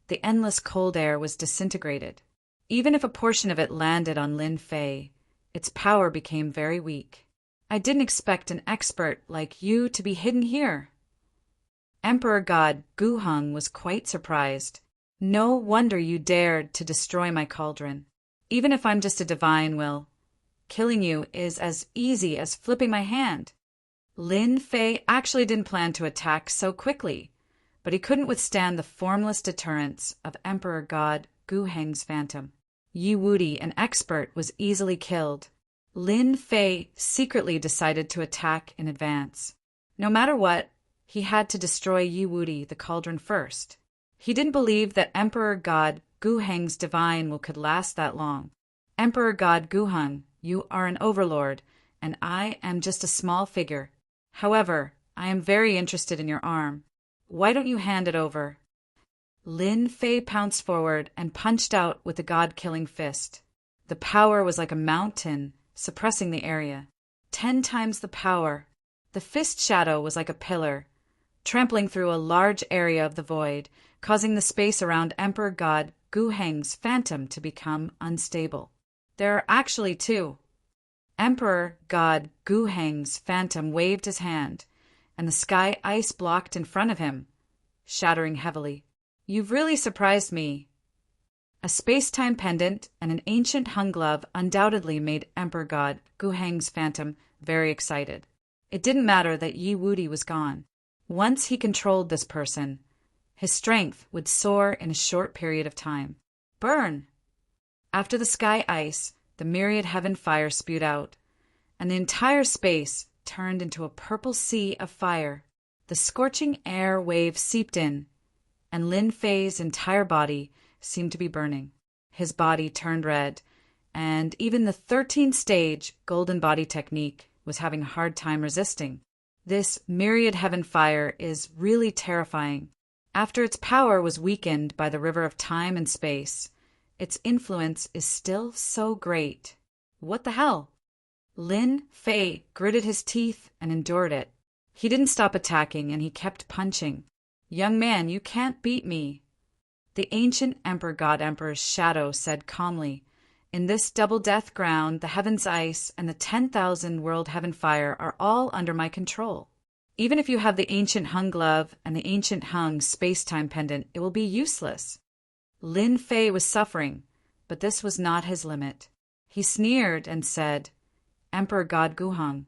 the endless cold air was disintegrated. Even if a portion of it landed on Lin Fei, its power became very weak. I didn't expect an expert like you to be hidden here. Emperor God Guheng was quite surprised. No wonder you dared to destroy my cauldron. Even if I'm just a divine will, killing you is as easy as flipping my hand. Lin Fei actually didn't plan to attack so quickly, but he couldn't withstand the formless deterrence of Emperor God Guheng's phantom. Yi Wuti, an expert, was easily killed. Lin Fei secretly decided to attack in advance. No matter what, he had to destroy Yi Wuti, the cauldron, first. He didn't believe that Emperor God Guheng's divine will could last that long. Emperor God Guheng, you are an overlord, and I am just a small figure. However, I am very interested in your arm. Why don't you hand it over? Lin Fei pounced forward and punched out with a god-killing fist. The power was like a mountain, suppressing the area. 10 times the power. The fist shadow was like a pillar, trampling through a large area of the void, causing the space around Emperor God Guheng's phantom to become unstable. There are actually 2. Emperor God Guheng's phantom waved his hand, and the sky ice blocked in front of him, shattering heavily. You've really surprised me. A space-time pendant and an ancient hung glove undoubtedly made Emperor God Guheng's phantom very excited. It didn't matter that Yi Wudi was gone. Once he controlled this person, his strength would soar in a short period of time. Burn! After the sky ice, the myriad heaven fire spewed out, and the entire space turned into a purple sea of fire. The scorching air wave seeped in, and Lin Fei's entire body seemed to be burning. His body turned red, and even the 13th stage golden body technique was having a hard time resisting. This myriad heaven fire is really terrifying. After its power was weakened by the river of time and space, its influence is still so great. What the hell? Lin Fei gritted his teeth and endured it. He didn't stop attacking, and he kept punching. "Young man, you can't beat me." The ancient Emperor God Emperor's shadow said calmly, "In this double death ground, the heaven's ice and the 10,000 world heaven fire are all under my control. Even if you have the ancient hung glove and the ancient hung space-time pendant, it will be useless." Lin Fei was suffering, but this was not his limit. He sneered and said, "Emperor God Guheng,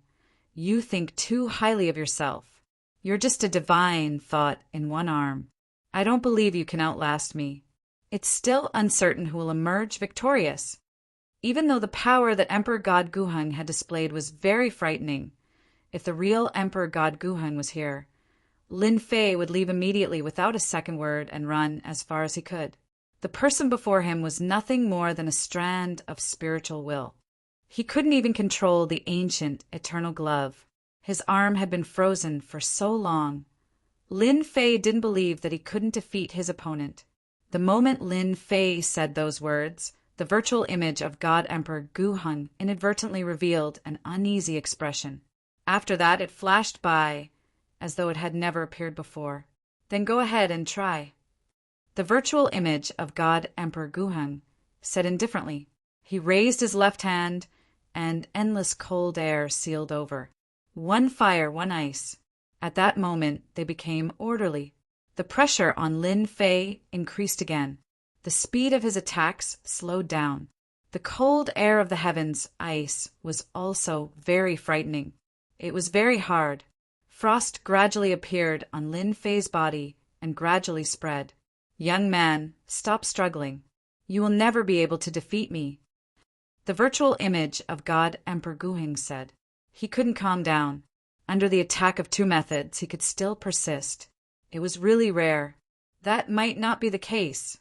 you think too highly of yourself. You're just a divine thought in one arm. I don't believe you can outlast me. It's still uncertain who will emerge victorious." Even though the power that Emperor God Guheng had displayed was very frightening, if the real Emperor God Guheng was here, Lin Fei would leave immediately without a second word and run as far as he could. The person before him was nothing more than a strand of spiritual will. He couldn't even control the ancient, eternal glove. His arm had been frozen for so long. Lin Fei didn't believe that he couldn't defeat his opponent. The moment Lin Fei said those words, the virtual image of God Emperor Guheng inadvertently revealed an uneasy expression. After that, it flashed by, as though it had never appeared before. "Then go ahead and try." The virtual image of God Emperor Guheng said indifferently. He raised his left hand, and endless cold air sealed over. One fire, one ice. At that moment, they became orderly. The pressure on Lin Fei increased again. The speed of his attacks slowed down. The cold air of the heavens, ice, was also very frightening. It was very hard. Frost gradually appeared on Lin Fei's body and gradually spread. "Young man, stop struggling. You will never be able to defeat me," the virtual image of God Emperor Guheng said. He couldn't calm down. Under the attack of two methods, he could still persist. It was really rare. That might not be the case.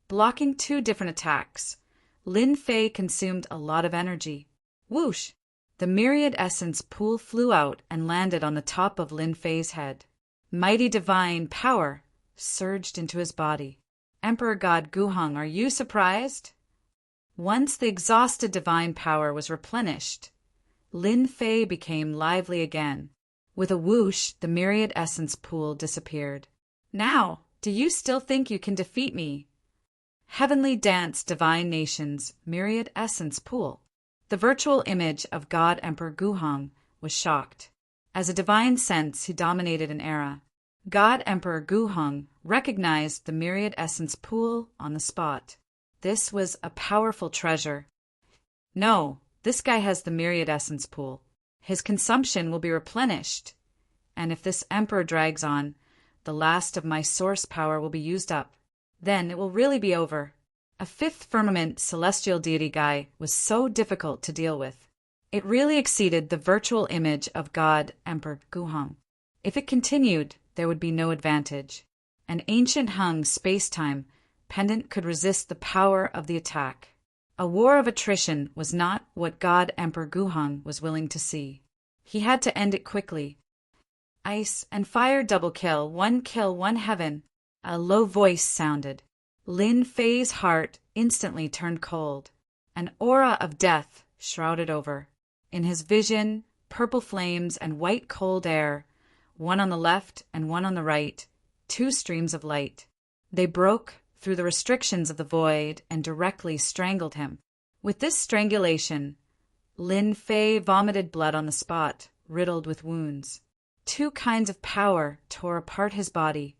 Blocking two different attacks, Lin Fei consumed a lot of energy. Whoosh! The myriad essence pool flew out and landed on the top of Lin Fei's head. Mighty divine power surged into his body. "Emperor God Guheng, are you surprised?" Once the exhausted divine power was replenished, Lin Fei became lively again. With a whoosh, the myriad essence pool disappeared. "Now, do you still think you can defeat me?" Heavenly dance divine nations, myriad essence pool. The virtual image of God Emperor Guheng was shocked. As a divine sense, he dominated an era. God Emperor Guheng recognized the myriad essence pool on the spot. This was a powerful treasure. "No, this guy has the myriad essence pool. His consumption will be replenished. And if this emperor drags on, the last of my source power will be used up. Then it will really be over." A fifth firmament celestial deity guy was so difficult to deal with. It really exceeded the virtual image of God Emperor Guheng. If it continued, there would be no advantage. An ancient hung space-time pendant could resist the power of the attack. A war of attrition was not what God Emperor Guheng was willing to see. He had to end it quickly. "Ice and fire double kill, one heaven," a low voice sounded. Lin Fei's heart instantly turned cold. An aura of death shrouded over. In his vision, purple flames and white cold air, one on the left and one on the right, two streams of light. They broke through the restrictions of the void and directly strangled him. With this strangulation, Lin Fei vomited blood on the spot, riddled with wounds. Two kinds of power tore apart his body,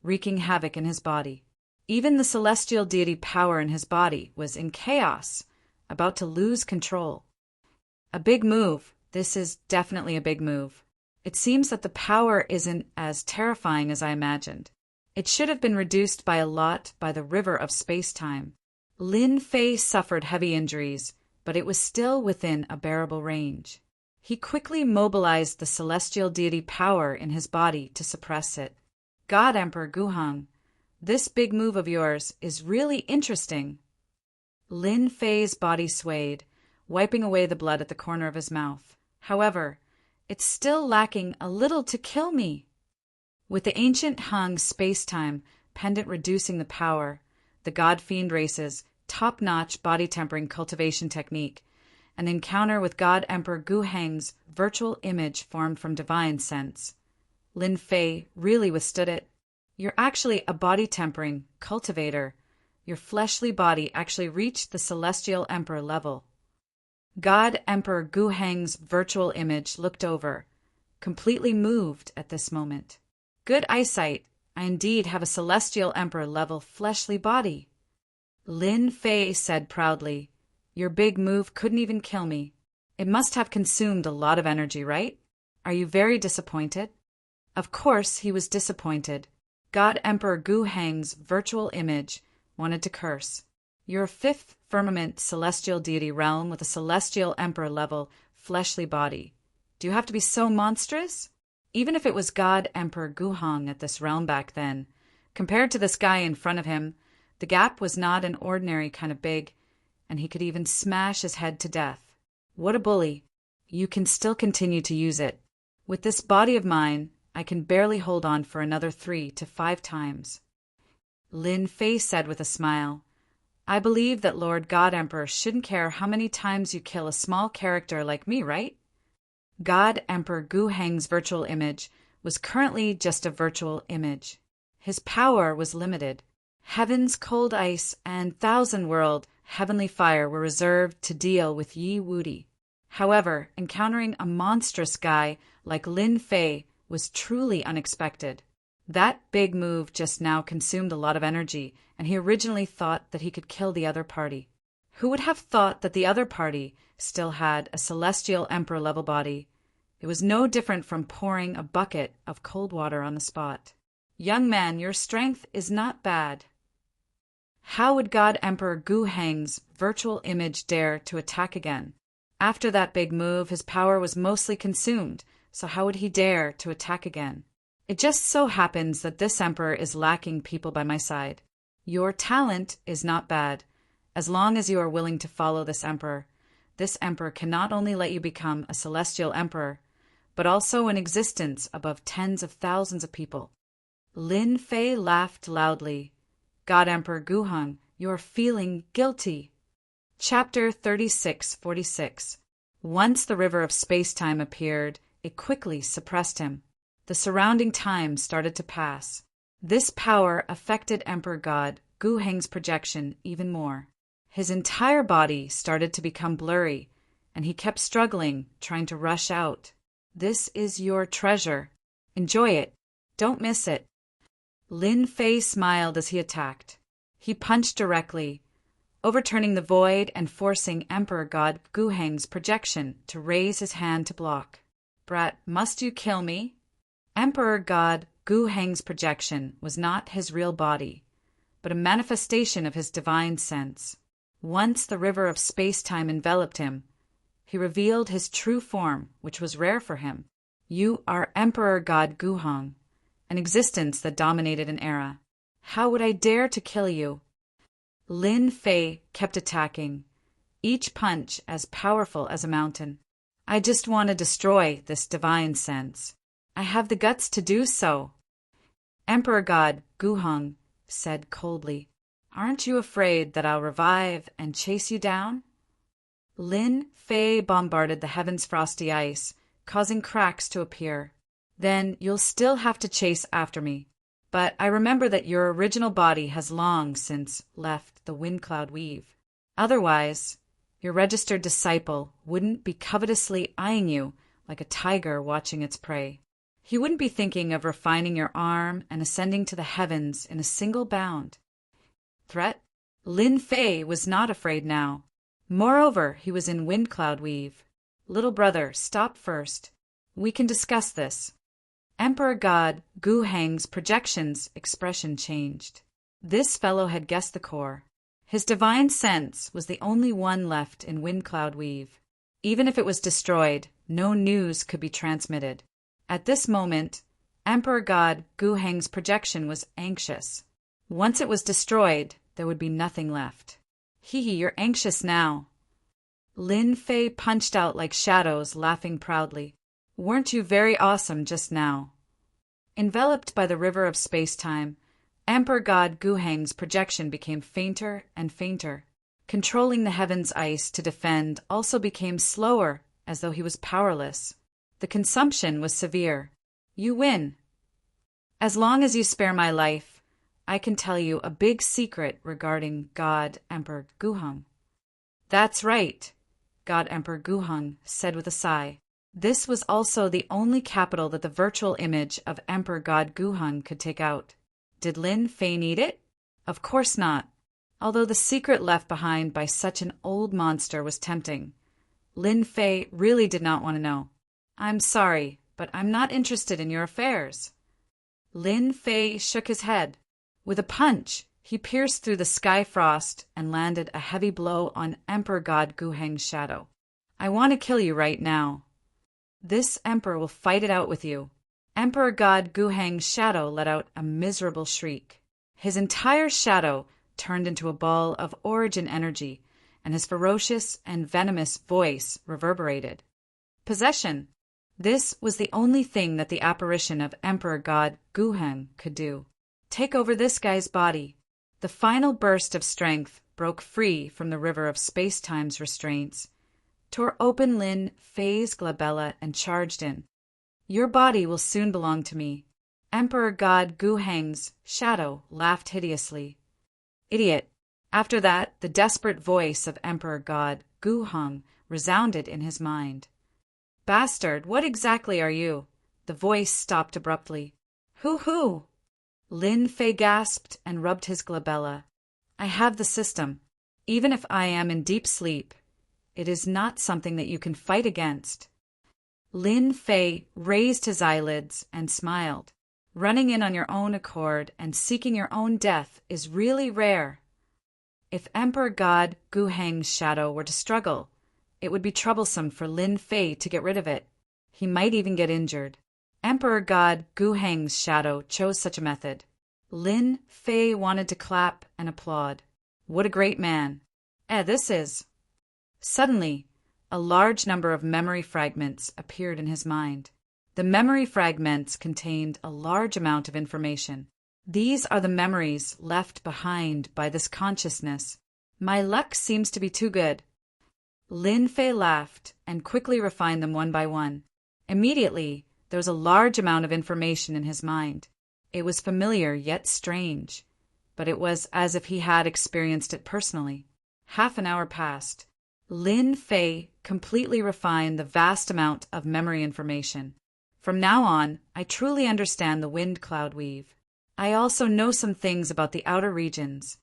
wreaking havoc in his body. Even the celestial deity power in his body was in chaos, about to lose control. A big move. This is definitely a big move. It seems that the power isn't as terrifying as I imagined. It should have been reduced by a lot by the river of space-time. Lin Fei suffered heavy injuries, but it was still within a bearable range. He quickly mobilized the celestial deity power in his body to suppress it. God Emperor Guhang, this big move of yours is really interesting. Lin Fei's body swayed, wiping away the blood at the corner of his mouth. However, it's still lacking a little to kill me. With the ancient Hung space-time pendant reducing the power, the God-Fiend race's top-notch body-tempering cultivation technique, an encounter with God Emperor Gu Heng's virtual image formed from divine sense. Lin Fei really withstood it. You're actually a body-tempering cultivator. Your fleshly body actually reached the celestial emperor level. God Emperor Gu Heng's virtual image looked over, completely moved at this moment. Good eyesight. I indeed have a celestial emperor level fleshly body. Lin Fei said proudly, your big move couldn't even kill me. It must have consumed a lot of energy, right? Are you very disappointed? Of course he was disappointed. God Emperor Gu Heng's virtual image wanted to curse. You're a fifth firmament celestial deity realm with a celestial emperor level fleshly body. Do you have to be so monstrous? Even if it was God Emperor Guhang at this realm back then, compared to this guy in front of him, the gap was not an ordinary kind of big, and he could even smash his head to death. What a bully. You can still continue to use it. With this body of mine, I can barely hold on for another 3 to 5 times. Lin Fei said with a smile, I believe that Lord God Emperor shouldn't care how many times you kill a small character like me, right? God Emperor Gu Heng's virtual image was currently just a virtual image. His power was limited. Heaven's cold ice and thousand-world heavenly fire were reserved to deal with Yi Wudi. However, encountering a monstrous guy like Lin Fei was truly unexpected. That big move just now consumed a lot of energy, and he originally thought that he could kill the other party. Who would have thought that the other party still had a celestial emperor-level body? It was no different from pouring a bucket of cold water on the spot. Young man, your strength is not bad. How would God Emperor Gu Heng's virtual image dare to attack again? After that big move, his power was mostly consumed, so how would he dare to attack again? It just so happens that this emperor is lacking people by my side. Your talent is not bad. As long as you are willing to follow this emperor can not only let you become a celestial emperor, but also an existence above tens of thousands of people. Lin Fei laughed loudly. God Emperor Guhang, you are feeling guilty. Chapter 3646. Once the river of space-time appeared, it quickly suppressed him. The surrounding time started to pass. This power affected Emperor God Gu Heng's projection even more. His entire body started to become blurry, and he kept struggling, trying to rush out. This is your treasure. Enjoy it. Don't miss it. Lin Fei smiled as he attacked. He punched directly, overturning the void and forcing Emperor God Gu Heng's projection to raise his hand to block. Brat, must you kill me? Emperor God Gu Heng's projection was not his real body, but a manifestation of his divine sense. Once the river of space-time enveloped him, he revealed his true form, which was rare for him. You are Emperor God Guhang, an existence that dominated an era. How would I dare to kill you? Lin Fei kept attacking, each punch as powerful as a mountain. I just want to destroy this divine sense. I have the guts to do so. Emperor God Guhang said coldly, Aren't you afraid that I'll revive and chase you down? Lin Fei bombarded the heavens' frosty ice, causing cracks to appear. Then you'll still have to chase after me. But I remember that your original body has long since left the wind cloud weave. Otherwise, your registered disciple wouldn't be covetously eyeing you like a tiger watching its prey. He wouldn't be thinking of refining your arm and ascending to the heavens in a single bound. threat? Lin Fei was not afraid now. Moreover, he was in Wind Cloud Weave. Little brother, stop first. We can discuss this. Emperor God Gu Heng's projection's expression changed. This fellow had guessed the core. His divine sense was the only one left in Wind Cloud Weave. Even if it was destroyed, no news could be transmitted. At this moment, Emperor God Gu Heng's projection was anxious. Once it was destroyed, there would be nothing left. Hee, you're anxious now. Lin Fei punched out like shadows, laughing proudly. Weren't you very awesome just now? Enveloped by the river of space-time, Emperor God Gu Heng's projection became fainter and fainter. Controlling the heavens' ice to defend also became slower, as though he was powerless. The consumption was severe. You win. As long as you spare my life, I can tell you a big secret regarding God Emperor Gu Heng. That's right, God Emperor Gu Heng said with a sigh. This was also the only capital that the virtual image of Emperor God Gu Heng could take out. Did Lin Fei need it? Of course not, although the secret left behind by such an old monster was tempting. Lin Fei really did not want to know. I'm sorry, but I'm not interested in your affairs. Lin Fei shook his head. With a punch, he pierced through the sky frost and landed a heavy blow on Emperor God Gu Heng's shadow. I want to kill you right now. This emperor will fight it out with you. Emperor God Gu Heng's shadow let out a miserable shriek. His entire shadow turned into a ball of origin energy, and his ferocious and venomous voice reverberated. Possession. This was the only thing that the apparition of Emperor God Gu Heng could do. Take over this guy's body. The final burst of strength broke free from the river of space-time's restraints, tore open Lin Fei's glabella and charged in. Your body will soon belong to me. Emperor God Gu Heng's shadow laughed hideously. Idiot. After that, the desperate voice of Emperor God Gu Heng resounded in his mind. Bastard, what exactly are you? The voice stopped abruptly. Hoo-hoo! Lin Fei gasped and rubbed his glabella. I have the system. Even if I am in deep sleep, it is not something that you can fight against. Lin Fei raised his eyelids and smiled. Running in on your own accord and seeking your own death is really rare. If Emperor God Gu Heng's shadow were to struggle, it would be troublesome for Lin Fei to get rid of it. He might even get injured. Emperor God Gu Heng's shadow chose such a method. Lin Fei wanted to clap and applaud. What a great man. This is. Suddenly, a large number of memory fragments appeared in his mind. The memory fragments contained a large amount of information. These are the memories left behind by this consciousness. My luck seems to be too good. Lin Fei laughed and quickly refined them one by one. Immediately, there was a large amount of information in his mind. It was familiar yet strange, but it was as if he had experienced it personally. Half an hour passed. Lin Fei completely refined the vast amount of memory information. From now on, I truly understand the Wind Cloud Weave. I also know some things about the outer regions.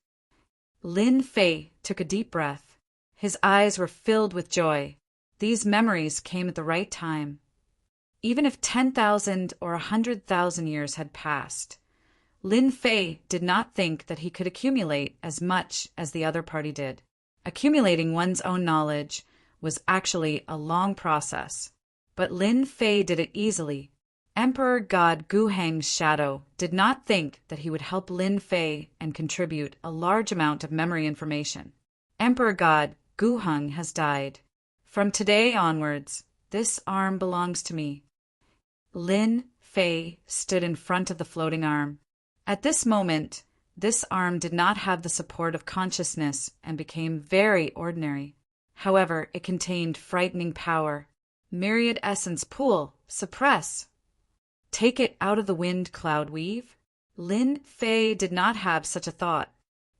Lin Fei took a deep breath. His eyes were filled with joy. These memories came at the right time. Even if 10,000 or 100,000 years had passed, Lin Fei did not think that he could accumulate as much as the other party did. Accumulating one's own knowledge was actually a long process, but Lin Fei did it easily. Emperor God Gu Heng's shadow did not think that he would help Lin Fei and contribute a large amount of memory information. Emperor God Gu Heng has died. From today onwards, this arm belongs to me. Lin Fei stood in front of the floating arm. At this moment, this arm did not have the support of consciousness and became very ordinary. However, it contained frightening power. Myriad essence pool, suppress. Take it out of the Wind Cloud Weave? Lin Fei did not have such a thought.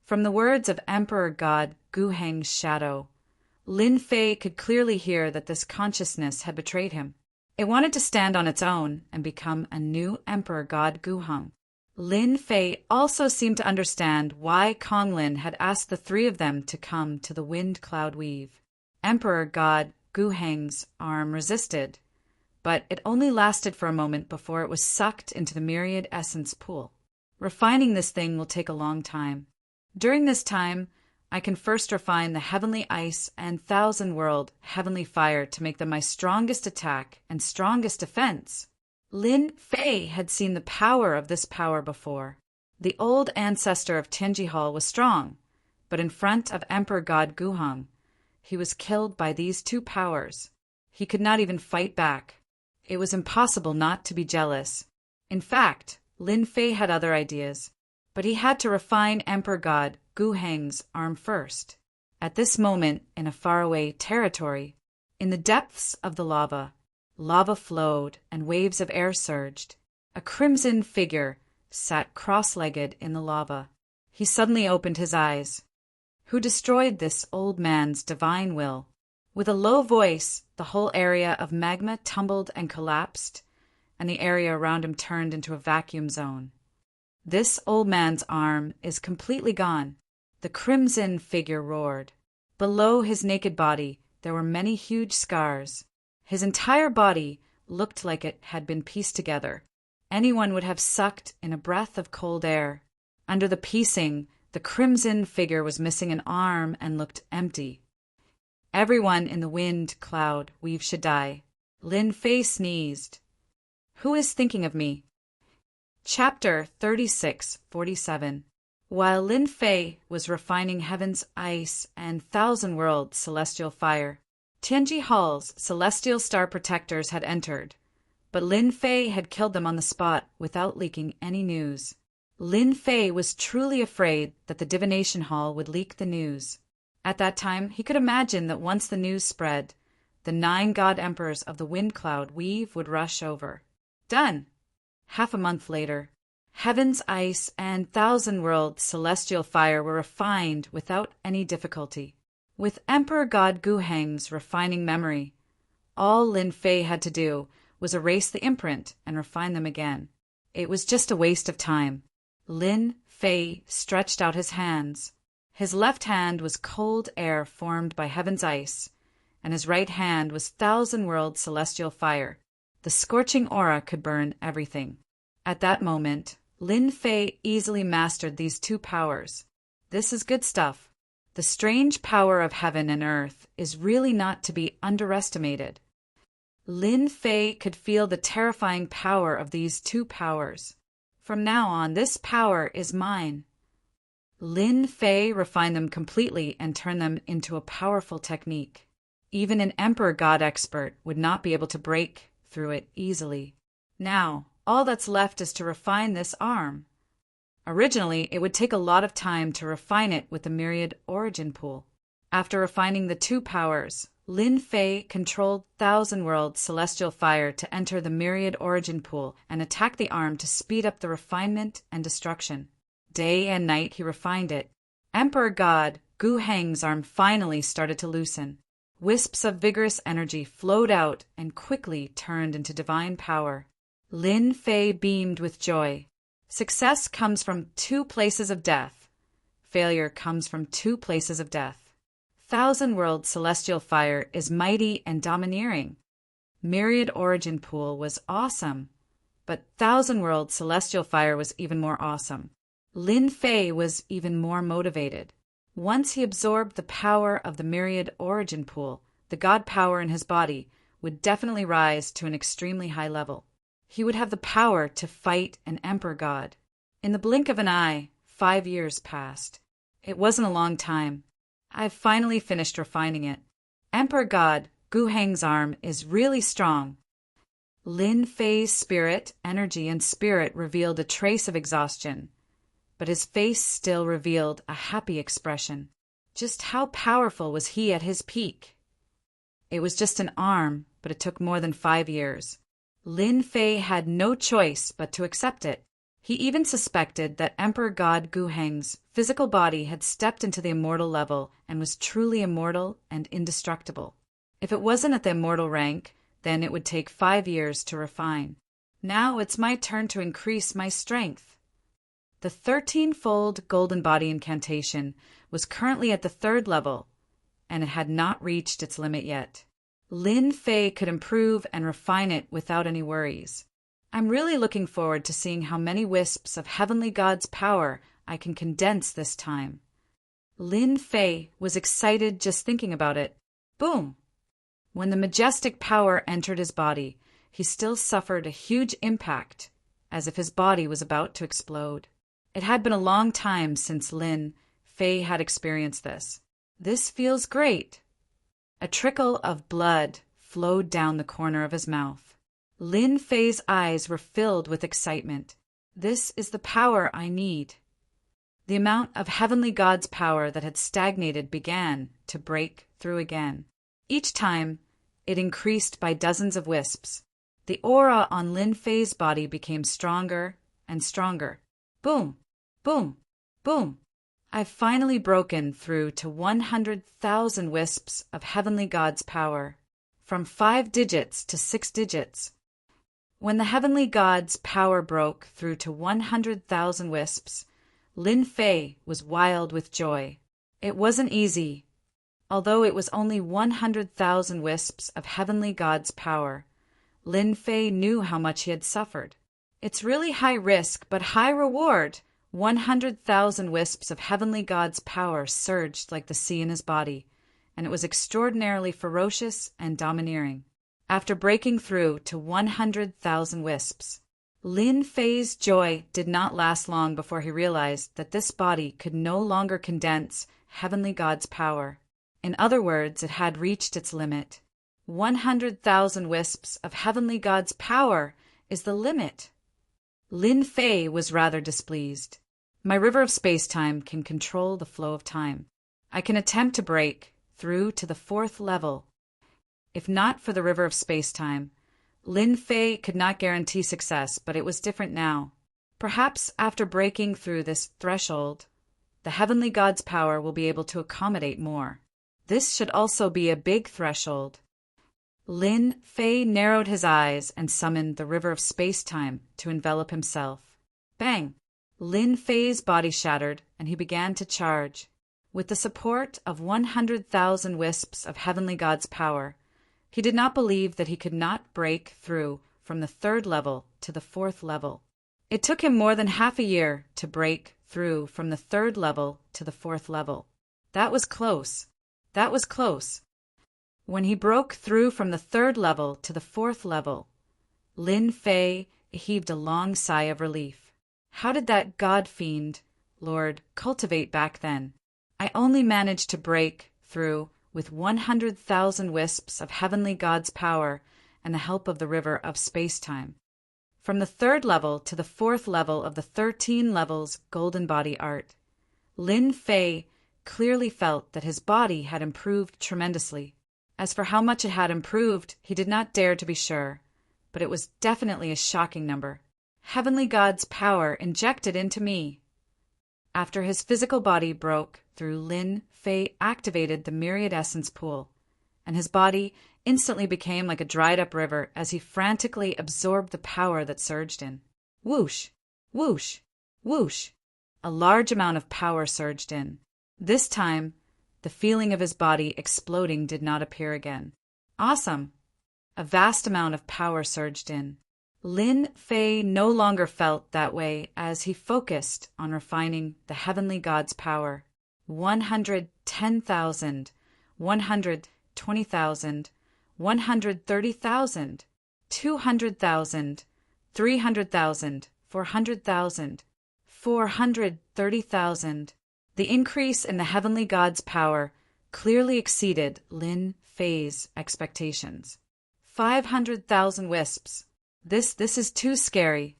From the words of Emperor God Gu Heng's shadow, Lin Fei could clearly hear that this consciousness had betrayed him. It wanted to stand on its own and become a new Emperor God Gu Heng. Lin Fei also seemed to understand why Kong Lin had asked the three of them to come to the wind cloud weave. Emperor God Gu Heng's arm resisted, but it only lasted for a moment before it was sucked into the myriad essence pool. Refining this thing will take a long time. During this time, I can first refine the heavenly ice and thousand-world heavenly fire to make them my strongest attack and strongest defense. Lin Fei had seen the power of this power before. The old ancestor of Tianji Hall was strong, but in front of Emperor God Guheng, he was killed by these two powers. He could not even fight back. It was impossible not to be jealous. In fact, Lin Fei had other ideas, but he had to refine Emperor God Gu Heng's arm first. At this moment, in a faraway territory, in the depths of the lava flowed and waves of air surged. A crimson figure sat cross-legged in the lava. He suddenly opened his eyes. Who destroyed this old man's divine will? With a low voice, the whole area of magma tumbled and collapsed, and the area around him turned into a vacuum zone. This old man's arm is completely gone. The crimson figure roared. Below his naked body, there were many huge scars. His entire body looked like it had been pieced together. Anyone would have sucked in a breath of cold air. Under the piecing, the crimson figure was missing an arm and looked empty. Everyone in the wind cloud weave should die. Lin Fei sneezed. Who is thinking of me? Chapter 36:47. While Lin Fei was refining heaven's ice and thousand-world celestial fire, Tianji Hall's celestial star protectors had entered, but Lin Fei had killed them on the spot without leaking any news. Lin Fei was truly afraid that the divination hall would leak the news. At that time, he could imagine that once the news spread, the 9 god emperors of the wind cloud weave would rush over. Done! Half a month later, heaven's ice and thousand-world celestial fire were refined without any difficulty. With Emperor God Gu Heng's refining memory, all Lin Fei had to do was erase the imprint and refine them again. It was just a waste of time. Lin Fei stretched out his hands. His left hand was cold air formed by heaven's ice, and his right hand was thousand-world celestial fire. The scorching aura could burn everything. At that moment, Lin Fei easily mastered these two powers. This is good stuff. The strange power of heaven and earth is really not to be underestimated. Lin Fei could feel the terrifying power of these two powers. From now on, this power is mine. Lin Fei refined them completely and turned them into a powerful technique. Even an Emperor God expert would not be able to break through it easily. Now, all that's left is to refine this arm. Originally, it would take a lot of time to refine it with the myriad origin pool. After refining the two powers, Lin Fei controlled thousand-world celestial fire to enter the myriad origin pool and attack the arm to speed up the refinement and destruction. Day and night he refined it. Emperor God Gu Heng's arm finally started to loosen. Wisps of vigorous energy flowed out and quickly turned into divine power. Lin Fei beamed with joy. Success comes from 2 places of death. Failure comes from 2 places of death. Thousand-world celestial fire is mighty and domineering. Myriad origin pool was awesome, but thousand-world celestial fire was even more awesome. Lin Fei was even more motivated. Once he absorbed the power of the myriad origin pool, the god power in his body would definitely rise to an extremely high level. He would have the power to fight an emperor god. In the blink of an eye, 5 years passed. It wasn't a long time. I've finally finished refining it. Emperor God Gu Heng's arm is really strong. Lin Fei's spirit, energy, and spirit revealed a trace of exhaustion, but his face still revealed a happy expression. Just how powerful was he at his peak? It was just an arm, but it took more than 5 years. Lin Fei had no choice but to accept it. He even suspected that Emperor God Gu Heng's physical body had stepped into the immortal level and was truly immortal and indestructible. If it wasn't at the immortal rank, then it would take 5 years to refine. Now it's my turn to increase my strength. The 13-fold golden body incantation was currently at the 3rd level, and it had not reached its limit yet. Lin Fei could improve and refine it without any worries. I'm really looking forward to seeing how many wisps of Heavenly God's power I can condense this time. Lin Fei was excited just thinking about it. Boom! When the majestic power entered his body, he still suffered a huge impact, as if his body was about to explode. It had been a long time since Lin Fei had experienced this. This feels great. A trickle of blood flowed down the corner of his mouth. Lin Fei's eyes were filled with excitement. This is the power I need. The amount of Heavenly God's power that had stagnated began to break through again. Each time, it increased by dozens of wisps. The aura on Lin Fei's body became stronger and stronger. Boom, boom, boom. I've finally broken through to 100,000 wisps of Heavenly God's power, from 5 digits to 6 digits. When the Heavenly God's power broke through to 100,000 wisps, Lin Fei was wild with joy. It wasn't easy. Although it was only 100,000 wisps of Heavenly God's power, Lin Fei knew how much he had suffered. It's really high risk, but high reward. 100,000 wisps of Heavenly God's power surged like the sea in his body, and it was extraordinarily ferocious and domineering. After breaking through to 100,000 wisps, Lin Fei's joy did not last long before he realized that this body could no longer condense Heavenly God's power. In other words, it had reached its limit. 100,000 wisps of Heavenly God's power is the limit. Lin Fei was rather displeased. My river of space-time can control the flow of time. I can attempt to break through to the 4th level. If not for the river of space-time, Lin Fei could not guarantee success, but it was different now. Perhaps after breaking through this threshold, the Heavenly God's power will be able to accommodate more. This should also be a big threshold. Lin Fei narrowed his eyes and summoned the river of space-time to envelop himself. Bang! Lin Fei's body shattered, and he began to charge. With the support of 100,000 wisps of Heavenly God's power, he did not believe that he could not break through from the 3rd level to the 4th level. It took him more than half a year to break through from the 3rd level to the 4th level. That was close. That was close. When he broke through from the 3rd level to the 4th level, Lin Fei heaved a long sigh of relief. How did that God fiend, Lord, cultivate back then? I only managed to break through with 100,000 wisps of Heavenly God's power and the help of the river of space-time. From the 3rd level to the 4th level of the 13 levels golden body art, Lin Fei clearly felt that his body had improved tremendously. As for how much it had improved, he did not dare to be sure, but it was definitely a shocking number. Heavenly God's power injected into me. After his physical body broke through, Lin Fei activated the myriad essence pool, and his body instantly became like a dried-up river as he frantically absorbed the power that surged in. Whoosh! Whoosh! Whoosh! A large amount of power surged in. This time, the feeling of his body exploding did not appear again. Awesome! A vast amount of power surged in. Lin Fei no longer felt that way as he focused on refining the Heavenly God's power. 110,000, 120,000, 130,000, 200,000, 300,000, 400,000, 430,000. The increase in the Heavenly God's power clearly exceeded Lin Fei's expectations. 500,000 wisps. This is too scary.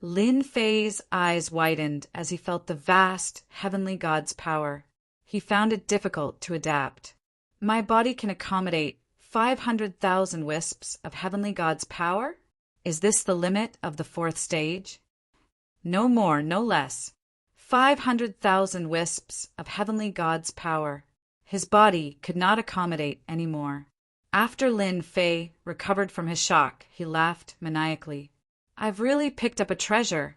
Lin Fei's eyes widened as he felt the vast Heavenly God's power. He found it difficult to adapt. My body can accommodate 500,000 wisps of Heavenly God's power? Is this the limit of the 4th stage? No more, no less. 500,000 wisps of Heavenly God's power. His body could not accommodate any more. After Lin Fei recovered from his shock, he laughed maniacally. I've really picked up a treasure.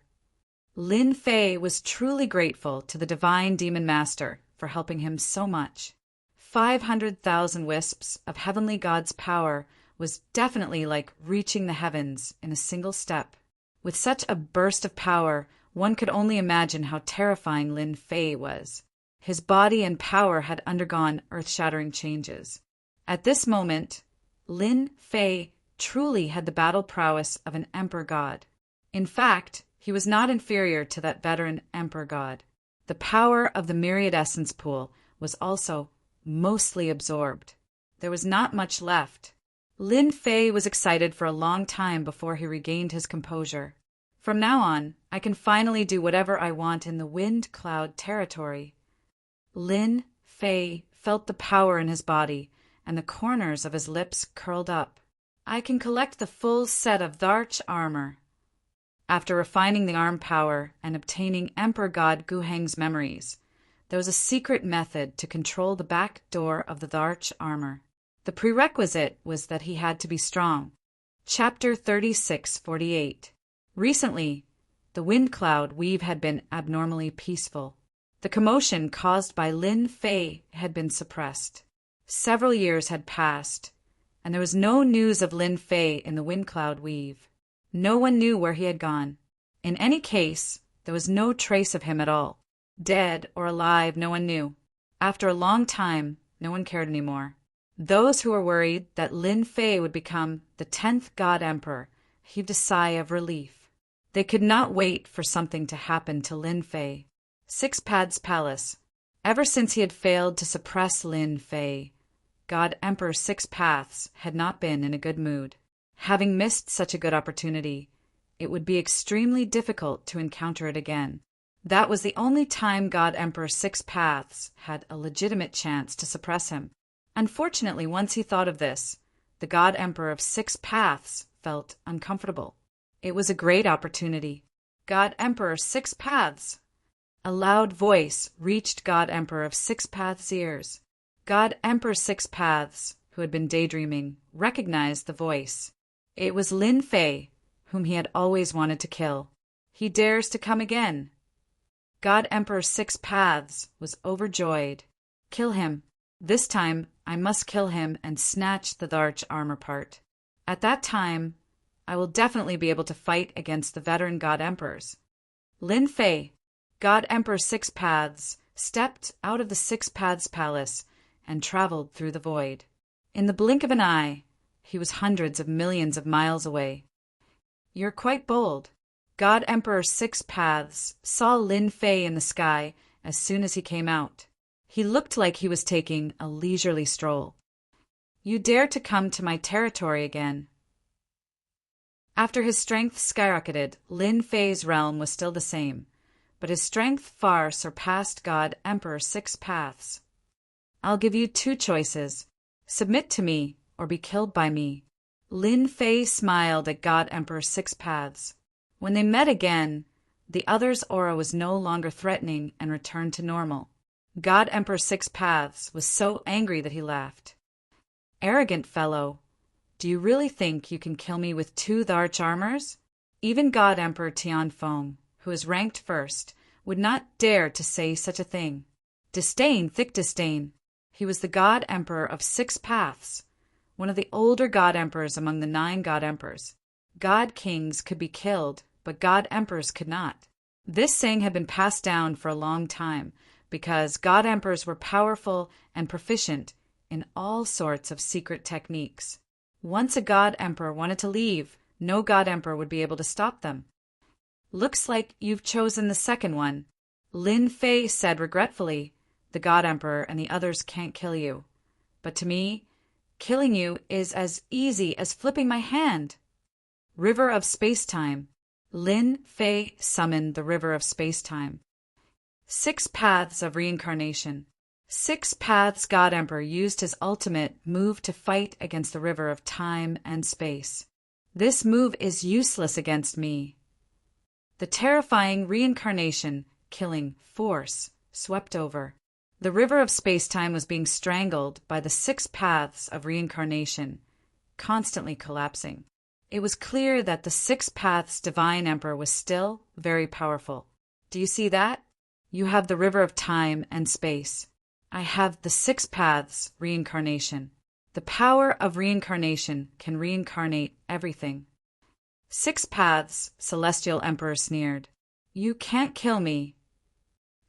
Lin Fei was truly grateful to the divine demon master for helping him so much. 500,000 wisps of heavenly god's power was definitely like reaching the heavens in a single step. With such a burst of power, one could only imagine how terrifying Lin Fei was. His body and power had undergone earth-shattering changes. At this moment, Lin Fei truly had the battle prowess of an emperor god. In fact, he was not inferior to that veteran emperor god. The power of the myriad essence pool was also mostly absorbed. There was not much left. Lin Fei was excited for a long time before he regained his composure. From now on, I can finally do whatever I want in the wind cloud territory. Lin Fei felt the power in his body, and the corners of his lips curled up. I can collect the full set of Dharch armor. After refining the arm power and obtaining Emperor God Guheng's memories, there was a secret method to control the back door of the Dharch armor. The prerequisite was that he had to be strong. Chapter 36:48. Recently, the wind cloud weave had been abnormally peaceful. The commotion caused by Lin Fei had been suppressed. Several years had passed, and there was no news of Lin Fei in the wind cloud weave. No one knew where he had gone. In any case, there was no trace of him at all. Dead or alive, no one knew. After a long time, no one cared anymore. Those who were worried that Lin Fei would become the 10th God Emperor heaved a sigh of relief. They could not wait for something to happen to Lin Fei. Six Paths Palace. Ever since he had failed to suppress Lin Fei, God Emperor Six Paths had not been in a good mood. Having missed such a good opportunity, it would be extremely difficult to encounter it again. That was the only time God Emperor Six Paths had a legitimate chance to suppress him. Unfortunately, once he thought of this, the God Emperor of Six Paths felt uncomfortable. It was a great opportunity. God Emperor Six Paths. A loud voice reached God Emperor of Six Paths' ears. God Emperor Six Paths, who had been daydreaming, recognized the voice. It was Lin Fei, whom he had always wanted to kill. He dares to come again. God Emperor Six Paths was overjoyed. Kill him. This time, I must kill him and snatch the Dharch armor part. At that time, I will definitely be able to fight against the veteran God Emperors. Lin Fei, God Emperor Six Paths, stepped out of the Six Paths Palace and traveled through the void. In the blink of an eye, he was hundreds of millions of miles away. You're quite bold. God Emperor Six Paths saw Lin Fei in the sky as soon as he came out. He looked like he was taking a leisurely stroll. You dare to come to my territory again. After his strength skyrocketed, Lin Fei's realm was still the same, but his strength far surpassed God Emperor Six Paths. I'll give you two choices. Submit to me or be killed by me. Lin Fei smiled at God Emperor Six Paths. When they met again, the other's aura was no longer threatening and returned to normal. God Emperor Six Paths was so angry that he laughed. Arrogant fellow, do you really think you can kill me with two Dharch armors? Even God Emperor Tianfeng, who is ranked first, would not dare to say such a thing. Disdain, thick disdain. He was the God Emperor of Six Paths, one of the older God Emperors among the 9 God Emperors. God Kings could be killed, but God Emperors could not. This saying had been passed down for a long time, because God Emperors were powerful and proficient in all sorts of secret techniques. Once a God Emperor wanted to leave, no God Emperor would be able to stop them. Looks like you've chosen the second one, Lin Fei said regretfully. The God Emperor and the others can't kill you. But to me, killing you is as easy as flipping my hand. River of Space-Time. Lin Fei summoned the River of Space-Time. 6 Paths of Reincarnation. Six Paths God Emperor used his ultimate move to fight against the river of time and space. This move is useless against me. The terrifying reincarnation, killing force swept over. The river of space-time was being strangled by the 6 paths of reincarnation, constantly collapsing. It was clear that the Six Paths Divine Emperor was still very powerful. Do you see that? You have the river of time and space. I have the Six Paths reincarnation. The power of reincarnation can reincarnate everything. Six Paths Celestial Emperor sneered. You can't kill me.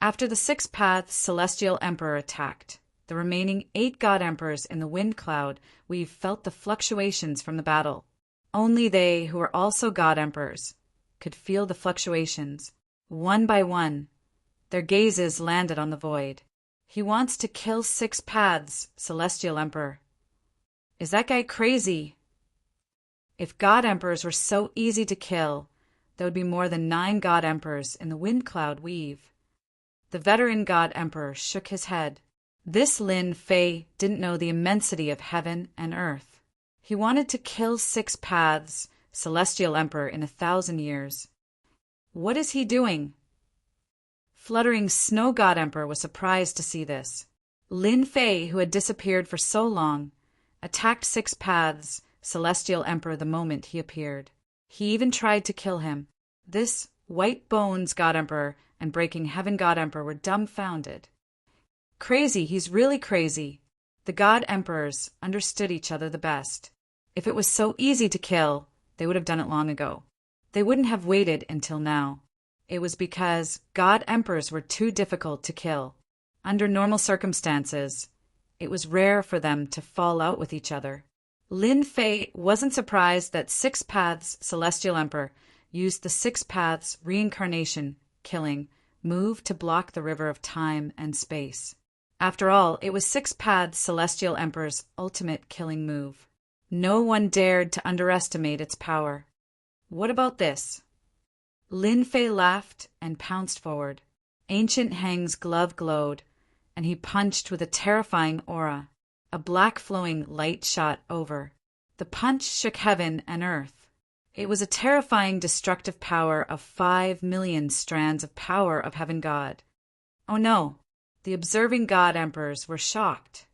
After the Six Paths Celestial Emperor attacked, the remaining 8 God Emperors in the wind cloud we've felt the fluctuations from the battle. Only they, who were also God Emperors, could feel the fluctuations. One by one, their gazes landed on the void. He wants to kill Six Paths Celestial Emperor. Is that guy crazy? If God Emperors were so easy to kill, there would be more than 9 God Emperors in the wind cloud weave. The veteran God Emperor shook his head. This Lin Fei didn't know the immensity of heaven and earth. He wanted to kill Six Paths Celestial Emperor in 1,000 years. What is he doing? Fluttering Snow God Emperor was surprised to see this. Lin Fei, who had disappeared for so long, attacked Six Paths Celestial Emperor the moment he appeared. He even tried to kill him. This White Bones God Emperor and Breaking Heaven God Emperor were dumbfounded. Crazy, he's really crazy. The God Emperors understood each other the best. If it was so easy to kill, they would have done it long ago. They wouldn't have waited until now. It was because God Emperors were too difficult to kill. Under normal circumstances, it was rare for them to fall out with each other. Lin Fei wasn't surprised that Six Paths Celestial Emperor used the Six Paths reincarnation, killing, move to block the river of time and space. After all, it was Six Paths Celestial Emperor's ultimate killing move. No one dared to underestimate its power. What about this? Lin Fei laughed and pounced forward. Ancient Heng's glove glowed, and he punched with a terrifying aura. A black flowing light shot over. The punch shook heaven and earth. It was a terrifying destructive power of 5 million strands of power of Heaven God. Oh no, the observing God Emperors were shocked.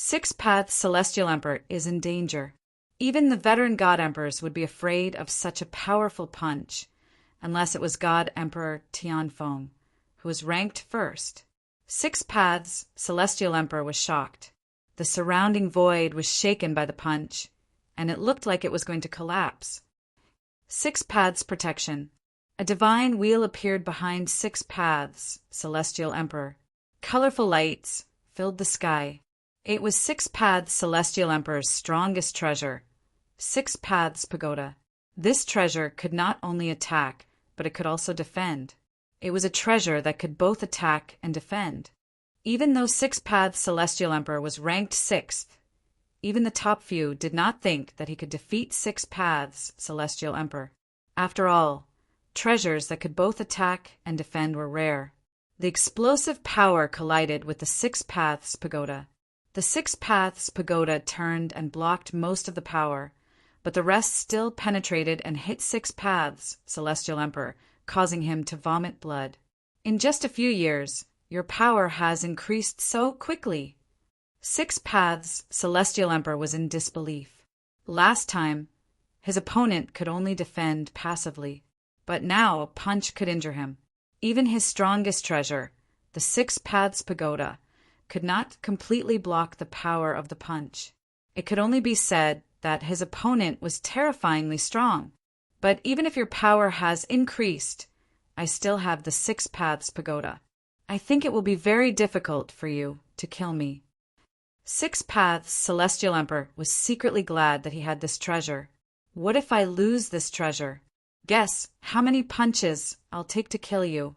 Six Paths Celestial Emperor is in danger. Even the veteran God Emperors would be afraid of such a powerful punch, unless it was God Emperor Tianfeng, who was ranked first. Six Paths Celestial Emperor was shocked. The surrounding void was shaken by the punch, and it looked like it was going to collapse. Six Paths Protection. A divine wheel appeared behind Six Paths Celestial Emperor. Colorful lights filled the sky. It was Six Paths Celestial Emperor's strongest treasure, Six Paths Pagoda. This treasure could not only attack, but it could also defend. It was a treasure that could both attack and defend. Even though Six Paths Celestial Emperor was ranked 6th, even the top few did not think that he could defeat Six Paths Celestial Emperor. After all, treasures that could both attack and defend were rare. The explosive power collided with the Six Paths Pagoda. The Six Paths Pagoda turned and blocked most of the power, but the rest still penetrated and hit Six Paths Celestial Emperor, causing him to vomit blood. In just a few years, your power has increased so quickly. Six Paths Celestial Emperor was in disbelief. Last time, his opponent could only defend passively, but now a punch could injure him. Even his strongest treasure, the Six Paths Pagoda, could not completely block the power of the punch. It could only be said that his opponent was terrifyingly strong. But even if your power has increased, I still have the Six Paths Pagoda. I think it will be very difficult for you to kill me. Six Paths Celestial Emperor was secretly glad that he had this treasure. What if I lose this treasure? Guess how many punches I'll take to kill you.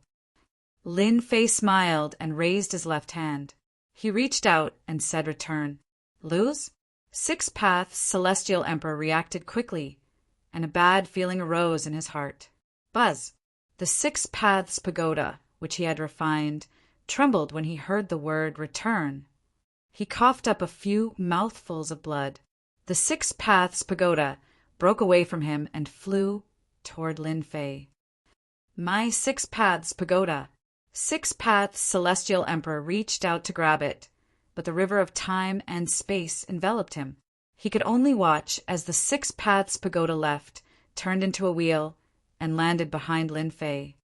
Lin Fei smiled and raised his left hand. He reached out and said return. Lose? Six Paths Celestial Emperor reacted quickly, and a bad feeling arose in his heart. Buzz, the Six Paths Pagoda, which he had refined, trembled when he heard the word return. He coughed up a few mouthfuls of blood. The Six Paths Pagoda broke away from him and flew toward Lin Fei. My Six Paths Pagoda! Six Paths Celestial Emperor reached out to grab it, but the river of time and space enveloped him. He could only watch as the Six Paths Pagoda left, turned into a wheel, and landed behind Lin Fei.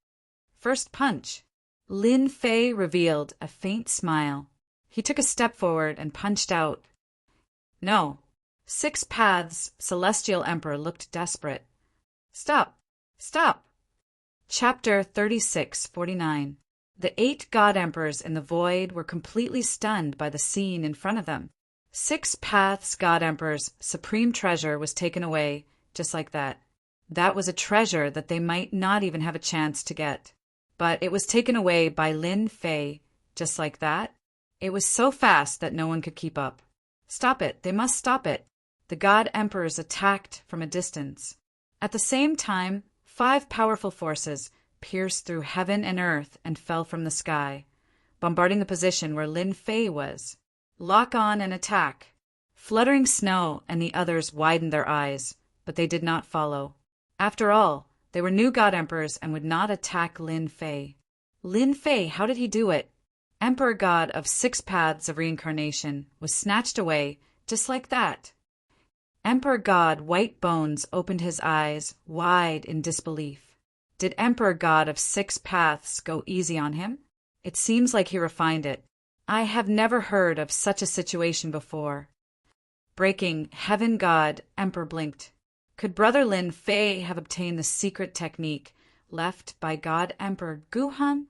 First punch. Lin Fei revealed a faint smile. He took a step forward and punched out. No. Six Paths Celestial Emperor looked desperate. Stop! Stop! Chapter 3649. The 8 God Emperors in the void were completely stunned by the scene in front of them. Six Paths God Emperor's supreme treasure was taken away, just like that. That was a treasure that they might not even have a chance to get. But it was taken away by Lin Fei, just like that. It was so fast that no one could keep up. Stop it! They must stop it! The God Emperors attacked from a distance. At the same time, 5 powerful forces pierced through heaven and earth and fell from the sky, bombarding the position where Lin Fei was. Lock on and attack. Fluttering Snow and the others widened their eyes, but they did not follow. After all, they were new God Emperors and would not attack Lin Fei. Lin Fei, how did he do it? Emperor God of 6 Paths of Reincarnation was snatched away, just like that. Emperor God White Bones opened his eyes wide in disbelief. Did Emperor God of 6 Paths go easy on him? It seems like he refined it. I have never heard of such a situation before. Breaking Heaven God Emperor blinked. Could Brother Lin Fei have obtained the secret technique left by God Emperor Guhan?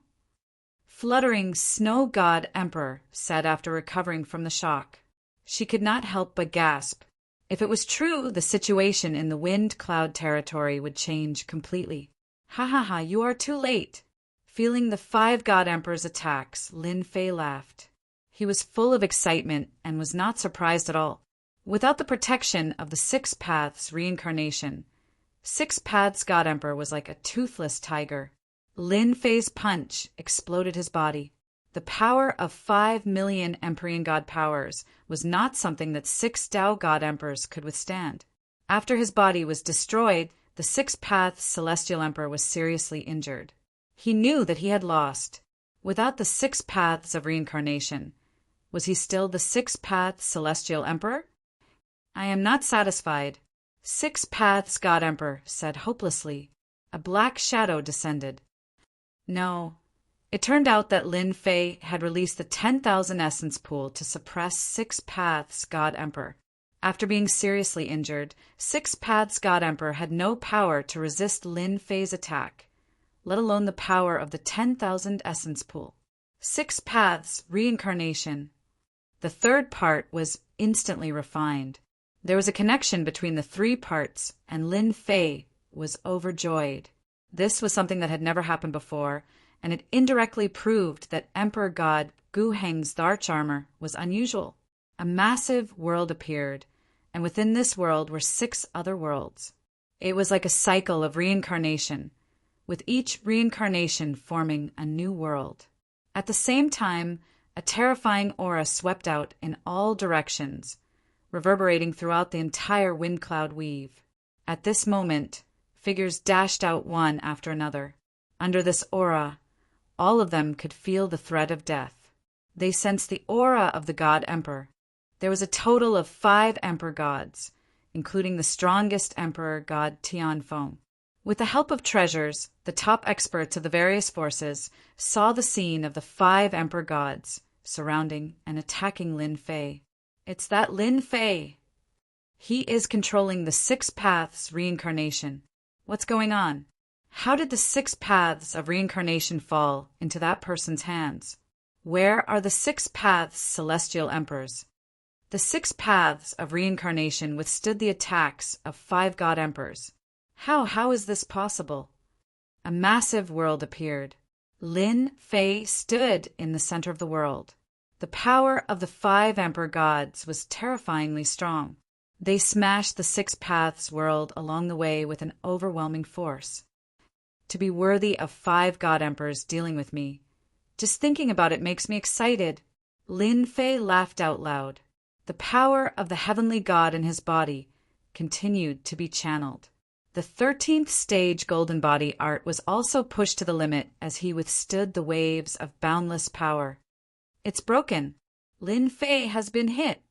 Fluttering Snow God Emperor said after recovering from the shock. She could not help but gasp. If it was true, the situation in the Wind Cloud territory would change completely. Ha ha ha, you are too late. Feeling the 5 God Emperors' attacks, Lin Fei laughed. He was full of excitement and was not surprised at all. Without the protection of the 6 Paths Reincarnation, 6 Paths God Emperor was like a toothless tiger. Lin Fei's punch exploded his body. The power of 5 million Empyrean God powers was not something that 6 Tao God Emperors could withstand. After his body was destroyed, the 6 Paths Celestial Emperor was seriously injured. He knew that he had lost. Without the 6 Paths of Reincarnation, was he still the 6 Paths Celestial Emperor? I am not satisfied. 6 Paths God Emperor said hopelessly. A black shadow descended. No. It turned out that Lin Fei had released the 10,000 essence pool to suppress 6 Paths God Emperor. After being seriously injured, 6 Paths God Emperor had no power to resist Lin Fei's attack, let alone the power of the 10,000 essence pool. 6 Paths Reincarnation. The third part was instantly refined. There was a connection between the 3 parts, and Lin Fei was overjoyed. This was something that had never happened before, and it indirectly proved that Emperor God Gu Heng's Arch Armor was unusual. A massive world appeared, and within this world were 6 other worlds. It was like a cycle of reincarnation, with each reincarnation forming a new world. At the same time, a terrifying aura swept out in all directions, reverberating throughout the entire wind cloud weave. At this moment, figures dashed out one after another. Under this aura, all of them could feel the threat of death. They sensed the aura of the God Emperor. There was a total of 5 Emperor Gods, including the strongest Emperor God Tianfeng. With the help of treasures, the top experts of the various forces saw the scene of the 5 Emperor Gods surrounding and attacking Lin Fei. It's that Lin Fei. He is controlling the 6 Paths Reincarnation. What's going on? How did the 6 Paths of Reincarnation fall into that person's hands? Where are the 6 Paths Celestial Emperors? The 6 Paths of Reincarnation withstood the attacks of 5 God Emperors. How is this possible? A massive world appeared. Lin Fei stood in the center of the world. The power of the 5 Emperor Gods was terrifyingly strong. They smashed the 6 Paths world along the way with an overwhelming force. To be worthy of 5 God Emperors dealing with me. Just thinking about it makes me excited. Lin Fei laughed out loud. The power of the heavenly God in his body continued to be channeled. The 13th stage golden body art was also pushed to the limit as he withstood the waves of boundless power. It's broken. Lin Fei has been hit.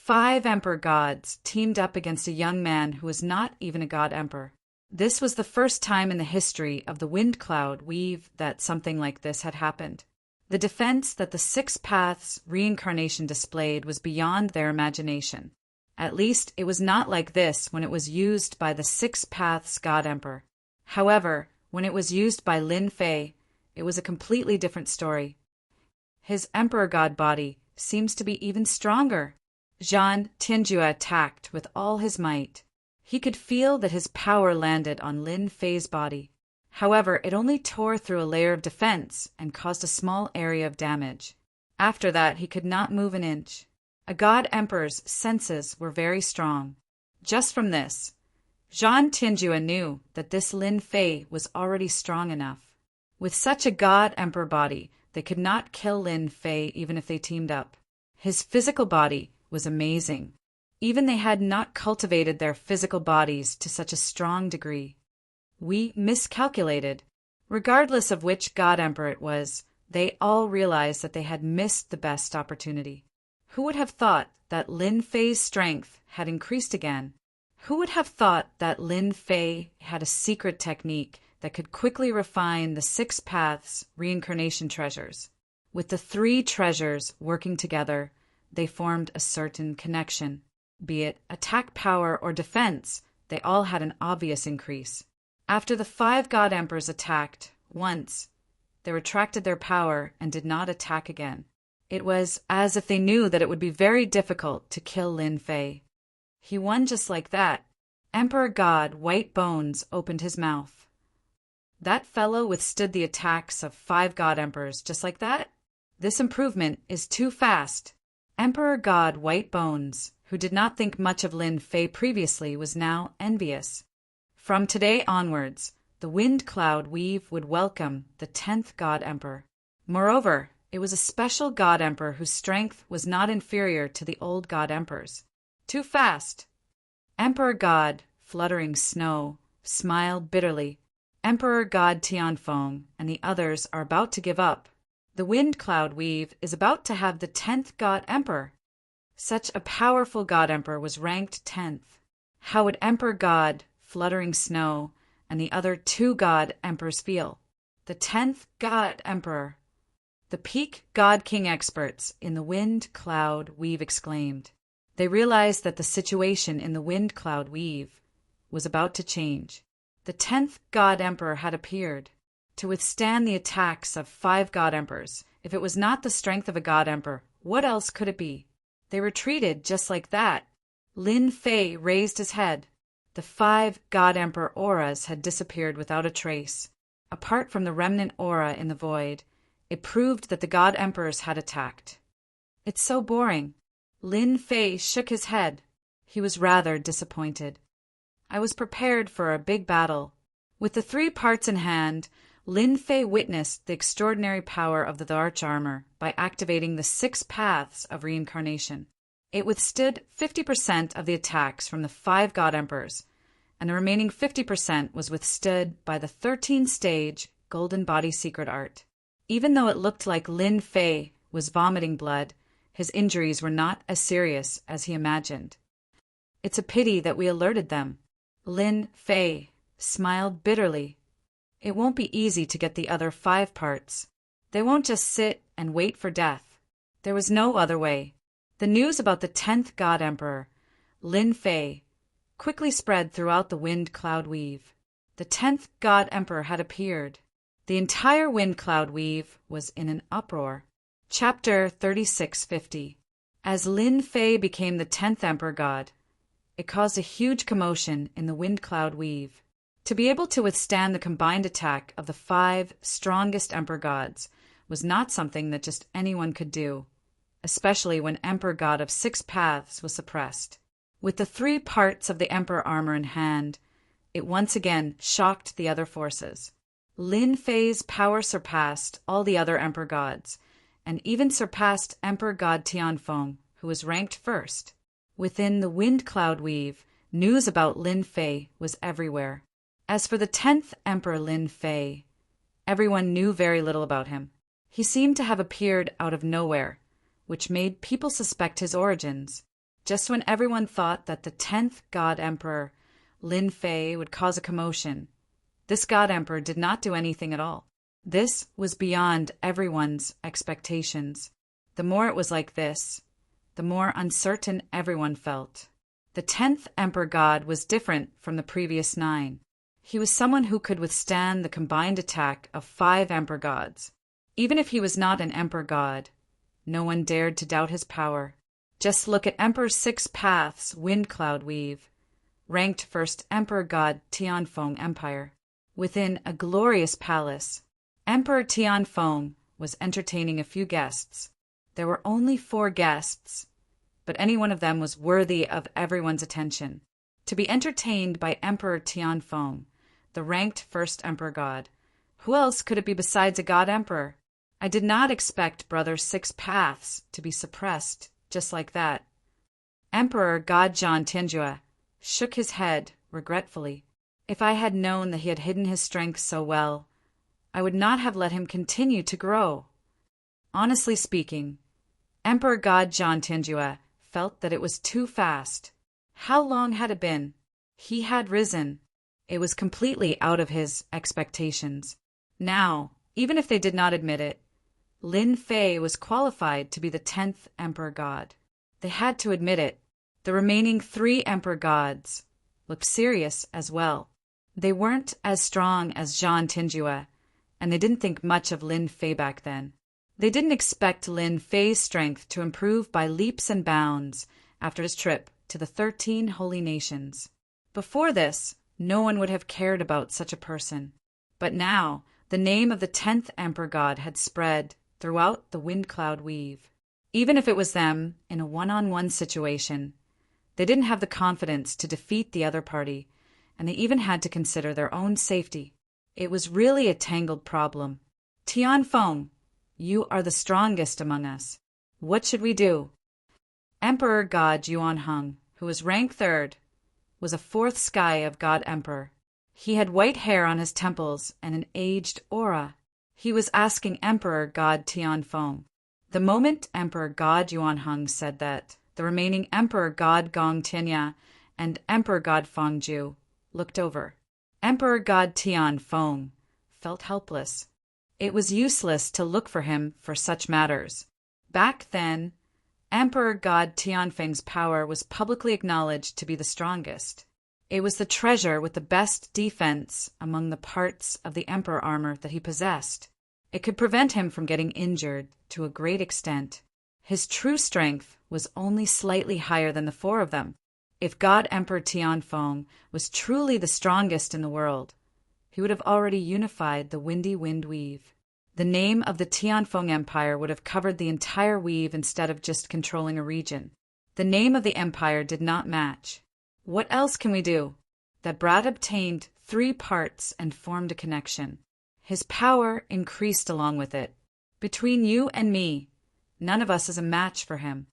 5 emperor gods teamed up against a young man who was not even a god emperor. This was the first time in the history of the wind cloud weave that something like this had happened. The defense that the 6 paths reincarnation displayed was beyond their imagination. At least it was not like this when it was used by the 6 paths god emperor. However, when it was used by Lin Fei, it was a completely different story. His emperor god body seems to be even stronger. Zhan Tianjue attacked with all his might. He could feel that his power landed on Lin Fei's body. However, it only tore through a layer of defense and caused a small area of damage. After that, he could not move an inch. A god emperor's senses were very strong. Just from this, Zhan Tianjue knew that this Lin Fei was already strong enough. With such a god emperor body, they could not kill Lin Fei even if they teamed up. His physical body was amazing. Even they had not cultivated their physical bodies to such a strong degree. We miscalculated. Regardless of which god emperor it was, they all realized that they had missed the best opportunity. Who would have thought that Lin Fei's strength had increased again? Who would have thought that Lin Fei had a secret technique that could quickly refine the 6 paths reincarnation treasures? With the 3 treasures working together, they formed a certain connection. Be it attack power or defense, they all had an obvious increase. After the 5 god emperors attacked once, they retracted their power and did not attack again. It was as if they knew that it would be very difficult to kill Lin Fei. He won just like that. Emperor God White Bones opened his mouth. That fellow withstood the attacks of 5 god emperors just like that? This improvement is too fast. Emperor God White Bones, who did not think much of Lin Fei previously, was now envious. From today onwards, the wind cloud weave would welcome the 10th god emperor. Moreover, it was a special god emperor whose strength was not inferior to the old god emperors. Too fast. Emperor God Fluttering Snow smiled bitterly. Emperor God Tianfeng and the others are about to give up. The wind cloud weave is about to have the 10th god emperor. Such a powerful god emperor was ranked 10th. How would Emperor God Fluttering Snow and the other 2 god emperors feel? The 10th god emperor. The peak god king experts in the wind cloud weave exclaimed. They realized that the situation in the wind cloud weave was about to change. The 10th god emperor had appeared. To withstand the attacks of 5 god emperors, if it was not the strength of a god emperor, what else could it be? They retreated just like that. Lin Fei raised his head. The 5 god emperor auras had disappeared without a trace. Apart from the remnant aura in the void, it proved that the god emperors had attacked. It's so boring. Lin Fei shook his head. He was rather disappointed. I was prepared for a big battle. With the 3 parts in hand, Lin Fei witnessed the extraordinary power of the arch armor by activating the 6 paths of reincarnation. It withstood 50% of the attacks from the 5 god emperors, and the remaining 50% was withstood by the 13-stage golden body secret art. Even though it looked like Lin Fei was vomiting blood, his injuries were not as serious as he imagined. It's a pity that we alerted them. Lin Fei smiled bitterly. It won't be easy to get the other 5 parts. They won't just sit and wait for death. There was no other way. The news about the 10th god emperor, Lin Fei, quickly spread throughout the wind cloud weave. The 10th god emperor had appeared. The entire wind cloud weave was in an uproar. Chapter 3650. As Lin Fei became the 10th emperor god, it caused a huge commotion in the wind cloud weave. To be able to withstand the combined attack of the 5 strongest emperor gods was not something that just anyone could do, especially when Emperor God of 6 paths was suppressed. With the 3 parts of the emperor armor in hand, it once again shocked the other forces. Lin Fei's power surpassed all the other emperor gods, and even surpassed Emperor God Tianfeng, who was ranked first. Within the wind cloud weave, news about Lin Fei was everywhere. As for the 10th Emperor Lin Fei, everyone knew very little about him. He seemed to have appeared out of nowhere, which made people suspect his origins. just when everyone thought that the 10th God Emperor, Lin Fei, would cause a commotion. This God Emperor did not do anything at all. This was beyond everyone's expectations. The more it was like this, the more uncertain everyone felt. The 10th Emperor God was different from the previous 9. He was someone who could withstand the combined attack of 5 Emperor Gods. Even if he was not an Emperor God, no one dared to doubt his power. Just look at Emperor Six Path's wind cloud weave, ranked first Emperor God Tianfeng Empire. Within a glorious palace, Emperor Tianfeng was entertaining a few guests. There were only 4 guests, but any one of them was worthy of everyone's attention. To be entertained by Emperor Tianfeng, the ranked first Emperor God, who else could it be besides a God Emperor? I did not expect Brother Six Paths to be suppressed just like that. Emperor God Zhan Tianjue shook his head regretfully. If I had known that he had hidden his strength so well, I would not have let him continue to grow. Honestly speaking, Emperor God Zhan Tianjue felt that it was too fast. How long had it been? He had risen. It was completely out of his expectations. Now, even if they did not admit it, Lin Fei was qualified to be the 10th Emperor God. They had to admit it. The remaining 3 Emperor Gods looked serious as well. They weren't as strong as Zhan Tianjue, and they didn't think much of Lin Fei back then. They didn't expect Lin Fei's strength to improve by leaps and bounds after his trip to the 13 holy nations. Before this, no one would have cared about such a person. But now, the name of the 10th Emperor God had spread throughout the wind cloud weave. Even if it was them in a one-on-one situation, they didn't have the confidence to defeat the other party, and they even had to consider their own safety. It was really a tangled problem. Tianfeng, you are the strongest among us. What should we do? Emperor God Yuanheng, who was ranked 3rd, was a 4th sky of God Emperor. He had white hair on his temples and an aged aura. He was asking Emperor God Tianfeng. The moment Emperor God Yuanheng said that, the remaining Emperor God Gong Tianya and Emperor God Fengju looked over. Emperor God Tianfeng felt helpless. It was useless to look for him for such matters. Back then, Emperor God Tianfeng's power was publicly acknowledged to be the strongest. It was the treasure with the best defense among the parts of the Emperor armor that he possessed. It could prevent him from getting injured to a great extent. His true strength was only slightly higher than the 4 of them. If God Emperor Tianfeng was truly the strongest in the world, he would have already unified the windy wind weave. The name of the Tianfeng Empire would have covered the entire weave instead of just controlling a region. The name of the empire did not match. What else can we do? That Brad obtained 3 parts and formed a connection. His power increased along with it. Between you and me, none of us is a match for him.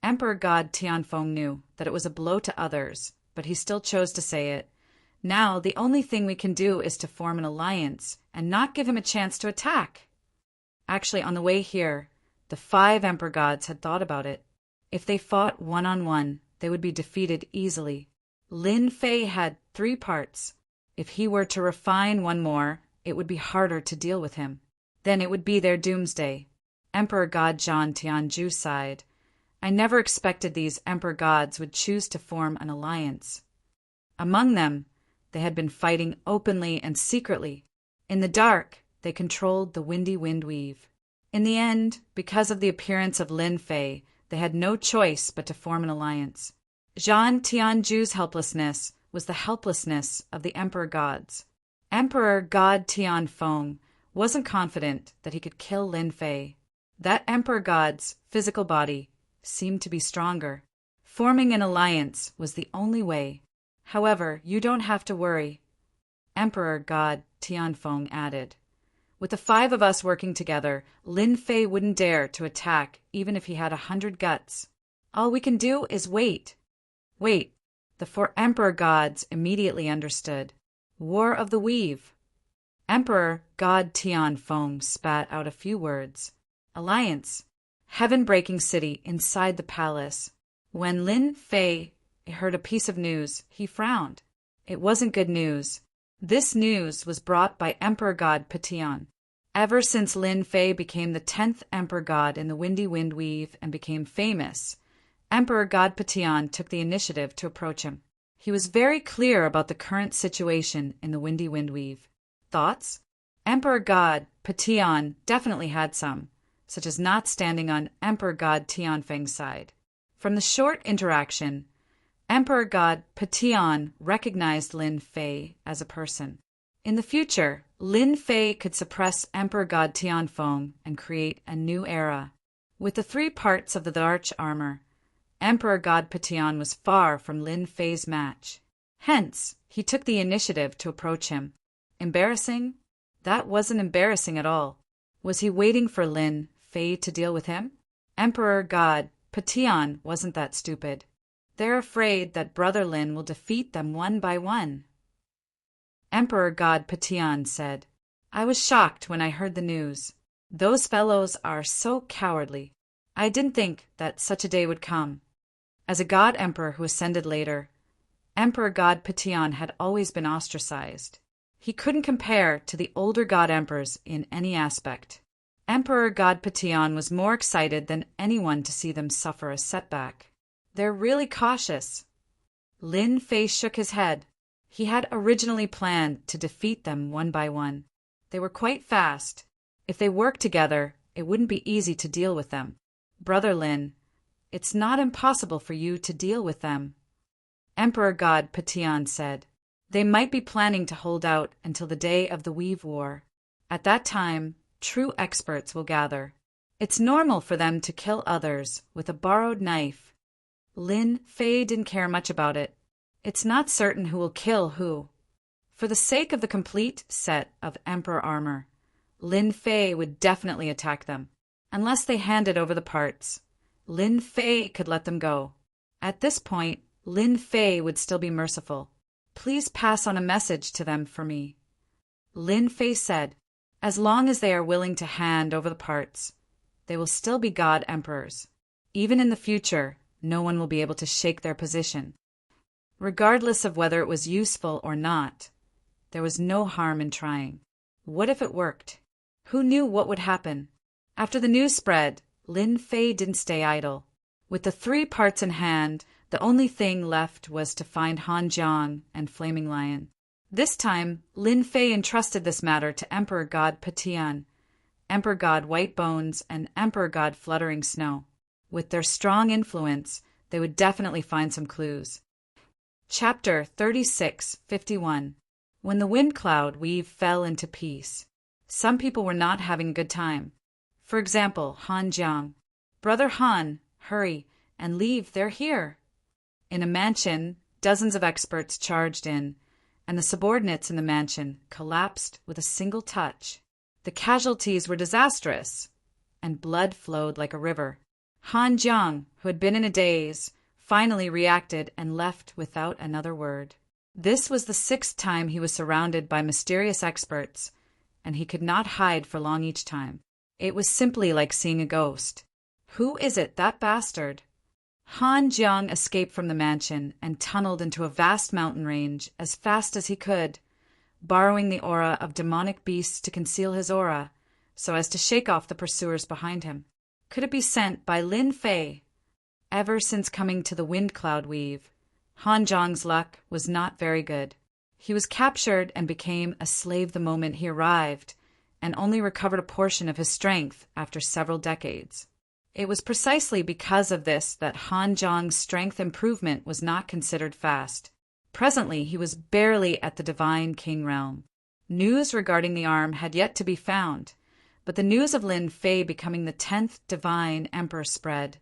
Emperor God Tianfeng knew that it was a blow to others, but he still chose to say it. Now, the only thing we can do is to form an alliance and not give him a chance to attack. Actually, on the way here, the 5 Emperor Gods had thought about it. If they fought one-on-one, they would be defeated easily. Lin Fei had 3 parts. If he were to refine one more, it would be harder to deal with him. Then it would be their doomsday. Emperor God Zhan Tianju sighed. I never expected these Emperor Gods would choose to form an alliance. Among them, they had been fighting openly and secretly. In the dark, they controlled the windy wind weave. In the end, because of the appearance of Lin Fei, they had no choice but to form an alliance. Zhan Tianju's helplessness was the helplessness of the Emperor Gods. Emperor God Tianfeng wasn't confident that he could kill Lin Fei. That Emperor God's physical body seemed to be stronger. Forming an alliance was the only way. However, you don't have to worry, Emperor God Tianfeng added. With the 5 of us working together, Lin Fei wouldn't dare to attack even if he had 100 guts. All we can do is wait. Wait. The 4 Emperor Gods immediately understood. War of the Weave. Emperor God Tianfeng spat out a few words. Alliance. Heaven-breaking city inside the palace. When Lin Fei heard a piece of news, he frowned. It wasn't good news. This news was brought by Emperor God Patian. Ever since Lin Fei became the 10th Emperor God in the Windy Wind Weave and became famous, Emperor God Patian took the initiative to approach him. He was very clear about the current situation in the Windy Wind Weave. Thoughts? Emperor God Patian definitely had some, such as not standing on Emperor God Tianfeng's side. From the short interaction, Emperor God Patian recognized Lin Fei as a person. In the future, Lin Fei could suppress Emperor God Tianfeng and create a new era. With the 3 parts of the arch armor, Emperor God Patian was far from Lin Fei's match. Hence, he took the initiative to approach him. Embarrassing? That wasn't embarrassing at all. Was he waiting for Lin Fei to deal with him? Emperor God Patian wasn't that stupid. They're afraid that Brother Lin will defeat them one by one. Emperor God Patian said, I was shocked when I heard the news. Those fellows are so cowardly. I didn't think that such a day would come. As a god emperor who ascended later, Emperor God Patian had always been ostracized. He couldn't compare to the older god emperors in any aspect. Emperor God Patian was more excited than anyone to see them suffer a setback. They're really cautious. Lin Fei shook his head. He had originally planned to defeat them one by one. They were quite fast. If they worked together, it wouldn't be easy to deal with them. Brother Lin, it's not impossible for you to deal with them. Emperor God Patian said. They might be planning to hold out until the day of the Weave War. At that time, true experts will gather. It's normal for them to kill others with a borrowed knife. Lin Fei didn't care much about it. It's not certain who will kill who. For the sake of the complete set of Emperor armor, Lin Fei would definitely attack them. Unless they handed over the parts, Lin Fei could let them go. At this point, Lin Fei would still be merciful. Please pass on a message to them for me. Lin Fei said, as long as they are willing to hand over the parts, they will still be god emperors. Even in the future, no one will be able to shake their position. Regardless of whether it was useful or not, there was no harm in trying. What if it worked? Who knew what would happen? After the news spread, Lin Fei didn't stay idle. With the 3 parts in hand, the only thing left was to find Han Jiang and Flaming Lion. This time, Lin Fei entrusted this matter to Emperor God Patian, Emperor God White Bones, and Emperor God Fluttering Snow. With their strong influence, they would definitely find some clues. Chapter 36:51. When the wind cloud weave fell into peace, some people were not having a good time. For example, Han Jiang. Brother Han, hurry, and leave, they're here. In a mansion, dozens of experts charged in, and the subordinates in the mansion collapsed with a single touch. The casualties were disastrous, and blood flowed like a river. Han Jiang, who had been in a daze, finally reacted and left without another word. This was the 6th time he was surrounded by mysterious experts, and he could not hide for long each time. It was simply like seeing a ghost. Who is it, that bastard? Han Jiang escaped from the mansion and tunneled into a vast mountain range as fast as he could, borrowing the aura of demonic beasts to conceal his aura, so as to shake off the pursuers behind him. Could it be sent by Lin Fei? Ever since coming to the wind cloud weave, Han Jiang's luck was not very good. He was captured and became a slave the moment he arrived, and only recovered a portion of his strength after several decades. It was precisely because of this that Han Jiang's strength improvement was not considered fast. Presently, he was barely at the Divine King realm. News regarding the arm had yet to be found, but the news of Lin Fei becoming the 10th Divine Emperor spread,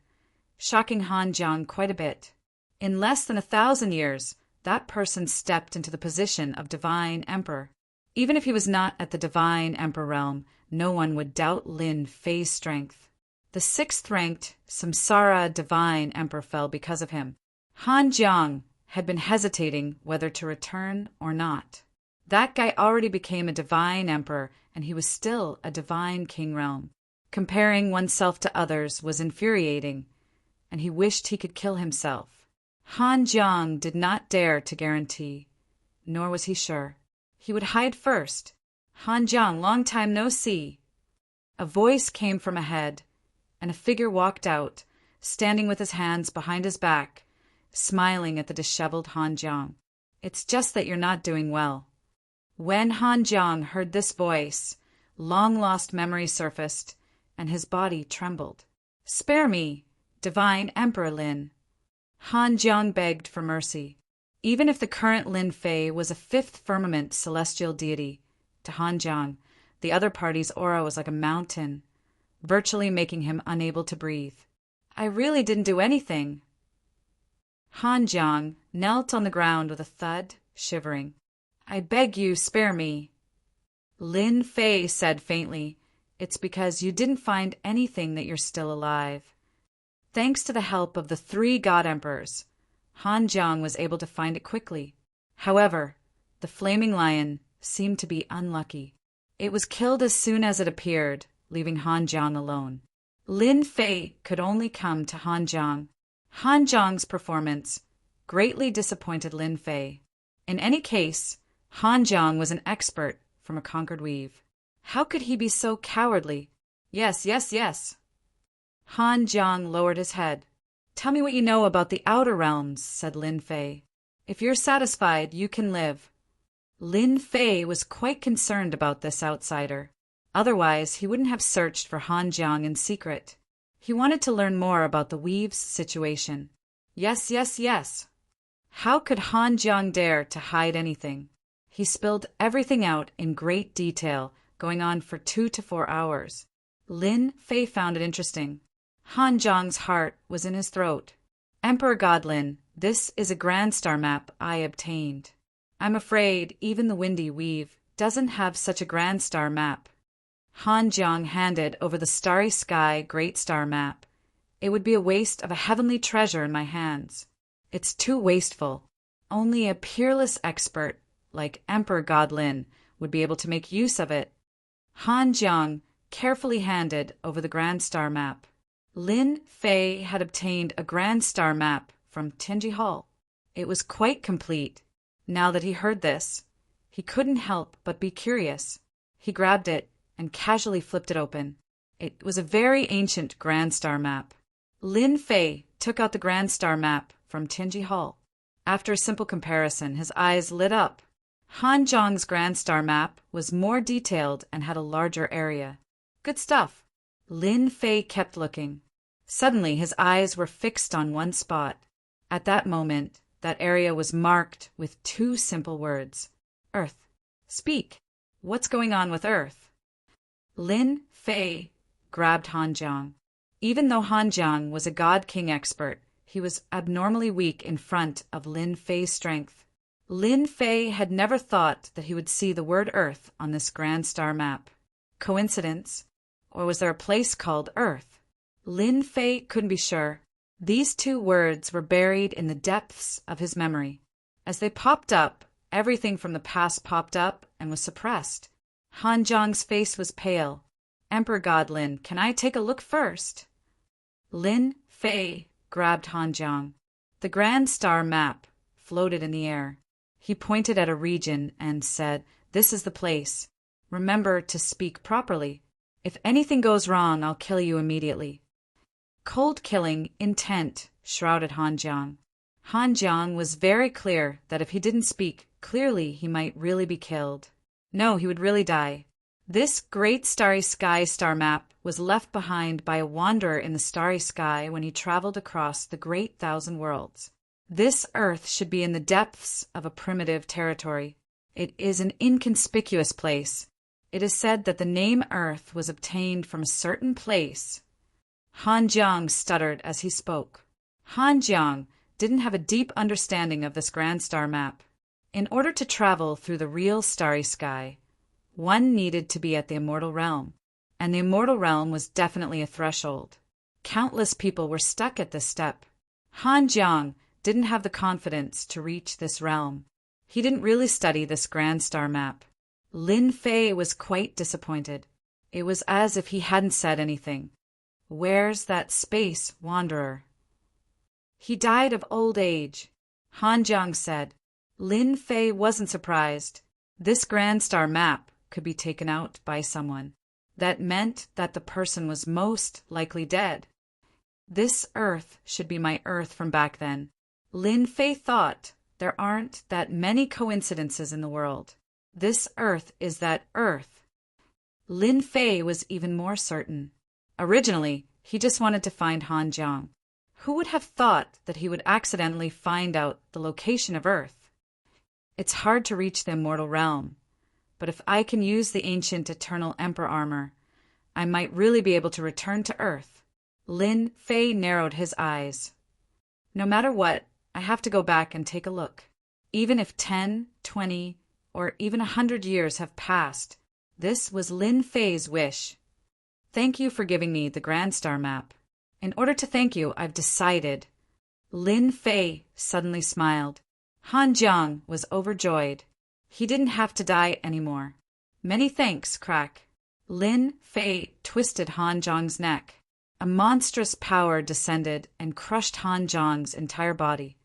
shocking Han Jiang quite a bit. In less than 1,000 years, that person stepped into the position of Divine Emperor. Even if he was not at the Divine Emperor realm, no one would doubt Lin Fei's strength. The 6th-ranked Samsara Divine Emperor fell because of him. Han Jiang had been hesitating whether to return or not. That guy already became a Divine Emperor, and he was still a Divine King realm. Comparing oneself to others was infuriating, and he wished he could kill himself. Han Jiang did not dare to guarantee, nor was he sure. He would hide first. Han Jiang, long time no see. A voice came from ahead, and a figure walked out, standing with his hands behind his back, smiling at the disheveled Han Jiang. It's just that you're not doing well. When Han Jiang heard this voice, long-lost memory surfaced, and his body trembled. Spare me, divine Emperor Lin. Han Jiang begged for mercy. Even if the current Lin Fei was a fifth firmament celestial deity, to Han Jiang, the other party's aura was like a mountain, virtually making him unable to breathe. I really didn't do anything. Han Jiang knelt on the ground with a thud, shivering. I beg you, spare me. Lin Fei said faintly, It's because you didn't find anything that you're still alive. Thanks to the help of the 3 God Emperors, Han Jiang was able to find it quickly. However, the flaming lion seemed to be unlucky. It was killed as soon as it appeared, leaving Han Jiang alone. Lin Fei could only come to Han Jiang. Han Jiang's performance greatly disappointed Lin Fei. In any case, Han Jiang was an expert from a conquered weave. How could he be so cowardly? Yes. Han Jiang lowered his head. Tell me what you know about the outer realms, said Lin Fei. If you're satisfied, you can live. Lin Fei was quite concerned about this outsider. Otherwise, he wouldn't have searched for Han Jiang in secret. He wanted to learn more about the weave's situation. Yes. How could Han Jiang dare to hide anything? He spilled everything out in great detail, going on for 2 to 4 hours. Lin Fei found it interesting. Han Jiang's heart was in his throat. Emperor Godlin, this is a grand star map I obtained. I'm afraid even the Windy Weave doesn't have such a grand star map. Han Jiang handed over the starry sky great star map. It would be a waste of a heavenly treasure in my hands. It's too wasteful. Only a peerless expert like Emperor Godlin would be able to make use of it. Han Jiang carefully handed over the grand star map. Lin Fei had obtained a grand star map from Tinji Hall. It was quite complete. Now that he heard this, he couldn't help but be curious. He grabbed it and casually flipped it open. It was a very ancient grand star map. Lin Fei took out the grand star map from Tinji Hall. After a simple comparison, his eyes lit up. Han Jiang's grand star map was more detailed and had a larger area. Good stuff. Lin Fei kept looking. Suddenly, his eyes were fixed on one spot. At that moment, that area was marked with 2 simple words. Earth. Speak. What's going on with Earth? Lin Fei grabbed Han Jiang. Even though Han Jiang was a God King expert, he was abnormally weak in front of Lin Fei's strength. Lin Fei had never thought that he would see the word Earth on this grand star map. Coincidence? Or was there a place called Earth? Lin Fei couldn't be sure. These 2 words were buried in the depths of his memory. As they popped up, everything from the past popped up and was suppressed. Han Jiang's face was pale. Emperor Godlin, can I take a look first? Lin Fei grabbed Han Jiang. The grand star map floated in the air. He pointed at a region and said, This is the place. Remember to speak properly. If anything goes wrong, I'll kill you immediately. Cold-killing intent shrouded Han Jiang. Han Jiang was very clear that if he didn't speak clearly, he might really be killed. No, he would really die. This great starry sky star map was left behind by a wanderer in the starry sky when he traveled across the great 1,000 worlds. This Earth should be in the depths of a primitive territory. It is an inconspicuous place. It is said that the name Earth was obtained from a certain place. Han Jiang stuttered as he spoke. Han Jiang didn't have a deep understanding of this grand star map. In order to travel through the real starry sky, one needed to be at the immortal realm, and the immortal realm was definitely a threshold. Countless people were stuck at this step. Han Jiang didn't have the confidence to reach this realm. He didn't really study this grand star map. Lin Fei was quite disappointed. It was as if he hadn't said anything. Where's that space wanderer? He died of old age. Han Jiang said. Lin Fei wasn't surprised. This Grand Star map could be taken out by someone. That meant that the person was most likely dead. This Earth should be my Earth from back then. Lin Fei thought, there aren't that many coincidences in the world. This Earth is that Earth. Lin Fei was even more certain. Originally, he just wanted to find Han Jiang. Who would have thought that he would accidentally find out the location of Earth? It's hard to reach the immortal realm, but if I can use the ancient eternal Emperor armor, I might really be able to return to Earth. Lin Fei narrowed his eyes. No matter what, I have to go back and take a look. Even if 10, 20, or even 100 years have passed, this was Lin Fei's wish. Thank you for giving me the Grand Star map. In order to thank you, I've decided. Lin Fei suddenly smiled. Han Jiang was overjoyed. He didn't have to die anymore. Many thanks, Crack. Lin Fei twisted Han Jiang's neck. A monstrous power descended and crushed Han Jiang's entire body.